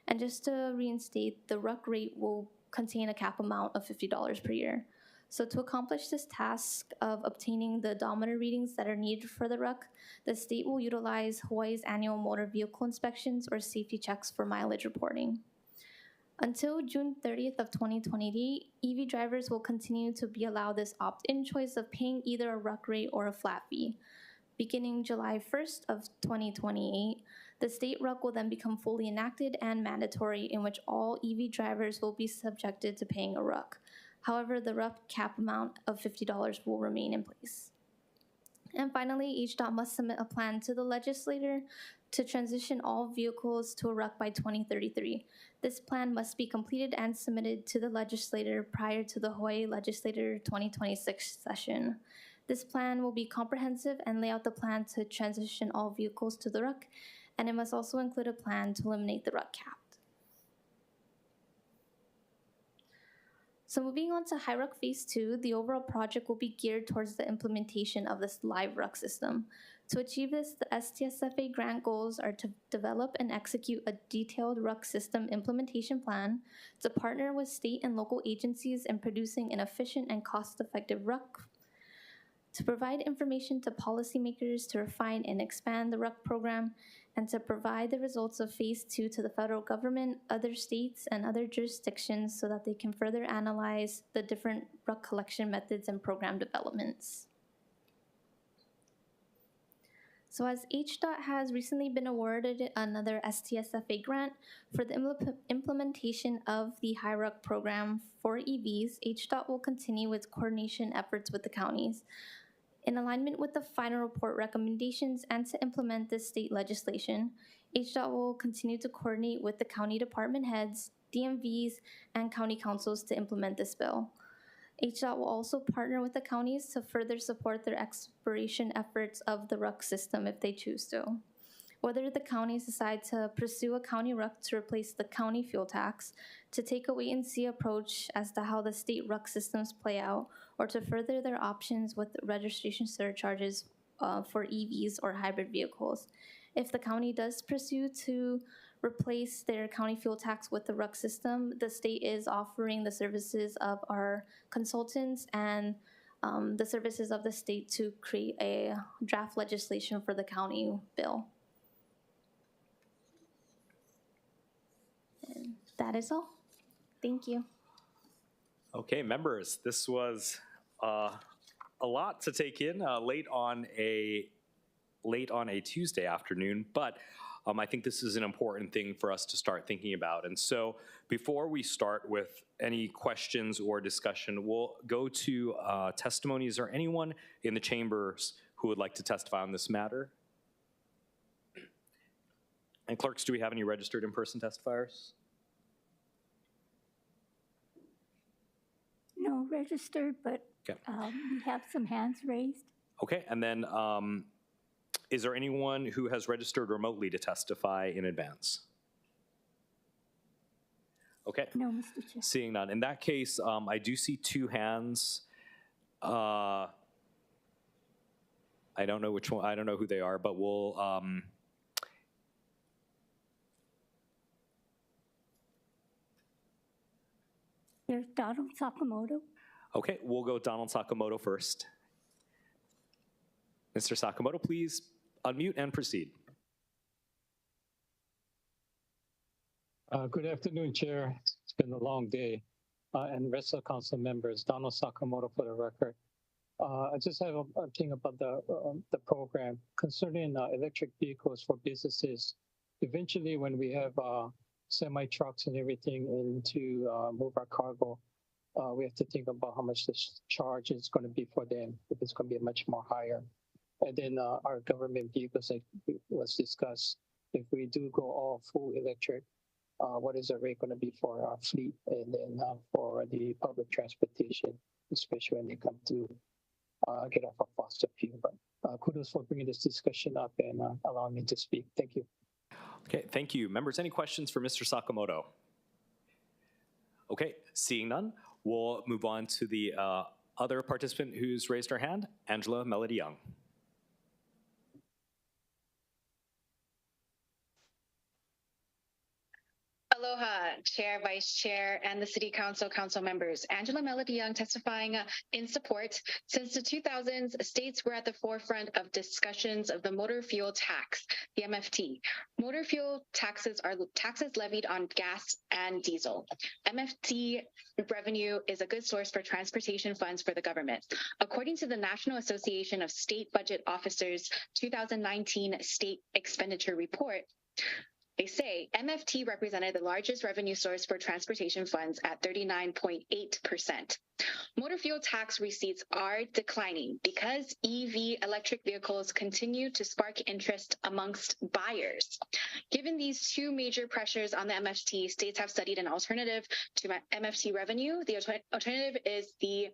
And just to reinstate, the RUC rate will contain a cap amount of $50 per year. So to accomplish this task of obtaining the odometer readings that are needed for the RUC, the state will utilize Hawaii's annual motor vehicle inspections or safety checks for mileage reporting. Until June 30th of 2028, EV drivers will continue to be allowed this opt-in choice of paying either a RUC rate or a flat fee. Beginning July 1st of 2028, the state RUC will then become fully enacted and mandatory, in which all EV drivers will be subjected to paying a RUC. However, the RUC cap amount of $50 will remain in place. And finally, HDOT must submit a plan to the legislator to transition all vehicles to a RUC by 2033. This plan must be completed and submitted to the legislator prior to the Hawaii Legislature 2026 session. This plan will be comprehensive and lay out the plan to transition all vehicles to the RUC, and it must also include a plan to eliminate the RUC cap. So moving on to High RUC Phase 2, the overall project will be geared towards the implementation of this live RUC system. To achieve this, the STSFA grant goals are to develop and execute a detailed RUC system implementation plan, to partner with state and local agencies in producing an efficient and cost-effective RUC, to provide information to policymakers to refine and expand the RUC program, and to provide the results of Phase 2 to the federal government, other states, and other jurisdictions so that they can further analyze the different RUC collection methods and program developments. So as HDOT has recently been awarded another STSFA grant for the implementation of the High RUC program for EVs, HDOT will continue its coordination efforts with the counties. In alignment with the final report recommendations and to implement this state legislation, HDOT will continue to coordinate with the county department heads, DMVs, and county councils to implement this bill. HDOT will also partner with the counties to further support their exploration efforts of the RUC system if they choose to. Whether the counties decide to pursue a county RUC to replace the county fuel tax, to take a wait-and-see approach as to how the state RUC systems play out, or to further their options with registration surcharges for EVs or hybrid vehicles. If the county does pursue to replace their county fuel tax with the RUC system, the state is offering the services of our consultants and the services of the state to create a draft legislation for the county bill. And that is all. Thank you. Okay, members, this was a lot to take in late on a Tuesday afternoon, but I think this is an important thing for us to start thinking about. And so before we start with any questions or discussion, we'll go to testimony. Is there anyone in the chambers who would like to testify on this matter? And clerks, do we have any registered in-person testifiers? No registered, but Okay. We have some hands raised. Okay, and then is there anyone who has registered remotely to testify in advance? Okay. No, Mr. Chair. Seeing none. In that case, I do see two hands. I don't know which one, I don't know who they are, but we'll, There's Donald Sakamoto. okay, we'll go Donald Sakamoto first. Mr. Sakamoto, please unmute and proceed. Good afternoon, Chair. It's been a long day. And rest of council members, Donald Sakamoto for the record. I just have a thing about the program concerning electric vehicles for businesses. Eventually, when we have semi trucks and everything in to move our cargo, we have to think about how much the charge is going to be for them, if it's going to be much more higher. And then our government vehicles, like was discussed, if we do go all full electric, what is the rate going to be for our fleet, and then for the public transportation, especially when they come to get off of fossil fuel. But kudos for bringing this discussion up and allowing me to speak. Thank you. Okay, thank you. Members, any questions for Mr. Sakamoto? Okay, seeing none, we'll move on to the other participant who's raised her hand, Angela Melody Young. Aloha, Chair, Vice Chair, and the City Council, council members. Angela Melody Young testifying in support. Since the 2000s, states were at the forefront of discussions of the motor fuel tax, the MFT. Motor fuel taxes are taxes levied on gas and diesel. MFT revenue is a good source for transportation funds for the government. According to the National Association of State Budget Officers 2019 State Expenditure Report, they say MFT represented the largest revenue source for transportation funds at 39.8%. Motor fuel tax receipts are declining because EV electric vehicles continue to spark interest amongst buyers. Given these two major pressures on the MFT, states have studied an alternative to MFT revenue. The alternative is the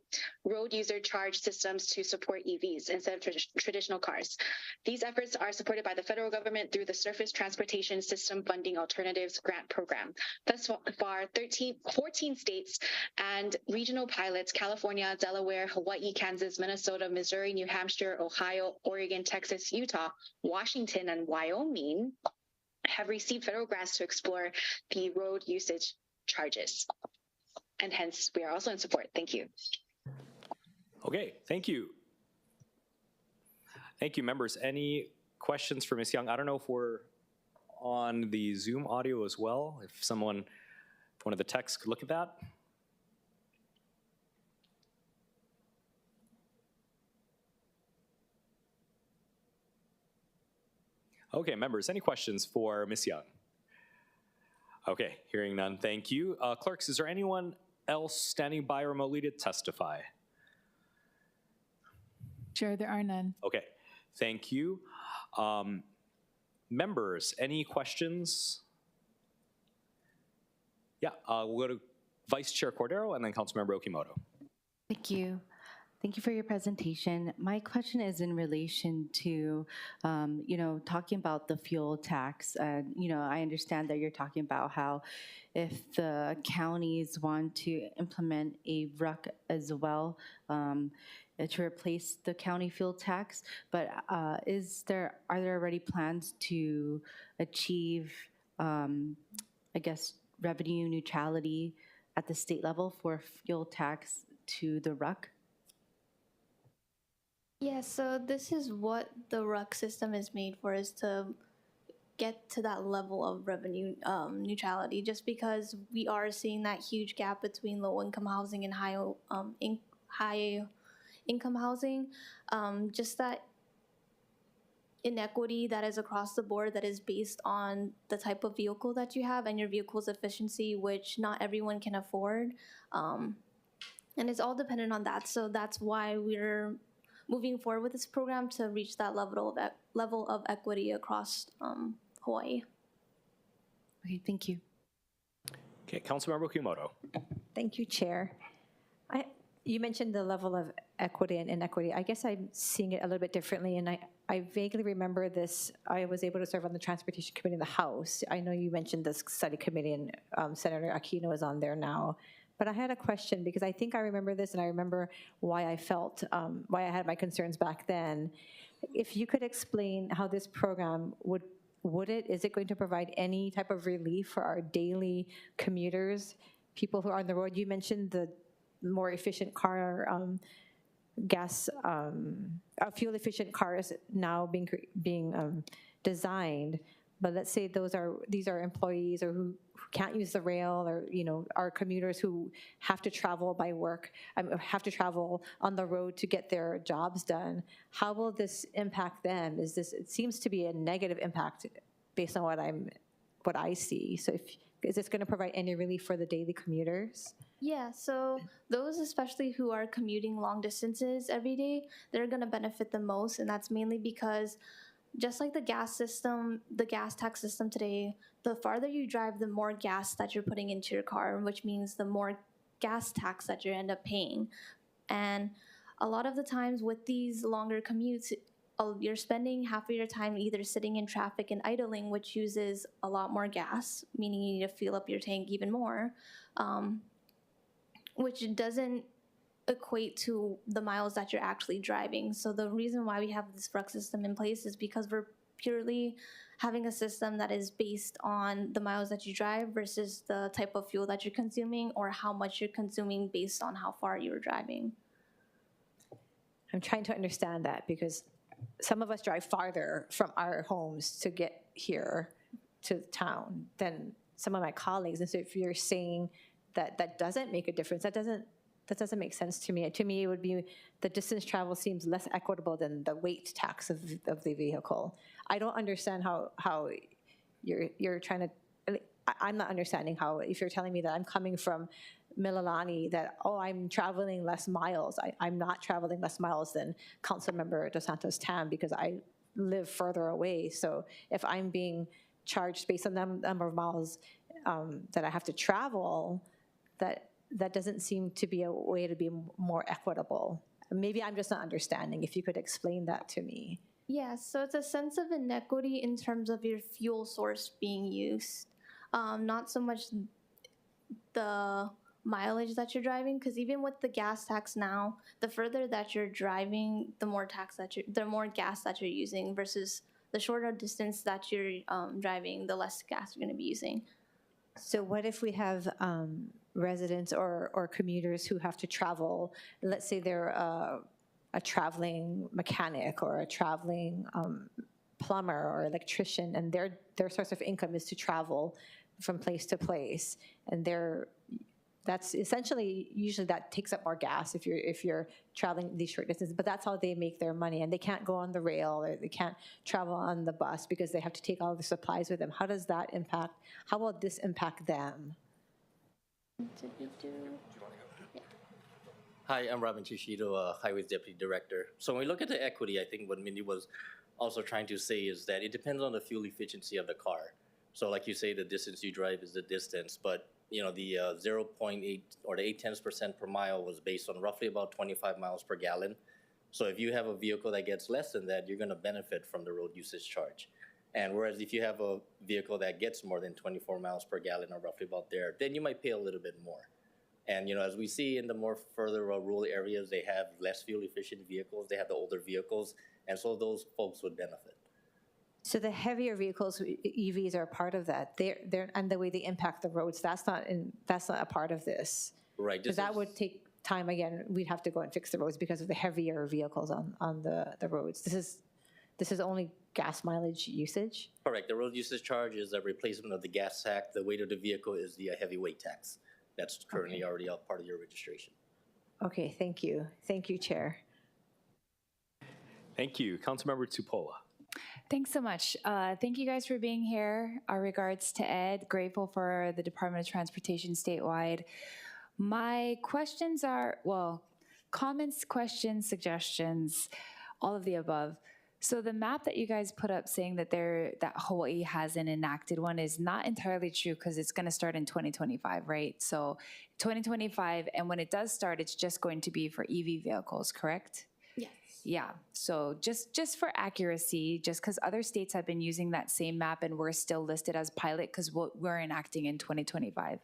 road user charge systems to support EVs instead of traditional cars. These efforts are supported by the federal government through the Surface Transportation System Funding Alternatives Grant Program. Thus far, 14 states and regional pilots, California, Delaware, Hawaii, Kansas, Minnesota, Missouri, New Hampshire, Ohio, Oregon, Texas, Utah, Washington, and Wyoming have received federal grants to explore the road usage charges. And hence, we are also in support. Thank you. Okay, thank you. Thank you, members. Any questions for Ms. Young? I don't know if we're on the Zoom audio as well. If someone, one of the techs could look at that. Okay, members, any questions for Ms. Young? Okay, hearing none, thank you. Clerks, is there anyone else standing by remotely to testify? Chair, there are none. Okay, thank you. Members, any questions? Yeah, we'll go to Vice Chair Cordero and then Councilmember Okimoto. Thank you. Thank you for your presentation. My question is in relation to, talking about the fuel tax. I understand that you're talking about how if the counties want to implement a RUC as well to replace the county fuel tax, but are there already plans to achieve, revenue neutrality at the state level for fuel tax to the RUC? Yeah, so this is what the RUC system is made for, is to get to that level of revenue neutrality, just because we are seeing that huge gap between low-income housing and high-income housing. Just that inequity that is across the board, that is based on the type of vehicle that you have and your vehicle's efficiency, which not everyone can afford. And it's all dependent on that. So that's why we're moving forward with this program, to reach that level of equity across Hawaii. Okay, thank you. Okay, Councilmember Okimoto. Thank you, Chair. You mentioned the level of equity and inequity. I guess I'm seeing it a little bit differently, and I vaguely remember this. I was able to serve on the Transportation Committee in the House. I know you mentioned this study committee, and Senator Aquino is on there now. But I had a question, because I think I remember this, and I remember why I had my concerns back then. If you could explain how this program is it going to provide any type of relief for our daily commuters, people who are on the road? You mentioned the more efficient car, fuel efficient cars now being designed. But let's say these are employees or who can't use the rail, or are commuters who have to travel by work, have to travel on the road to get their jobs done. How will this impact them? It seems to be a negative impact based on what I see. So is this going to provide any relief for the daily commuters? Yeah, so those especially who are commuting long distances every day, they're going to benefit the most, and that's mainly because just like the gas tax system today, the farther you drive, the more gas that you're putting into your car, which means the more gas tax that you end up paying. And a lot of the times with these longer commutes, you're spending half of your time either sitting in traffic and idling, which uses a lot more gas, meaning you need to fill up your tank even more, which doesn't equate to the miles that you're actually driving. So the reason why we have this RUC system in place is because we're purely having a system that is based on the miles that you drive versus the type of fuel that you're consuming, or how much you're consuming based on how far you're driving. I'm trying to understand that, because some of us drive farther from our homes to get here to town than some of my colleagues. And so if you're saying that doesn't make a difference, that doesn't make sense to me. To me, it would be the distance travel seems less equitable than the weight tax of the vehicle. I don't understand how you're trying to. I'm not understanding how, if you're telling me that I'm coming from Mililani that, oh, I'm traveling less miles. I'm not traveling less miles than Councilmember Dos Santos Tam because I live further away. So if I'm being charged based on the number of miles that I have to travel, that doesn't seem to be a way to be more equitable. Maybe I'm just not understanding. If you could explain that to me. Yeah, so it's a sense of inequity in terms of your fuel source being used, not so much the mileage that you're driving, because even with the gas tax now, the further that you're driving, the more gas that you're using, versus the shorter distance that you're driving, the less gas you're going to be using. So what if we have residents or commuters who have to travel? Let's say they're a traveling mechanic or a traveling plumber or electrician, and their source of income is to travel from place to place, and that's essentially, usually that takes up more gas if you're traveling these short distances, but that's how they make their money, and they can't go on the rail or they can't travel on the bus because they have to take all the supplies with them. How does that impact, how will this impact them? Hi, I'm Robin Chishido, Highways Deputy Director. So when we look at the equity, I think what Mindy was also trying to say is that it depends on the fuel efficiency of the car. So like you say, the distance you drive is the distance, but you know, the 0.8 or the 0.8% per mile was based on roughly about 25 miles per gallon. So if you have a vehicle that gets less than that, you're going to benefit from the road usage charge. And whereas if you have a vehicle that gets more than 24 miles per gallon or roughly about there, then you might pay a little bit more. And you know, as we see in the more further rural areas, they have less fuel efficient vehicles, they have the older vehicles, and so those folks would benefit. So the heavier vehicles, EVs, are part of that. They're and the way they impact the roads, that's not a part of this. Right. Because that would take time. Again, we'd have to go and fix the roads because of the heavier vehicles on the roads. This is only gas mileage usage? Correct. The road usage charge is a replacement of the gas tax. The weight of the vehicle is the heavyweight tax. That's currently already a part of your registration. Okay, thank you. Thank you, Chair. Thank you. Councilmember Tupola. Thanks so much. Thank you guys for being here. Our regards to Ed. Grateful for the Department of Transportation statewide. My questions are, well, comments, questions, suggestions, all of the above. So the map that you guys put up saying that Hawaii has an enacted one is not entirely true because it's going to start in 2025, right? So 2025, and when it does start, it's just going to be for EV vehicles, correct? Yes. Yeah, so just for accuracy, just because other states have been using that same map and we're still listed as pilot because we're enacting in 2025.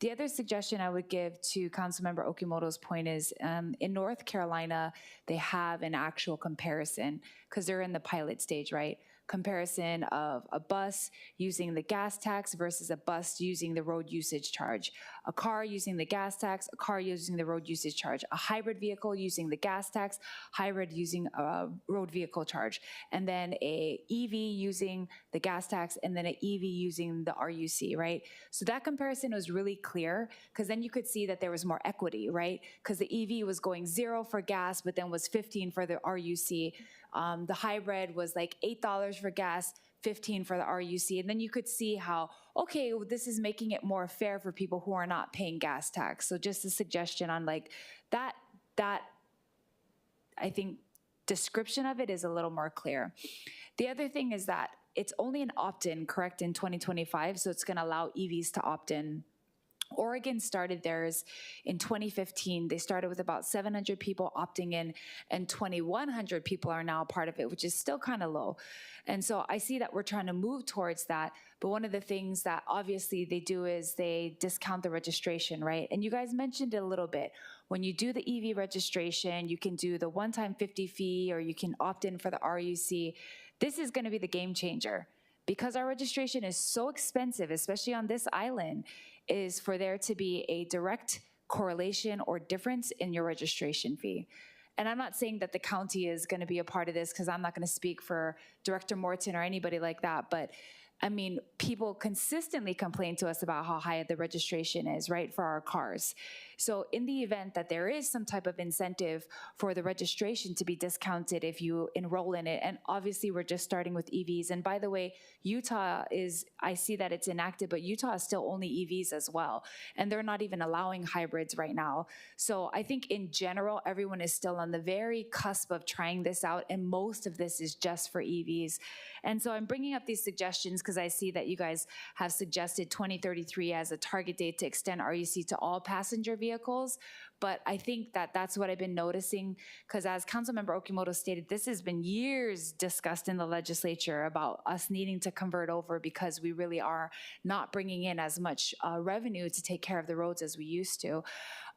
The other suggestion I would give to Councilmember Okimoto's point is in North Carolina, they have an actual comparison because they're in the pilot stage, right? Comparison of a bus using the gas tax versus a bus using the road usage charge, a car using the gas tax, a car using the road usage charge, a hybrid vehicle using the gas tax, hybrid using a road vehicle charge, and then a EV using the gas tax, and then an EV using the RUC, right? So that comparison was really clear because then you could see that there was more equity, right? Because the EV was going 0 for gas, but then was 15 for the RUC. The hybrid was like $8 for gas, 15 for the RUC. And then you could see how, okay, well, this is making it more fair for people who are not paying gas tax. So just a suggestion on like that I think description of it is a little more clear. The other thing is that it's only an opt-in, correct, in 2025. So it's going to allow EVs to opt in. Oregon started theirs in 2015. They started with about 700 people opting in, and 2,100 people are now part of it, which is still kind of low. And so I see that we're trying to move towards that. But one of the things that obviously they do is they discount the registration, right? And you guys mentioned it a little bit. When you do the EV registration, you can do the one-time 50 fee, or you can opt in for the RUC. This is going to be the game changer. Because our registration is so expensive, especially on this island, is for there to be a direct correlation or difference in your registration fee. And I'm not saying that the county is going to be a part of this because I'm not going to speak for Director Morton or anybody like that, but I mean, people consistently complain to us about how high the registration is, right, for our cars. So in the event that there is some type of incentive for the registration to be discounted if you enroll in it, and obviously we're just starting with EVs. And by the way, Utah is, I see that it's enacted, but Utah is still only EVs as well. And they're not even allowing hybrids right now. So I think in general, everyone is still on the very cusp of trying this out. And most of this is just for EVs. And so I'm bringing up these suggestions because I see that you guys have suggested 2033 as a target date to extend RUC to all passenger vehicles. But I think that that's what I've been noticing, because as Councilmember Okimoto stated, this has been years discussed in the legislature about us needing to convert over because we really are not bringing in as much revenue to take care of the roads as we used to.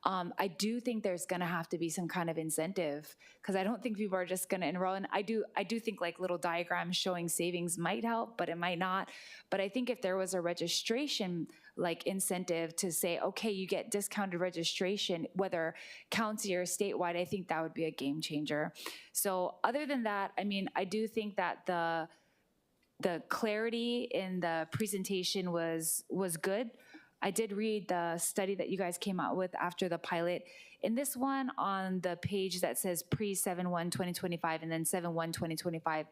I do think there's going to have to be some kind of incentive, because I don't think people are just going to enroll. And I do think like little diagrams showing savings might help, but it might not. But I think if there was a registration like incentive to say, okay, you get discounted registration, whether county or statewide, I think that would be a game changer. So other than that, I mean, I do think that the clarity in the presentation was good. I did read the study that you guys came out with after the pilot. In this one, on the page that says pre-7/1/2025 and then 7/1/2025,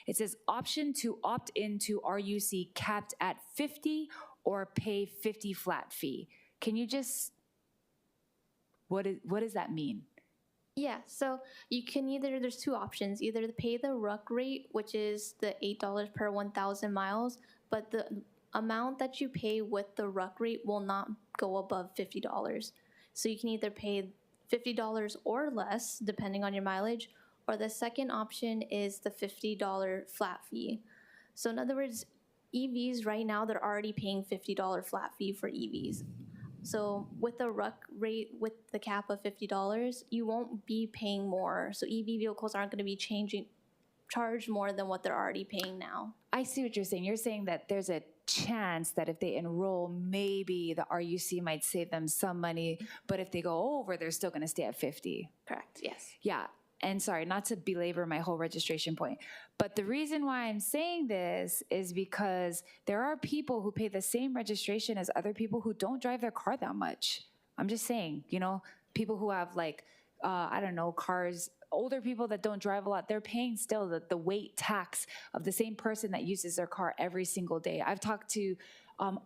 it says option to opt into RUC capped at 50 or pay 50 flat fee. Can you just, what does that mean? Yeah, so you can there's two options. Either pay the RUC rate, which is the $8 per 1,000 miles, but the amount that you pay with the RUC rate will not go above $50. So you can either pay $50 or less, depending on your mileage, or the second option is the $50 flat fee. So in other words, EVs right now, they're already paying $50 flat fee for EVs. So with the RUC rate, with the cap of $50, you won't be paying more. So EV vehicles aren't going to be charged more than what they're already paying now. I see what you're saying. You're saying that there's a chance that if they enroll, maybe the RUC might save them some money, but if they go over, they're still going to stay at 50. Correct, yes. Yeah. And sorry, not to belabor my whole registration point, but the reason why I'm saying this is because there are people who pay the same registration as other people who don't drive their car that much. I'm just saying, you know, people who have like, I don't know, cars, older people that don't drive a lot, they're paying still the weight tax of the same person that uses their car every single day. I've talked to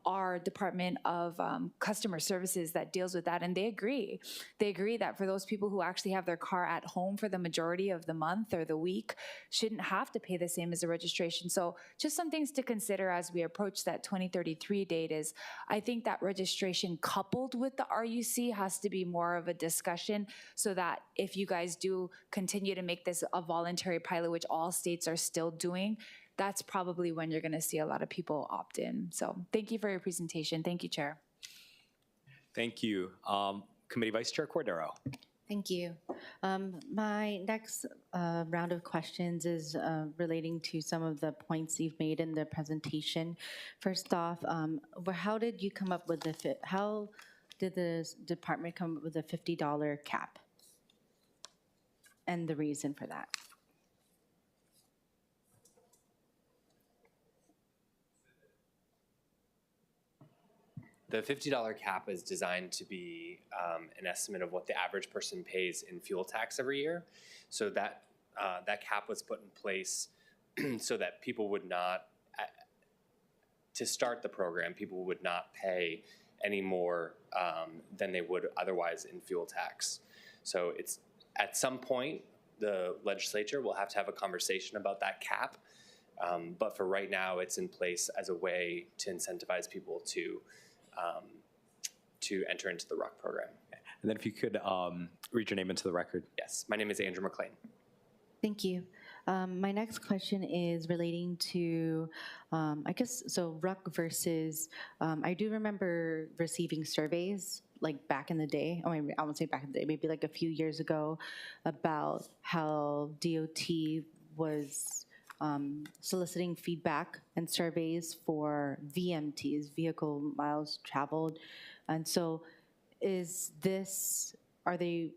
our Department of Customer Services that deals with that, and they agree. They agree that for those people who actually have their car at home for the majority of the month or the week, shouldn't have to pay the same as a registration. So just some things to consider as we approach that 2033 date is, I think that registration coupled with the RUC has to be more of a discussion, so that if you guys do continue to make this a voluntary pilot, which all states are still doing, that's probably when you're going to see a lot of people opt in. So thank you for your presentation. Thank you, Chair. Thank you. Committee Vice Chair Cordero. Thank you. My next round of questions is relating to some of the points you've made in the presentation. First off, how did you come up with how did the department come up with a $50 cap? And the reason for that? The $50 cap is designed to be an estimate of what the average person pays in fuel tax every year. So that cap was put in place so that people would not, to start the program, people would not pay any more than they would otherwise in fuel tax. So it's at some point the legislature will have to have a conversation about that cap. But for right now, it's in place as a way to incentivize people to enter into the RUC program. And then if you could read your name into the record. Yes, my name is Andrew McLean. Thank you. My next question is relating to, I guess, so RUC versus, I do remember receiving surveys like back in the day, I won't say back in the day, maybe like a few years ago, about how DOT was soliciting feedback and surveys for VMTs, vehicle miles traveled. And so is this, is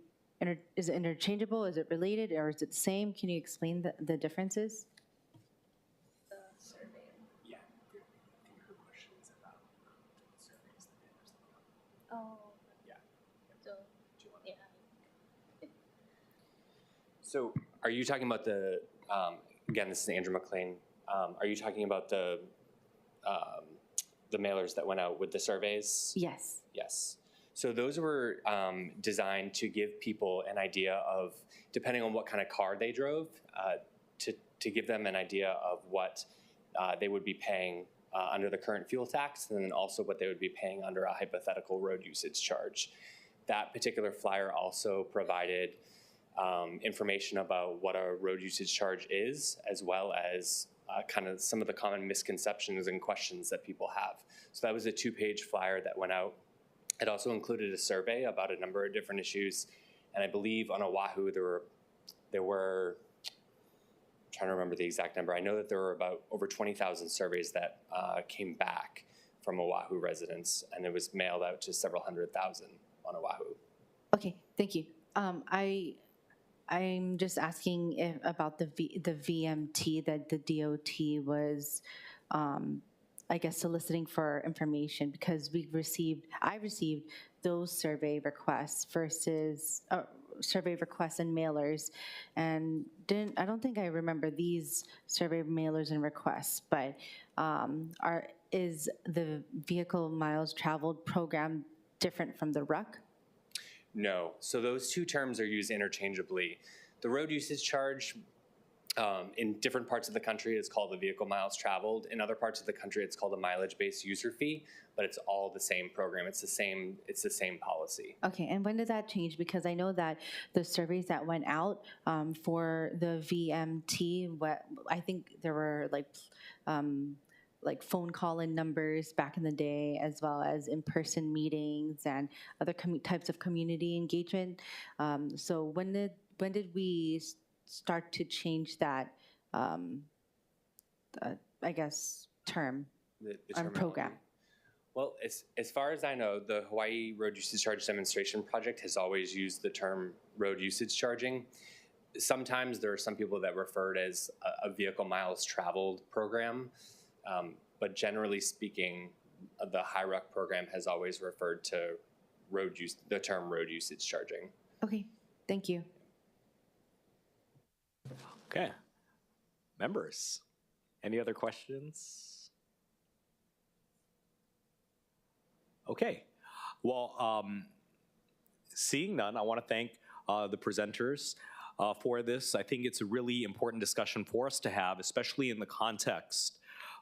it interchangeable? Is it related, or is it the same? Can you explain the differences? The survey. Yeah. Her question is about surveys. Oh. Yeah. So So are you talking about again, this is Andrew McLean. Are you talking about the mailers that went out with the surveys? Yes. Yes. So those were designed to give people an idea of, depending on what kind of car they drove, to give them an idea of what they would be paying under the current fuel tax, and then also what they would be paying under a hypothetical road usage charge. That particular flyer also provided information about what a road usage charge is, as well as kind of some of the common misconceptions and questions that people have. So that was a 2-page flyer that went out. It also included a survey about a number of different issues, and I believe on Oahu there were I'm trying to remember the exact number. I know that there were about over 20,000 surveys that came back from Oahu residents, and it was mailed out to several 100,000 on Oahu. Okay, thank you. I'm just asking about the VMT that the DOT was, I guess, soliciting for information, because I received those survey requests versus survey requests and mailers, and I don't think I remember these survey mailers and requests, but is the vehicle miles traveled program different from the RUC? No, so those two terms are used interchangeably. The road usage charge in different parts of the country is called the vehicle miles traveled. In other parts of the country, it's called a mileage-based user fee, but it's all the same program. It's the same policy. Okay, and when did that change? Because I know that the surveys that went out for the VMT, I think there were like phone call-in numbers back in the day, as well as in-person meetings and other types of community engagement. So when did we start to change that, I guess, term and program? Well, as far as I know, the Hawaii Road Usage Charge Demonstration Project has always used the term road usage charging. Sometimes there are some people that refer it as a vehicle miles traveled program, but generally speaking, the HIRUC program has always referred to the term road usage charging. Okay, thank you. Okay. Members, any other questions? Okay. Well, seeing none, I want to thank the presenters for this. I think it's a really important discussion for us to have, especially in the context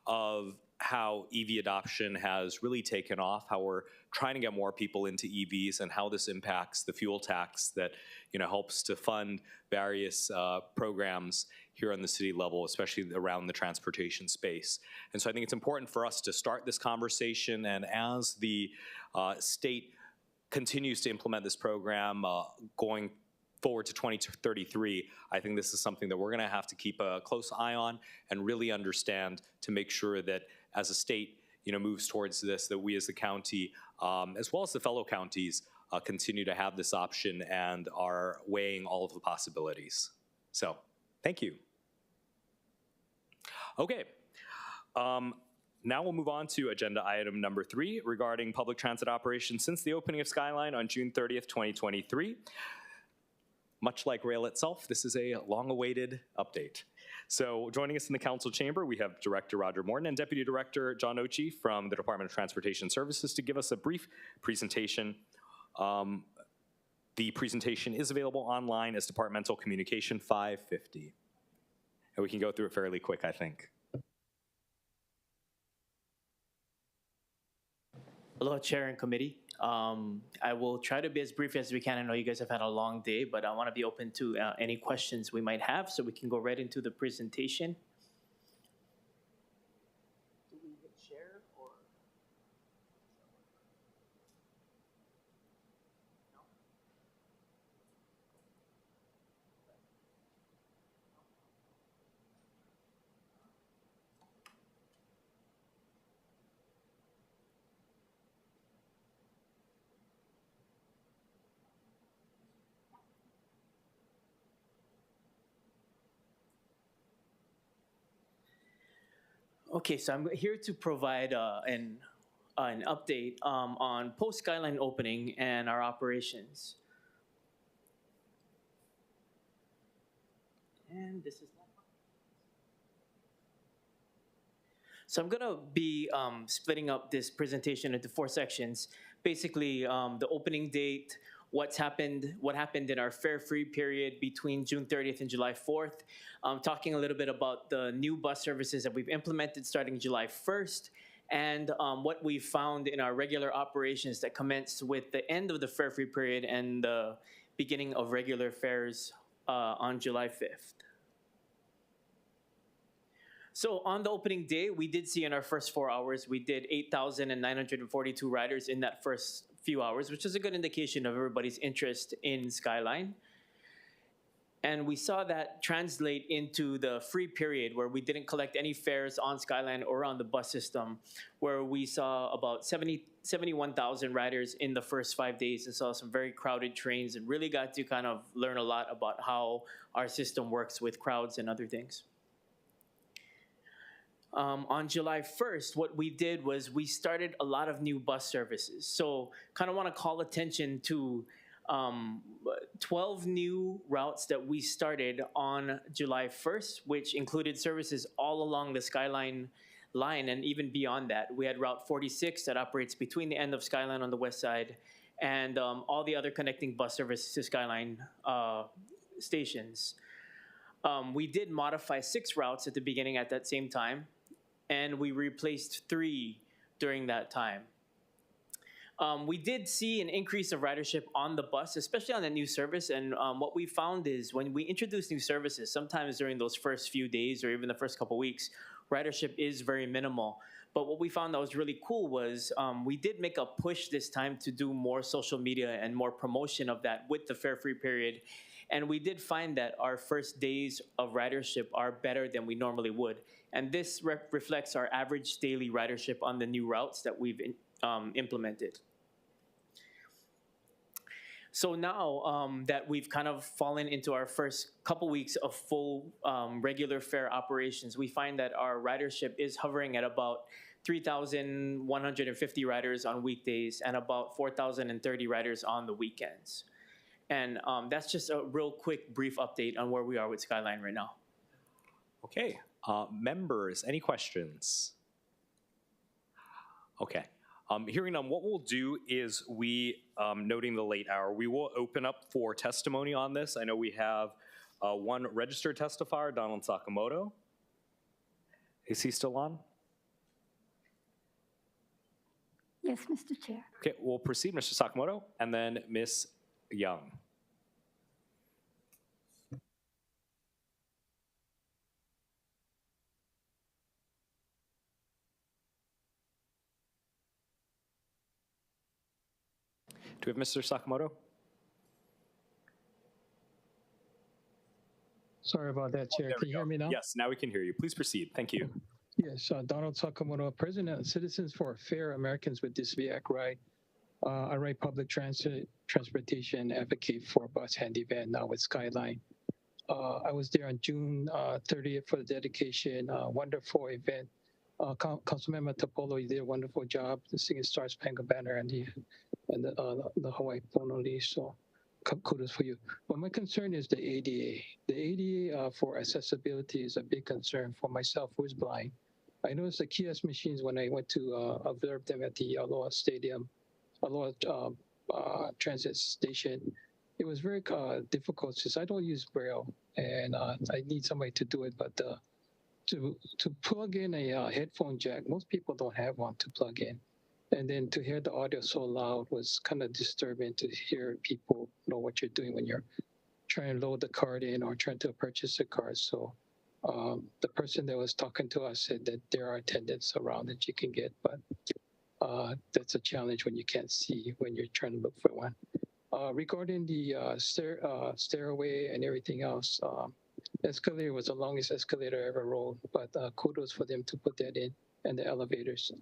of how EV adoption has really taken off, how we're trying to get more people into EVs, and how this impacts the fuel tax that helps to fund various programs here on the city level, especially around the transportation space. And so I think it's important for us to start this conversation, and as the state continues to implement this program going forward to 2033, I think this is something that we're going to have to keep a close eye on and really understand to make sure that as a state moves towards this, that we as the county, as well as the fellow counties, continue to have this option and are weighing all of the possibilities. So, thank you. Okay. Now we'll move on to agenda item number 3 regarding public transit operations since the opening of Skyline on June 30th, 2023. Much like rail itself, this is a long-awaited update. So joining us in the council chamber, we have Director Roger Morton and Deputy Director John Ochi from the Department of Transportation Services to give us a brief presentation. The presentation is available online as Departmental Communication 550. And we can go through it fairly quick, I think. Hello, Chair and Committee. I will try to be as brief as we can. I know you guys have had a long day, but I want to be open to any questions we might have, so we can go right into the presentation. Do we hit share or? Okay, so I'm here to provide an update on post-Skyline opening and our operations. And this is so I'm gonna be splitting up this presentation into 4 sections. Basically, the opening date, what happened in our fare-free period between June 30th and July 4th. Talking a little bit about the new bus services that we've implemented starting July 1st, and what we found in our regular operations that commenced with the end of the fare-free period and the beginning of regular fares on July 5th. So on the opening day, we did see in our first 4 hours, we did 8,942 riders in that first few hours, which is a good indication of everybody's interest in Skyline. And we saw that translate into the free period where we didn't collect any fares on Skyline or on the bus system, where we saw about 71,000 riders in the first 5 days and saw some very crowded trains and really got to kind of learn a lot about how our system works with crowds and other things. On July 1st, what we did was we started a lot of new bus services. So kind of want to call attention to 12 new routes that we started on July 1st, which included services all along the Skyline line and even beyond that. We had Route 46 that operates between the end of Skyline on the west side and all the other connecting bus services to Skyline stations. We did modify 6 routes at the beginning at that same time, and we replaced 3 during that time. We did see an increase of ridership on the bus, especially on the new service. And what we found is when we introduce new services, sometimes during those first few days or even the first couple weeks, ridership is very minimal. But what we found that was really cool was we did make a push this time to do more social media and more promotion of that with the fare-free period. And we did find that our first days of ridership are better than we normally would. And this reflects our average daily ridership on the new routes that we've implemented. So now that we've kind of fallen into our first couple weeks of full regular fare operations, we find that our ridership is hovering at about 3,150 riders on weekdays and about 4,030 riders on the weekends. And that's just a real quick, brief update on where we are with Skyline right now. Okay, members, any questions? Okay. Hearing none, what we'll do is noting the late hour, we will open up for testimony on this. I know we have one registered testifier, Donald Sakamoto. Is he still on? Yes, Mr. Chair. Okay, we'll proceed, Mr. Sakamoto, and then Ms. Young. Do we have Mr. Sakamoto? Sorry about that, Chair. Can you hear me now? Yes, now we can hear you. Please proceed. Thank you. Yes, Donald Sakamoto, President of Citizens for Fair Americans with Disabilities ride. I ride public transportation, advocate for bus handy van now with Skyline. I was there on June 30th for the dedication. Wonderful event. Councilmember Topolo, you did a wonderful job. The Singing Star Spangled Banner and the Hawaii Honolulu. So kudos for you. But my concern is the ADA. The ADA for accessibility is a big concern for myself, who is blind. I noticed the kiosk machines when I went to observe them at the Aloha transit station. It was very difficult since I don't use Braille and I need somebody to do it. But to plug in a headphone jack, most people don't have one to plug in. And then to hear the audio so loud was kind of disturbing to hear people know what you're doing when you're trying to load the card in or trying to purchase a card. So the person that was talking to us said that there are attendants around that you can get, but that's a challenge when you can't see when you're trying to look for one. Regarding the stairway and everything else, escalator was the longest escalator I ever rode, but kudos for them to put that in, and the elevators.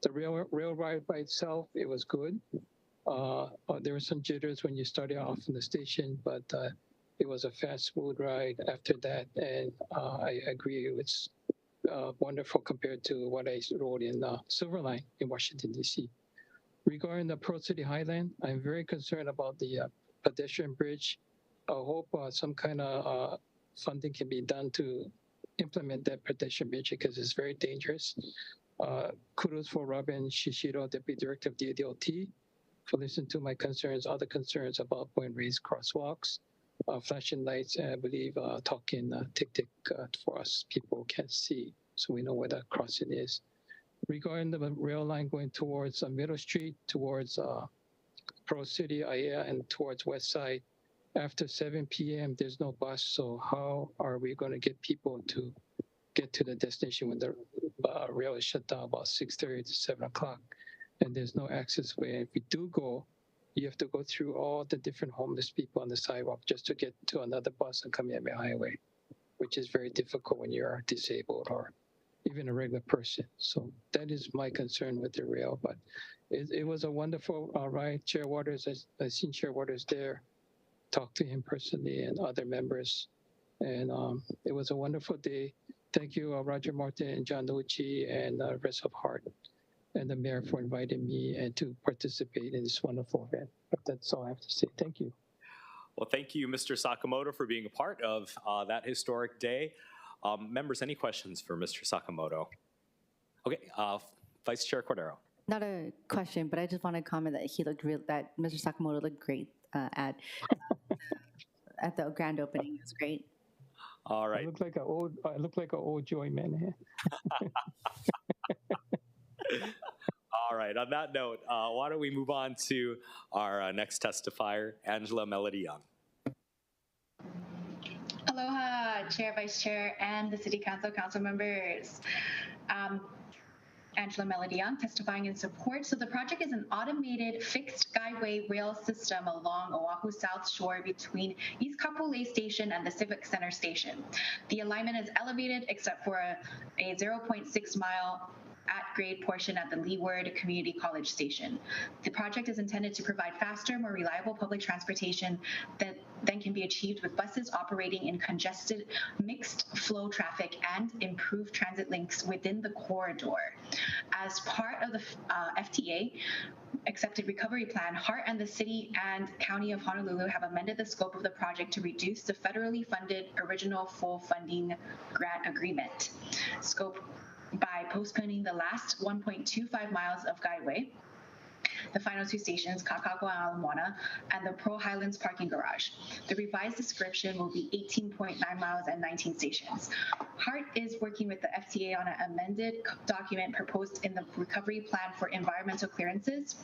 The rail ride by itself, it was good. There were some jitters when you started off in the station, but it was a fast, smooth ride after that, and I agree it was wonderful compared to what I rode in Silver Line in Washington, D.C. Regarding the Pro City Highland, I'm very concerned about the pedestrian bridge. I hope some kind of funding can be done to implement that pedestrian bridge because it's very dangerous. Kudos for Robin Shishiro, Deputy Director of DOT, for listening to my concerns, other concerns about point raised crosswalks, flashing lights, and I believe talking tick-tick for us people can't see, so we know where the crossing is. Regarding the rail line going towards Middle Street, towards Pearl City, Aiea, and towards West Side, after 7 p.m., there's no bus, so how are we going to get people to get to the destination when the rail is shut down about 6:30 to 7 o'clock, and there's no access way? If we do go, you have to go through all the different homeless people on the sidewalk just to get to another bus and Kamehameha Highway, which is very difficult when you're disabled or even a regular person. So that is my concern with the rail, but it was a wonderful ride. Chair Waters, I've seen Chair Waters there, talked to him personally and other members, and it was a wonderful day. Thank you, Roger Martin and John Nucci and the rest of HART and the mayor for inviting me and to participate in this wonderful event. But that's all I have to say. Thank you. Well, thank you, Mr. Sakamoto, for being a part of that historic day. Members, any questions for Mr. Sakamoto? Okay, Vice Chair Cordero. Not a question, but I just want to comment that that Mr. Sakamoto looked great at the grand opening. It was great. All right. I look like an old Joy man here. All right. On that note, why don't we move on to our next testifier, Angela Melody Young. Aloha, Chair, Vice Chair, and the City Council, council members. Angela Melody Young, testifying in support. So the project is an automated fixed skyway rail system along Oahu South Shore between East Kapolei Station and the Civic Center Station. The alignment is elevated except for a 0.6 mile at-grade portion at the Leeward Community College Station. The project is intended to provide faster, more reliable public transportation than can be achieved with buses operating in congested mixed flow traffic and improved transit links within the corridor. As part of the FTA accepted recovery plan, HART and the City and County of Honolulu have amended the scope of the project to reduce the federally funded original full funding grant agreement scope by postponing the last 1.25 miles of Guideway, the final two stations, Kakako and Ala Moana, and the Pearl Highlands parking garage. The revised description will be 18.9 miles and 19 stations. HART is working with the FTA on an amended document proposed in the recovery plan for environmental clearances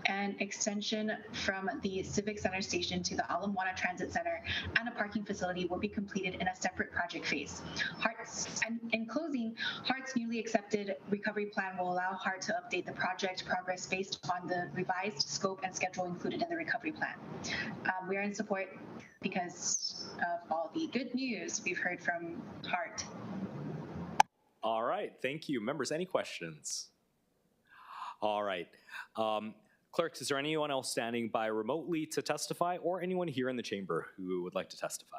and extension from the Civic Center station to the Ala Moana Transit Center, and a parking facility will be completed in a separate project phase. And in closing, HART's newly accepted recovery plan will allow HART to update the project progress based on the revised scope and schedule included in the recovery plan. We are in support because of all the good news we've heard from HART. All right, thank you. Members, any questions? All right. Clerks, is there anyone else standing by remotely to testify, or anyone here in the chamber who would like to testify?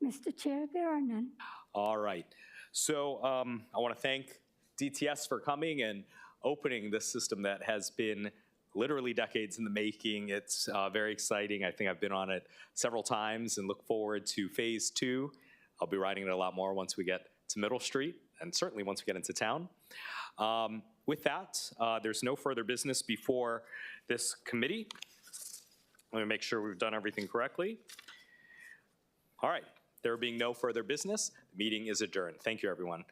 Mr. Chair, there are none. All right. So I want to thank DTS for coming and opening this system that has been literally decades in the making. It's very exciting. I think I've been on it several times and look forward to phase 2. I'll be riding it a lot more once we get to Middle Street, and certainly once we get into town. With that, there's no further business before this committee. Let me make sure we've done everything correctly. All right. There being no further business, the meeting is adjourned. Thank you, everyone.